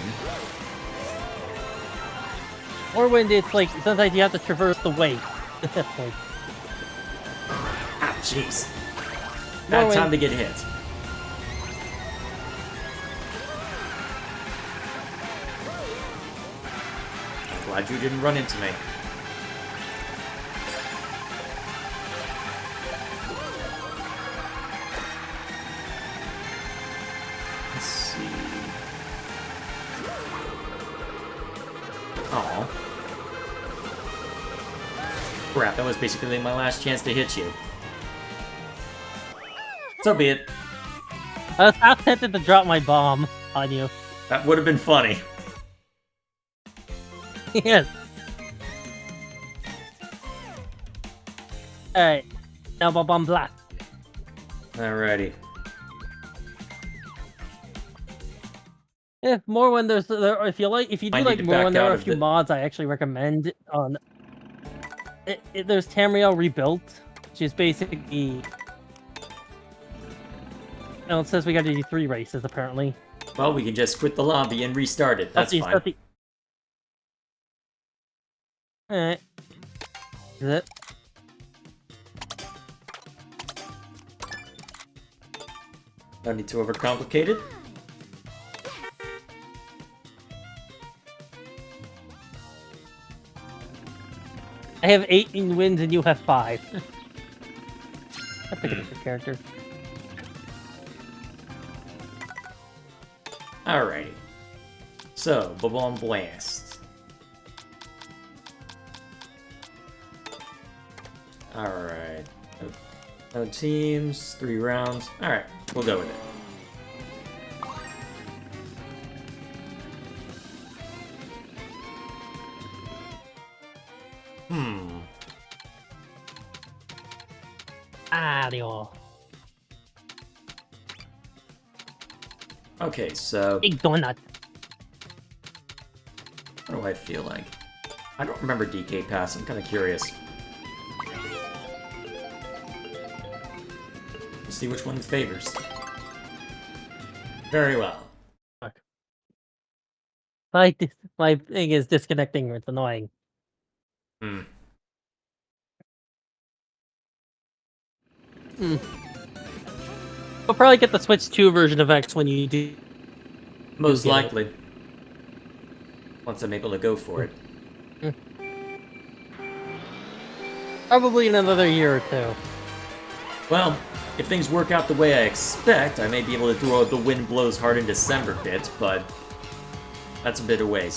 Morrowind, it's like sometimes you have to traverse the way. Like, ah, jeez. Bad time to get hit. Glad you didn't run into me. Let's see. Oh. Crap, that was basically my last chance to hit you. So be it. I was half tempted to drop my bomb on you. That would have been funny. Yes. Alright. Now bomb blast. Alrighty. Yeah, more when if you do like more when there are a few mods I actually recommend on. There's Tamriel Rebuilt, which is basically. No, it says we gotta do 3 races apparently. Well, we can just quit the lobby and restart it. That's fine. Alright. Is it? Don't need to overcomplicate it. I have 18 wins and you have 5. I pick a different character. Alrighty. So, Bomb Blast. Alright. No teams, 3 rounds. Alright, we'll go with it. Mario. Okay, so... Big donut. What do I feel like? I don't remember DK Pass, I'm kind of curious. Let's see which one favors. Very well. Fuck. My thing is disconnecting, it's annoying. We'll probably get the Switch 2 version of X when you do. Most likely. Once I'm able to go for it. Probably in another year or 2. Well, if things work out the way I expect, I may be able to throw out the Wind Blows Hard in December bit, but that's a bit away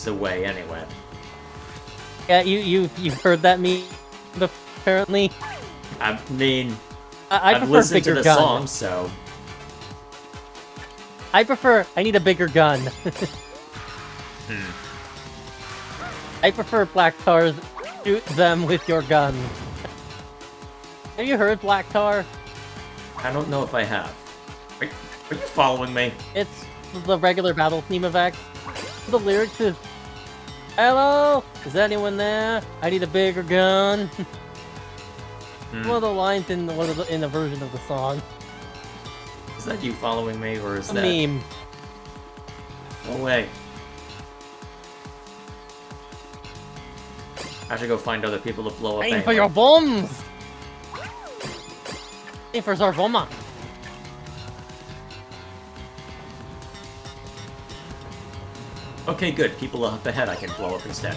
anyway. Yeah, you've heard that meme apparently. I mean, I've listened to the song, so I need a bigger gun. I prefer Black Tar's shoot them with your gun. Have you heard Black Tar? I don't know if I have. Are you following me? It's the regular battle theme of X. The lyrics is, "Hello, is anyone there? I need a bigger gun." One of the lines in a version of the song. Is that you following me, or is a that meme? No way. I should go find other people to blow up. Aim for your bombs! Aim for Zarvoma. Okay, good. People up ahead I can blow up instead.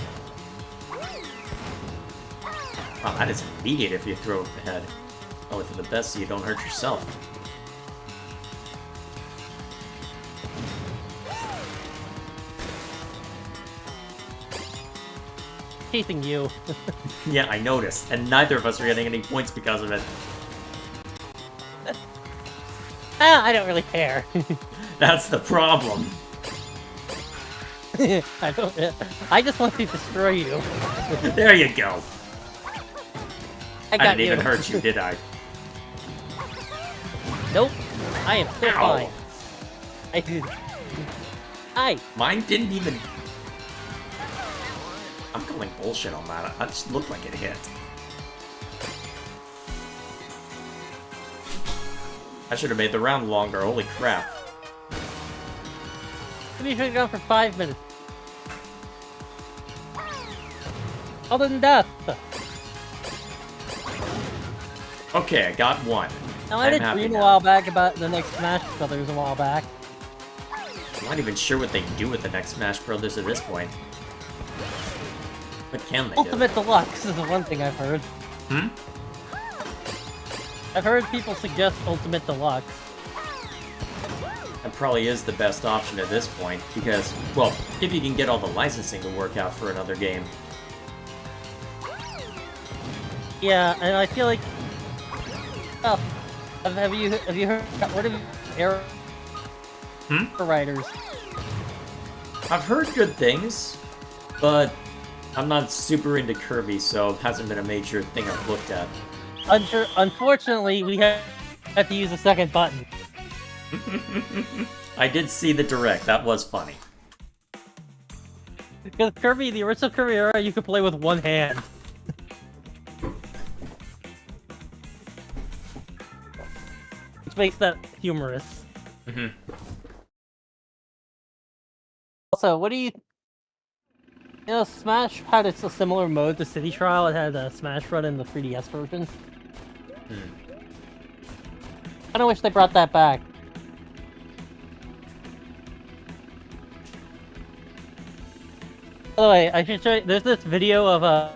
Wow, that is immediate if you throw up ahead. Only for the best so you don't hurt yourself. Chasing you. Yeah, I noticed. And neither of us are getting any points because of it. I don't really care. That's the problem. I just want to destroy you. There you go. I didn't even hurt you, did I? Nope. I am still fine. Mine didn't even... I'm calling bullshit on that. That just looked like it hit. I should have made the round longer. Holy crap. We should have gone for 5 minutes. Other than that. Okay, I got one. Now, I did dream a while back about the next Smash Brothers a while back. I'm not even sure what they do with the next Smash Brothers at this point. What can they Ultimate Deluxe is the one thing I've heard. do? I've heard people suggest Ultimate Deluxe. That probably is the best option at this point, because, well, if you can get all the licensing to work out for another game. Yeah, and I feel like... Oh, have you heard... What have Arrow Riders? I've heard good things, but I'm not super into Kirby, so it hasn't been a major thing I've looked at. Unfortunately, we have to use a second button. I did see the direct, that was funny. Because Kirby, the original Kirby era, you could play with one hand. Which makes that humorous. Also, what do you... You know, Smash had a similar mode to City Trial. It had a Smash Run in the 3DS version. I kinda wish they brought that back. By the way, I should show you, there's this video of a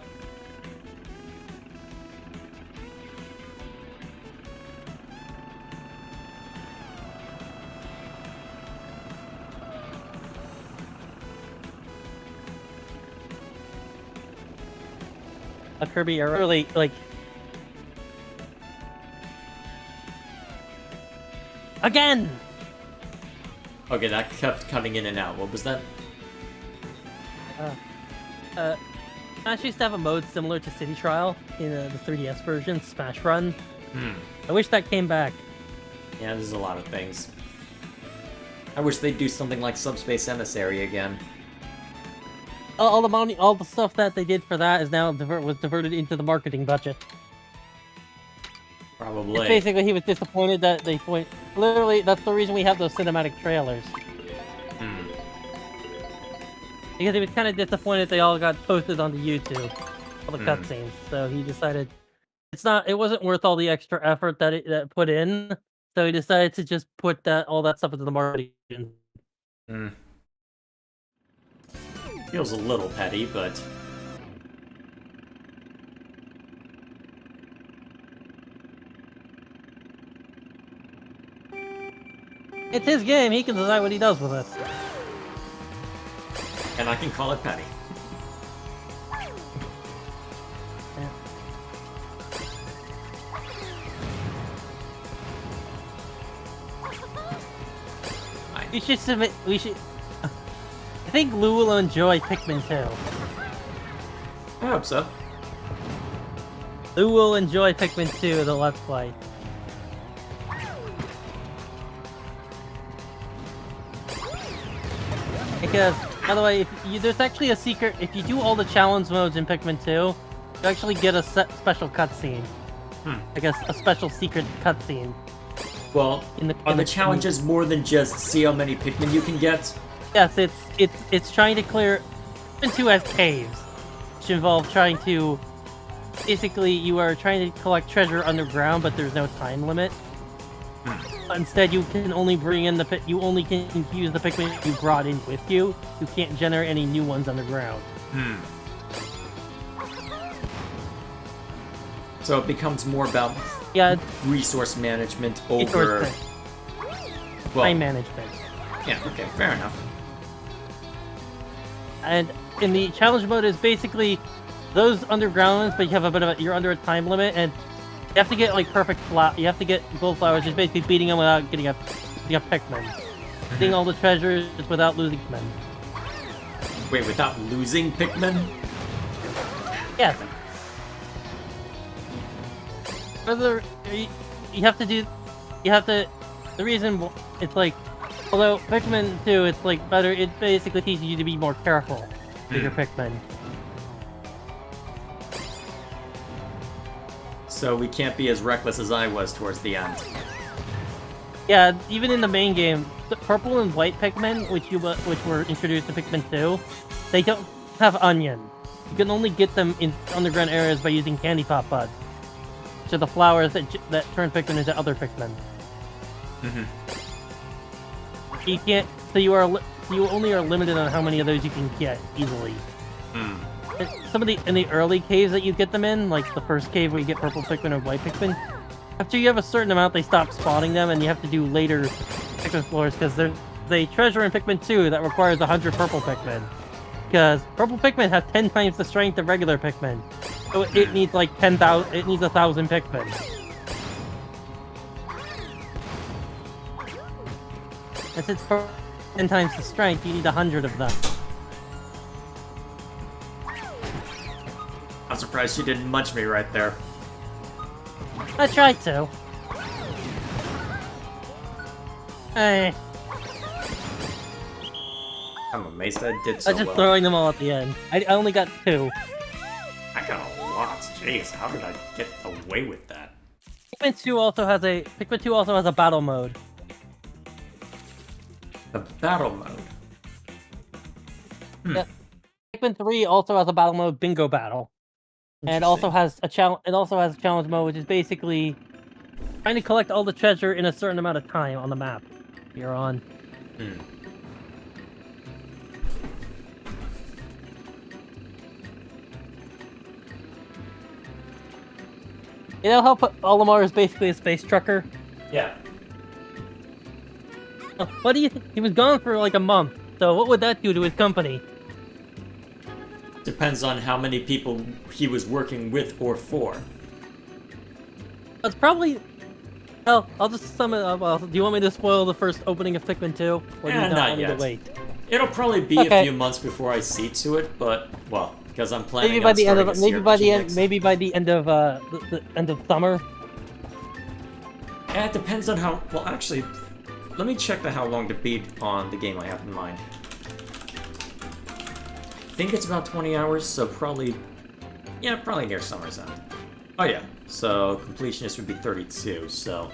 Kirby era, really, like... Again! Okay, that kept cutting in and out. What was that? Smash used to have a mode similar to City Trial in the 3DS version, Smash Run. I wish that came back. Yeah, there's a lot of things. I wish they'd do something like Subspace Emissary again. All the money, all the stuff that they did for that is now was diverted into the marketing budget. Probably. It's basically, he was disappointed that they literally, that's the reason we have those cinematic trailers. Because he was kind of disappointed they all got posted onto YouTube, all the cutscenes. So he decided it wasn't worth all the extra effort that it put in. So he decided to just put all that stuff into the marketing. Feels a little petty, but... It's his game, he can decide what he does with it. And I can call it petty. We should submit. We should. I think Lou will enjoy Pikmin 2. I hope so. Lou will enjoy Pikmin 2, the Let's Play. Because, by the way, there's actually a secret. If you do all the challenge modes in Pikmin 2, you actually get a special cutscene. I guess a special secret cutscene. Well, are the challenges more than just see how many Pikmin you can get? Yes, it's trying to clear. Pikmin 2 has caves, which involve trying to. Basically, you are trying to collect treasure underground, but there's no time limit. Instead, you can only bring in you only can use the Pikmin you brought in with you. You can't generate any new ones underground. So it becomes more about resource management over time management. Yeah, okay, fair enough. And in the challenge mode is basically those underground ones, but you have a bit of you're under a time limit, and you have to get like perfect you have to get gold flowers, just basically beating them without getting a Pikmin. Getting all the treasures without losing Pikmin. Wait, without losing Pikmin? Yes. Further, you have to do. The reason it's like, although Pikmin 2, it's like better. It basically teaches you to be more careful with your Pikmin. So we can't be as reckless as I was towards the end. Yeah, even in the main game, the purple and white Pikmin, which were introduced to Pikmin 2, they don't have onion. You can only get them in underground areas by using candy pop buds, which are the flowers that turn Pikmin into other Pikmin. You can't. So you only are limited on how many of those you can get easily. some of the in the early caves that you get them in, like the first cave where you get purple Pikmin or white Pikmin, after you have a certain amount, they stop spawning them, and you have to do later Pikmin floors because there's a treasure in Pikmin 2 that requires 100 purple Pikmin. Because purple Pikmin have 10 times the strength of regular Pikmin, so it needs like 10,000. It needs 1,000 Pikmin. And since 10 times the strength, you need 100 of them. I'm surprised she didn't munch me right there. I tried to. Hey, I'm amazed I did so I was just well. throwing them all at the end. I only got 2. I got a lot. Jeez, how did I get away with that? Pikmin 2 also has a battle mode. The battle mode. Yeah. Pikmin 3 also has a battle mode, Bingo Battle. And it also has a challenge. It also has a challenge mode, which is basically trying to collect all the treasure in a certain amount of time on the map you're on. You know how Olimar is basically a space trucker? Yeah. What do you think? He was gone for like a month. So what would that do to his company? Depends on how many people he was working with or for. It's probably. Oh, I'll just sum it up. Well, do you want me to spoil the first opening of Pikmin 2? Or do you Not want me yet. to wait? It'll probably be a few months before I see to it, but well, because I'm planning Maybe by on the end starting of a maybe by the CRPG end next. maybe by the end of the end of summer. It depends on how. Well, actually, let me check how long to beat on the game I have in mind. I think it's about 20 hours, so probably near summer's end. Oh yeah, so completionist would be 32, so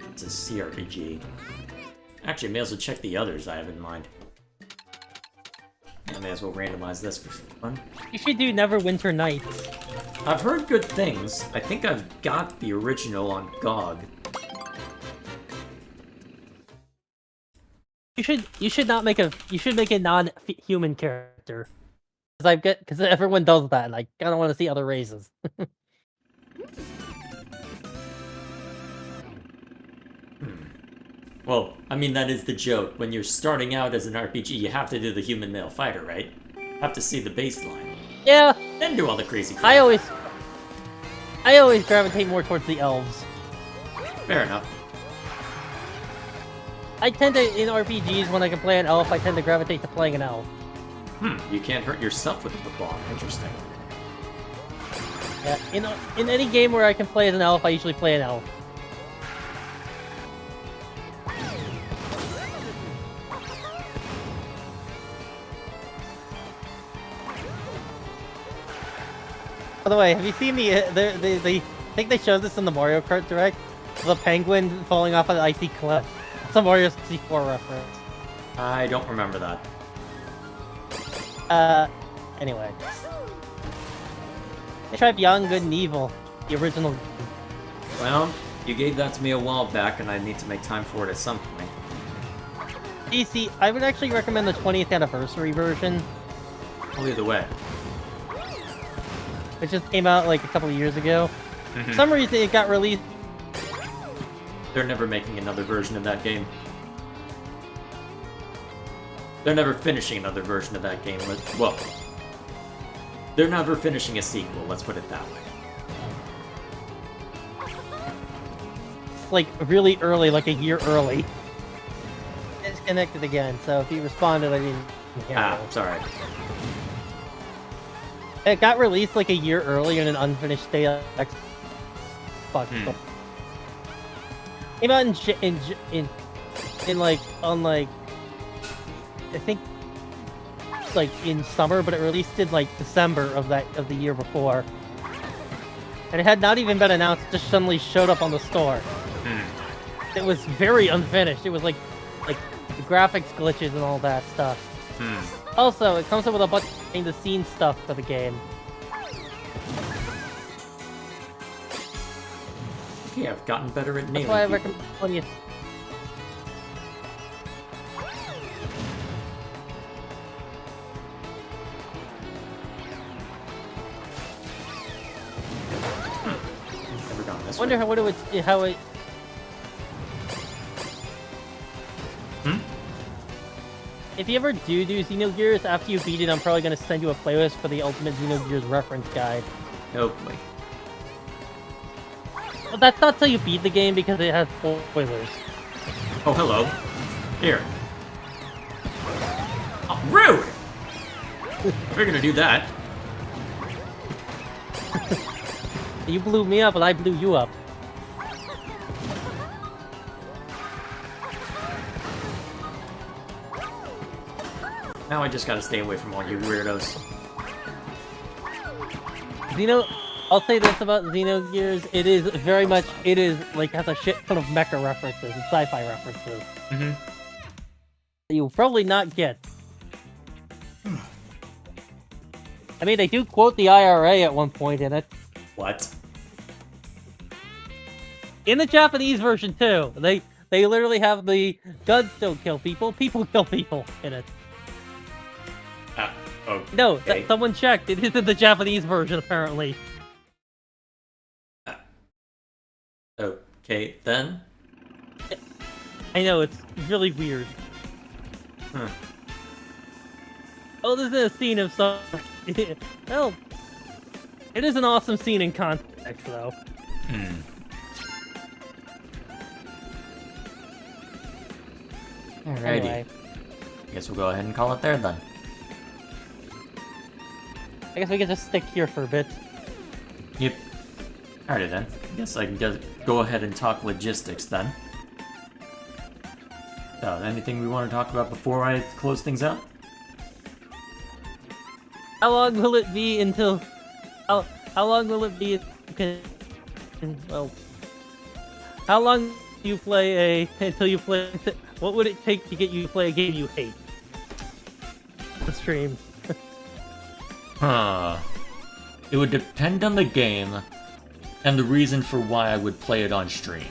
it's a CRPG. Actually, may as well check the others I have in mind. I may as well randomize this for fun. You should do Neverwinter Nights. I've heard good things. I think I've got the original on GOG. You should make a non-human character. Because everyone does that, and I kind of want to see other races. Well, I mean, that is the joke. When you're starting out as an RPG, you have to do the human male fighter, right? Have to see the baseline. Yeah. Then do all the crazy crap. I always gravitate more towards the elves. Fair enough. I tend to, in RPGs, when I can play an elf, I tend to gravitate to playing an elf. You can't hurt yourself with the bomb. Interesting. Yeah, in any game where I can play as an elf, I usually play an elf. By the way, have you seen I think they showed this in the Mario Kart Direct? The penguin falling off an icy cliff. It's a Mario 64 reference. I don't remember that. Anyway. They tried Beyond Good and Evil, the original. Well, you gave that to me a while back, and I need to make time for it at some point. DC, I would actually recommend the 20th anniversary version. Well, either way. It just came out like a couple of years ago. For some reason, it got released. They're never making another version of that game. They're never finishing another version of that game. Well, they're never finishing a sequel, let's put it that way. It's like really early, like a year early. It's connected again, so if you responded, I didn't hear it. Sorry. It got released like a year early in an unfinished state of Xbox. Came out in like on like I think like in summer, but it released in like December of the year before, and it had not even been announced. It just suddenly showed up on the store. It was very unfinished. It was like the graphics glitches and all that stuff. Also, it comes up with a bunch of behind-the-scenes stuff for the game. Okay, I've gotten better at nailing That's why I people. recommend. this wonder way. how it. If you ever do Xenogears, after you beat it, I'm probably going to send you a playlist for the Ultimate Xenogears reference guide. Hopefully. Well, that's not till you beat the game because it has spoilers. Oh, hello. Here. Oh, rude! If you're gonna do that. You blew me up and I blew you up. Now I just gotta stay away from all you weirdos. I'll say this about Xenogears, it is very much, has a shit ton of mecha references and sci-fi references. Mm-hmm. That you'll probably not get. I mean, they do quote the IRA at one point in it. What? In the Japanese version, too. They literally have the guns don't kill people, people kill people in it. Okay. No, someone checked. It is in the Japanese version, apparently. Okay, then. I know, it's really weird. Huh. Oh, this is a scene of some... well, it is an awesome scene in context, though. Alrighty. Anyway. I guess we'll go ahead and call it there, then. I guess we can just stick here for a bit. Yep. Alrighty, then. I guess I can just go ahead and talk logistics, then. So, anything we want to talk about before I close things out? How long will it be until... How long will it be... Well... How long do you play until you play... What would it take to get you to play a game you hate? The stream. It would depend on the game, and the reason for why I would play it on stream.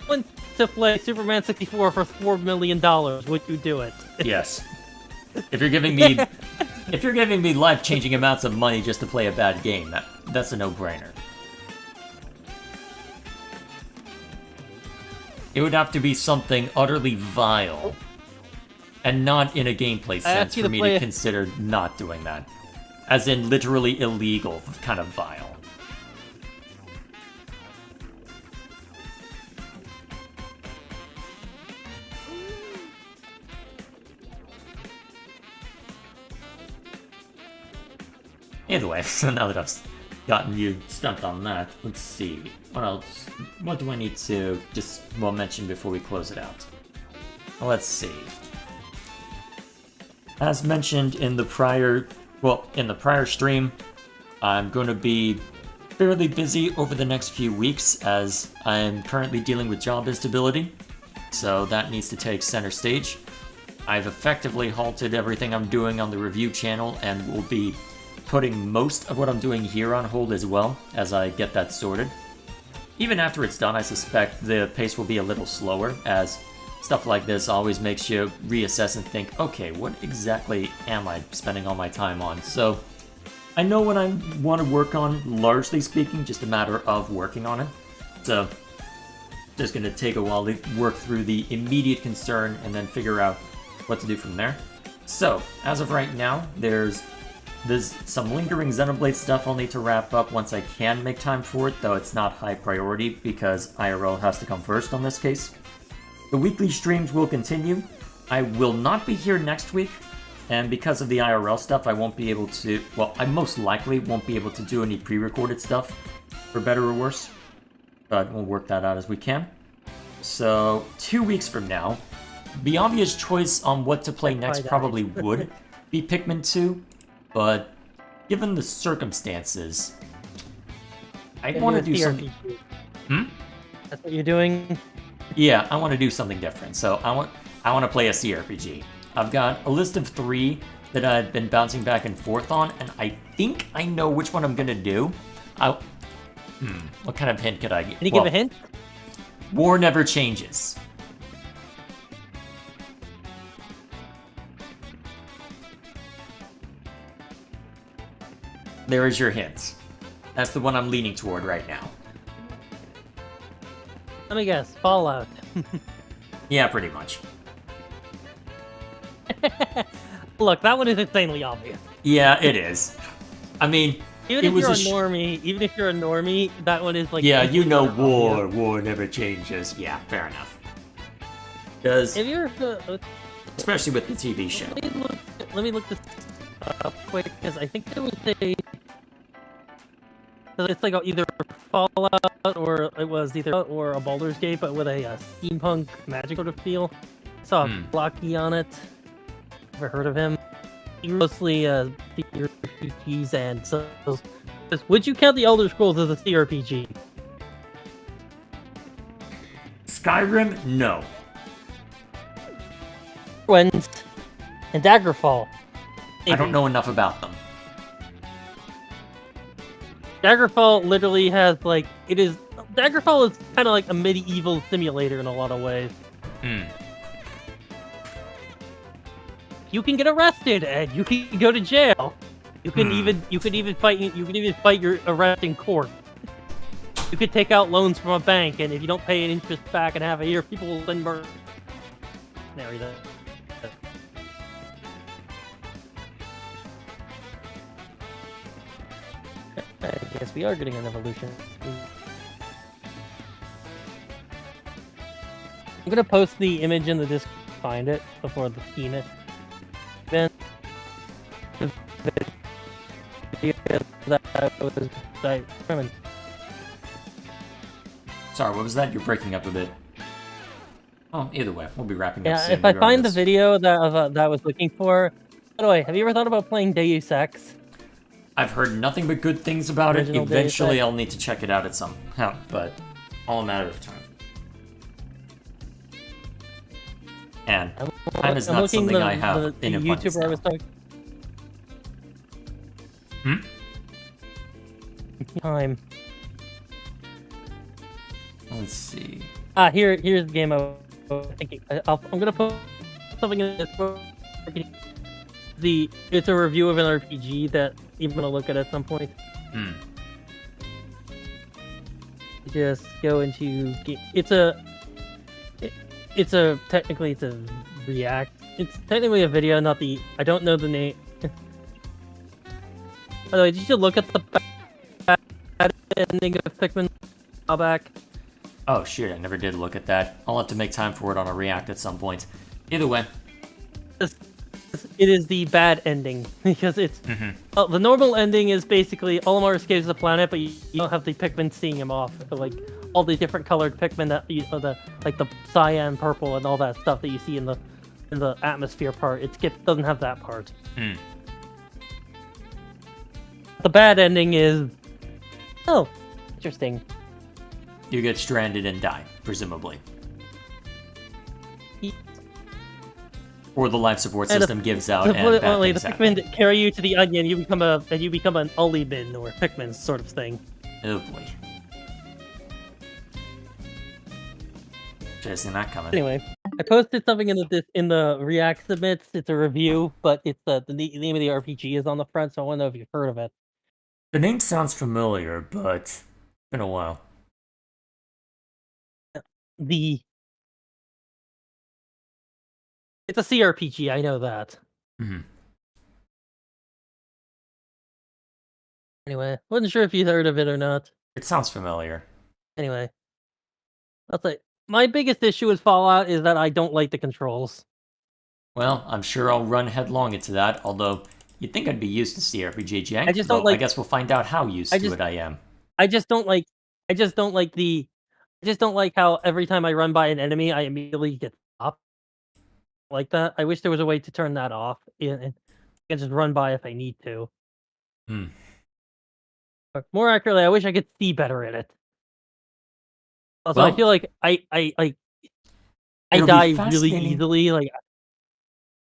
Want to play Superman 64 for $4 million, would you do it? Yes. If you're giving me life-changing amounts of money just to play a bad game, that's a no-brainer. It would have to be something utterly vile, and not in a gameplay sense for me to consider not doing that. As in literally illegal, kind of vile. Either way, so now that I've gotten you stumped on that, let's see. What else? What do I need to just mention before we close it out? Well, let's see. As mentioned in the prior stream, I'm going to be fairly busy over the next few weeks as I'm currently dealing with job instability, so that needs to take center stage. I've effectively halted everything I'm doing on the review channel and will be putting most of what I'm doing here on hold as well as I get that sorted. Even after it's done, I suspect the pace will be a little slower, as stuff like this always makes you reassess and think, okay, what exactly am I spending all my time on? So I know what I want to work on, largely speaking, just a matter of working on it. So just going to take a while to work through the immediate concern and then figure out what to do from there. So, as of right now, there's some lingering Xenoblade stuff I'll need to wrap up once I can make time for it, though it's not high priority because IRL has to come first on this case. The weekly streams will continue. I will not be here next week, and because of the IRL stuff, I won't be able to... Well, I most likely won't be able to do any pre-recorded stuff, for better or worse, but we'll work that out as we can. So, 2 weeks from now, the obvious choice on what to play next probably would be Pikmin 2, but given the circumstances, I want to do something... That's what you're doing? Yeah, I want to do something different. So I want to play a CRPG. I've got a list of 3 that I've been bouncing back and forth on, and I think I know which one I'm gonna do. What kind of hint could I give? Can you give a hint? War Never Changes. There is your hint. That's the one I'm leaning toward right now. Let me guess. Fallout. Yeah, pretty much. Look, that one is insanely obvious. Yeah, it is. I mean, Even if you're a normie, that one is like. Yeah, you know, war never changes. Yeah, fair enough. Does If you're, especially with the TV show. let me look this up quick because I think there was a. It's like either Fallout or it was either or a Baldur's Gate, but with a steampunk magic sort of feel. I saw Blocky on it. Never heard of him. Mostly CRPGs and so. Would you count the Elder Scrolls as a CRPG? Skyrim, no. And Daggerfall. I don't know enough about them. Daggerfall literally has like Daggerfall is kind of like a medieval simulator in a lot of ways. You can get arrested and you can go to jail. You can even fight your arrest in court. You could take out loans from a bank, and if you don't pay an interest back in half a year, people will then murder. I guess we are getting an evolution. I'm gonna post the image in the Discord. Find it before the seen it. Then Sorry, what was that? You're breaking up a bit. Oh, either way, we'll be wrapping up soon. Yeah, if I find the video that I was looking for. By the way, have you ever thought about playing Deus Ex? I've heard nothing but good things about it. Original Eventually, Deus Ex. I'll need to check it out at some point, but all a matter of time. And time is not something I have in abundance YouTuber I now. was talking. Time. Let's see. Here's the game I was thinking. I'm gonna put something in this. It's a review of an RPG that I'm gonna look at some point. Just go into technically it's a React. It's technically a video, not the. I don't know the name. By the way, did you look at the bad ending of Pikmin back? Oh shoot, I never did look at that. I'll have to make time for it on a React at some point. Either way. It is the bad ending because it's the normal ending is basically Olimar escapes the planet, but you don't have the Pikmin seeing him off. So, like all the different colored Pikmin that the cyan, purple, and all that stuff that you see in the atmosphere part. It doesn't have that part. The bad ending is interesting. You get stranded and die, presumably. Or the life support system gives out and put it bad bluntly, things the happen. Pikmin carry you to the onion. You become an Ullibin or Pikmin sort of thing. Oh boy. Should've seen that coming. Anyway, I posted something in the React submits. It's a review, but it's the name of the RPG is on the front, so I want to know if you've heard of it. The name sounds familiar, but it's been a while. It's a CRPG, I know that. Anyway, wasn't sure if you heard of it or not. It sounds familiar. Anyway, I'll say my biggest issue with Fallout is that I don't like the controls. Well, I'm sure I'll run headlong into that, although you'd think I'd be used to CRPG jank. I just don't like. I guess we'll find out how used to it I am. I just don't like how every time I run by an enemy, I immediately get stopped. Like that. I wish there was a way to turn that off and I can just run by if I need to. Or more accurately, I wish I could see better in it. Also, I feel like I die really easily. Like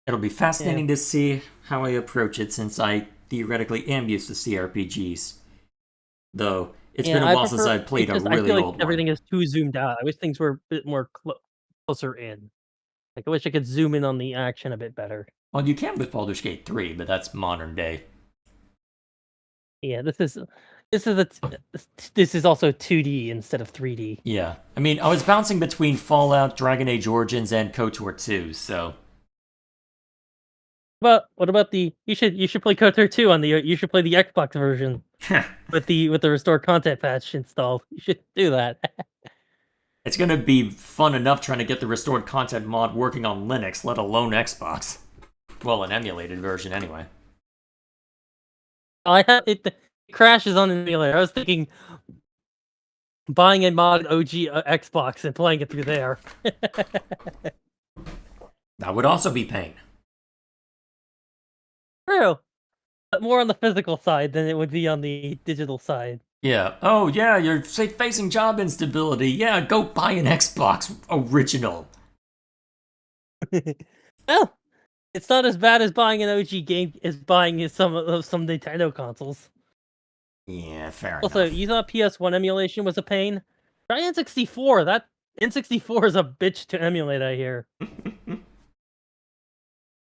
it'll be fascinating to see how I approach it, since I theoretically am used to CRPGs. Though it's been a while since I've played a really feel like old everything one. is too zoomed out. I wish things were a bit more closer in. Like I wish I could zoom in on the action a bit better. Well, you can with Baldur's Gate 3, but that's modern day. Yeah, this this is also 2D instead of 3D. Yeah. I mean, I was bouncing between Fallout, Dragon Age Origins, and KOTOR 2, so... But what about the you should play KOTOR 2 on the you should play the Xbox version with the restored content patch installed. You should do that. It's gonna be fun enough trying to get the restored content mod working on Linux, let alone Xbox. Well, an emulated version anyway. I have it crashes on the emulator. I was thinking buying a mod OG Xbox and playing it through there. That would also be pain. True. But more on the physical side than it would be on the digital side. Yeah. Oh, yeah, you're facing job instability. Yeah, go buy an Xbox original. Well, it's not as bad as buying an OG game as buying some Nintendo consoles. Yeah, fair Also, enough. you thought PS1 emulation was a pain? Try N64. That N64 is a bitch to emulate, I hear.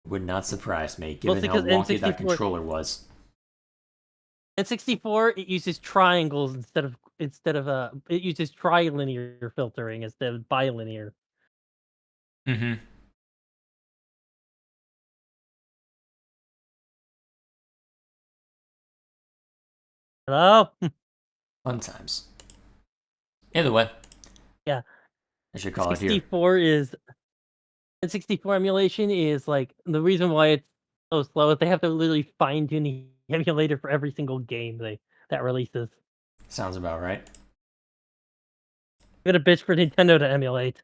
Would not surprise me, given Mostly how 'cause wonky that N64 controller was. N64 it uses triangles instead of it uses trilinear filtering instead of bilinear. Mm-hmm. Hello? Fun times. Either way. Yeah. I should call it here. 64 is N64 emulation is like the reason why it's so slow is they have to literally fine tune the emulator for every single game that releases. Sounds about right. Get a bitch for Nintendo to emulate.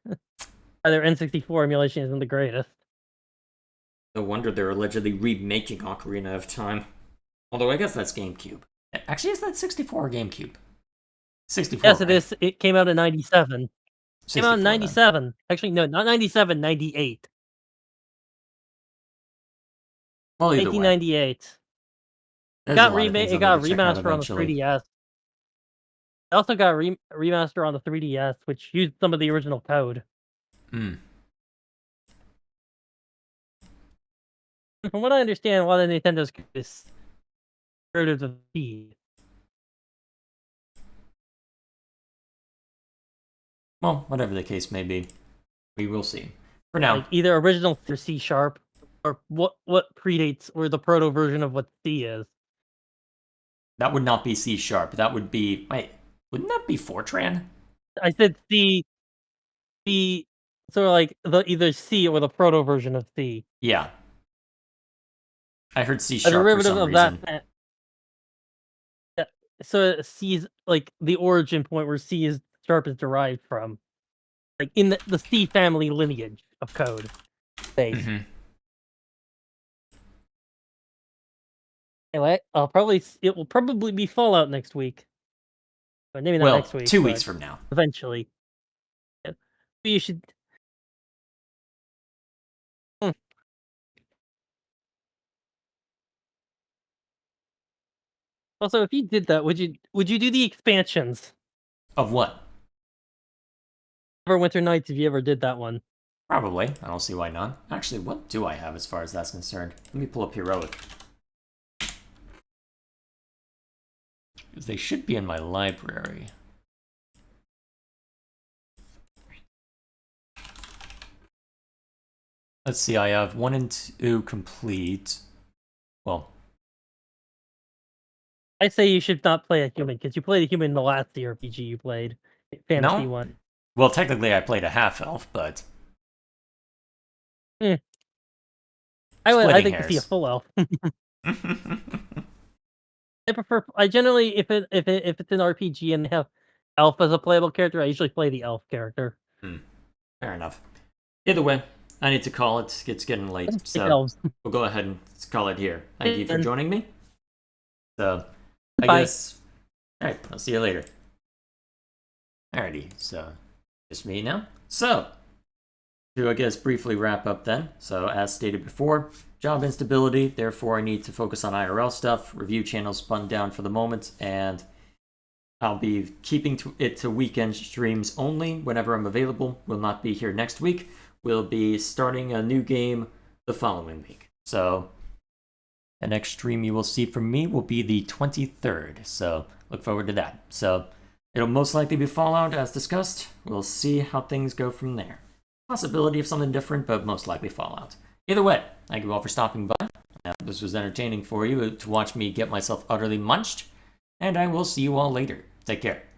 Their N64 emulation isn't the greatest. No wonder they're allegedly remaking Ocarina of Time. Although I guess that's GameCube. Actually, is that 64 or GameCube? 64. Yes, right? it is. It came out in 97. Came out in 64 then. 97. Actually, no, not 97, 98. Well, either way. 1998. There's Got a lot of things it I'll got need to check out remaster on the eventually. 3DS. It also got remaster on the 3DS, which used some of the original code. Hmm. From what I understand, a lot of Nintendo's code is derivatives of C. Well, whatever the case may be, we will see. For now, Like either original or C sharp, or what predates or the proto version of what C is. that would not be C sharp. That would be... Wait, wouldn't that be Fortran? I said C, so like the either C or the proto version of C. Yeah. I heard C A sharp for derivative some of reason. that. Yeah, so C is like the origin point where C is sharp is derived from, like in the C family lineage of code base. Mm-hmm. Anyway, it will probably be Fallout next week. But maybe not Well, next week. 2 but weeks from now. eventually. Yeah. You should. Hmm. Also, if you did that, would you do the expansions? Of what? Neverwinter Nights, if you ever did that one. Probably. I don't see why not. Actually, what do I have as far as that's concerned? Let me pull up Heroic. Because they should be in my library. Let's see, I have 1 and 2 complete. Well, I say you should not play a human, because you played a human in the last RPG you played. Fantasy no? one. Well, technically I played a half-elf, but... I Splitting think to see a hairs. full elf. I generally, if it's an RPG and they have elf as a playable character, I usually play the elf character. Fair enough. Either way, I need to call it. It's getting late, so Elves. we'll go ahead and call it here. Thank you for joining me. So, I Bye. guess... Alright, I'll see you later. Alrighty, so, just me now. So, to, I guess, briefly wrap up then. So, as stated before, job instability, therefore I need to focus on IRL stuff, review channels spun down for the moment, and I'll be keeping it to weekend streams only whenever I'm available. Will not be here next week. We'll be starting a new game the following week. So, The next stream you will see from me will be the 23rd, so look forward to that. So it'll most likely be Fallout, as discussed. We'll see how things go from there. Possibility of something different, but most likely Fallout. Either way, thank you all for stopping by. This was entertaining for you to watch me get myself utterly munched, and I will see you all later. Take care.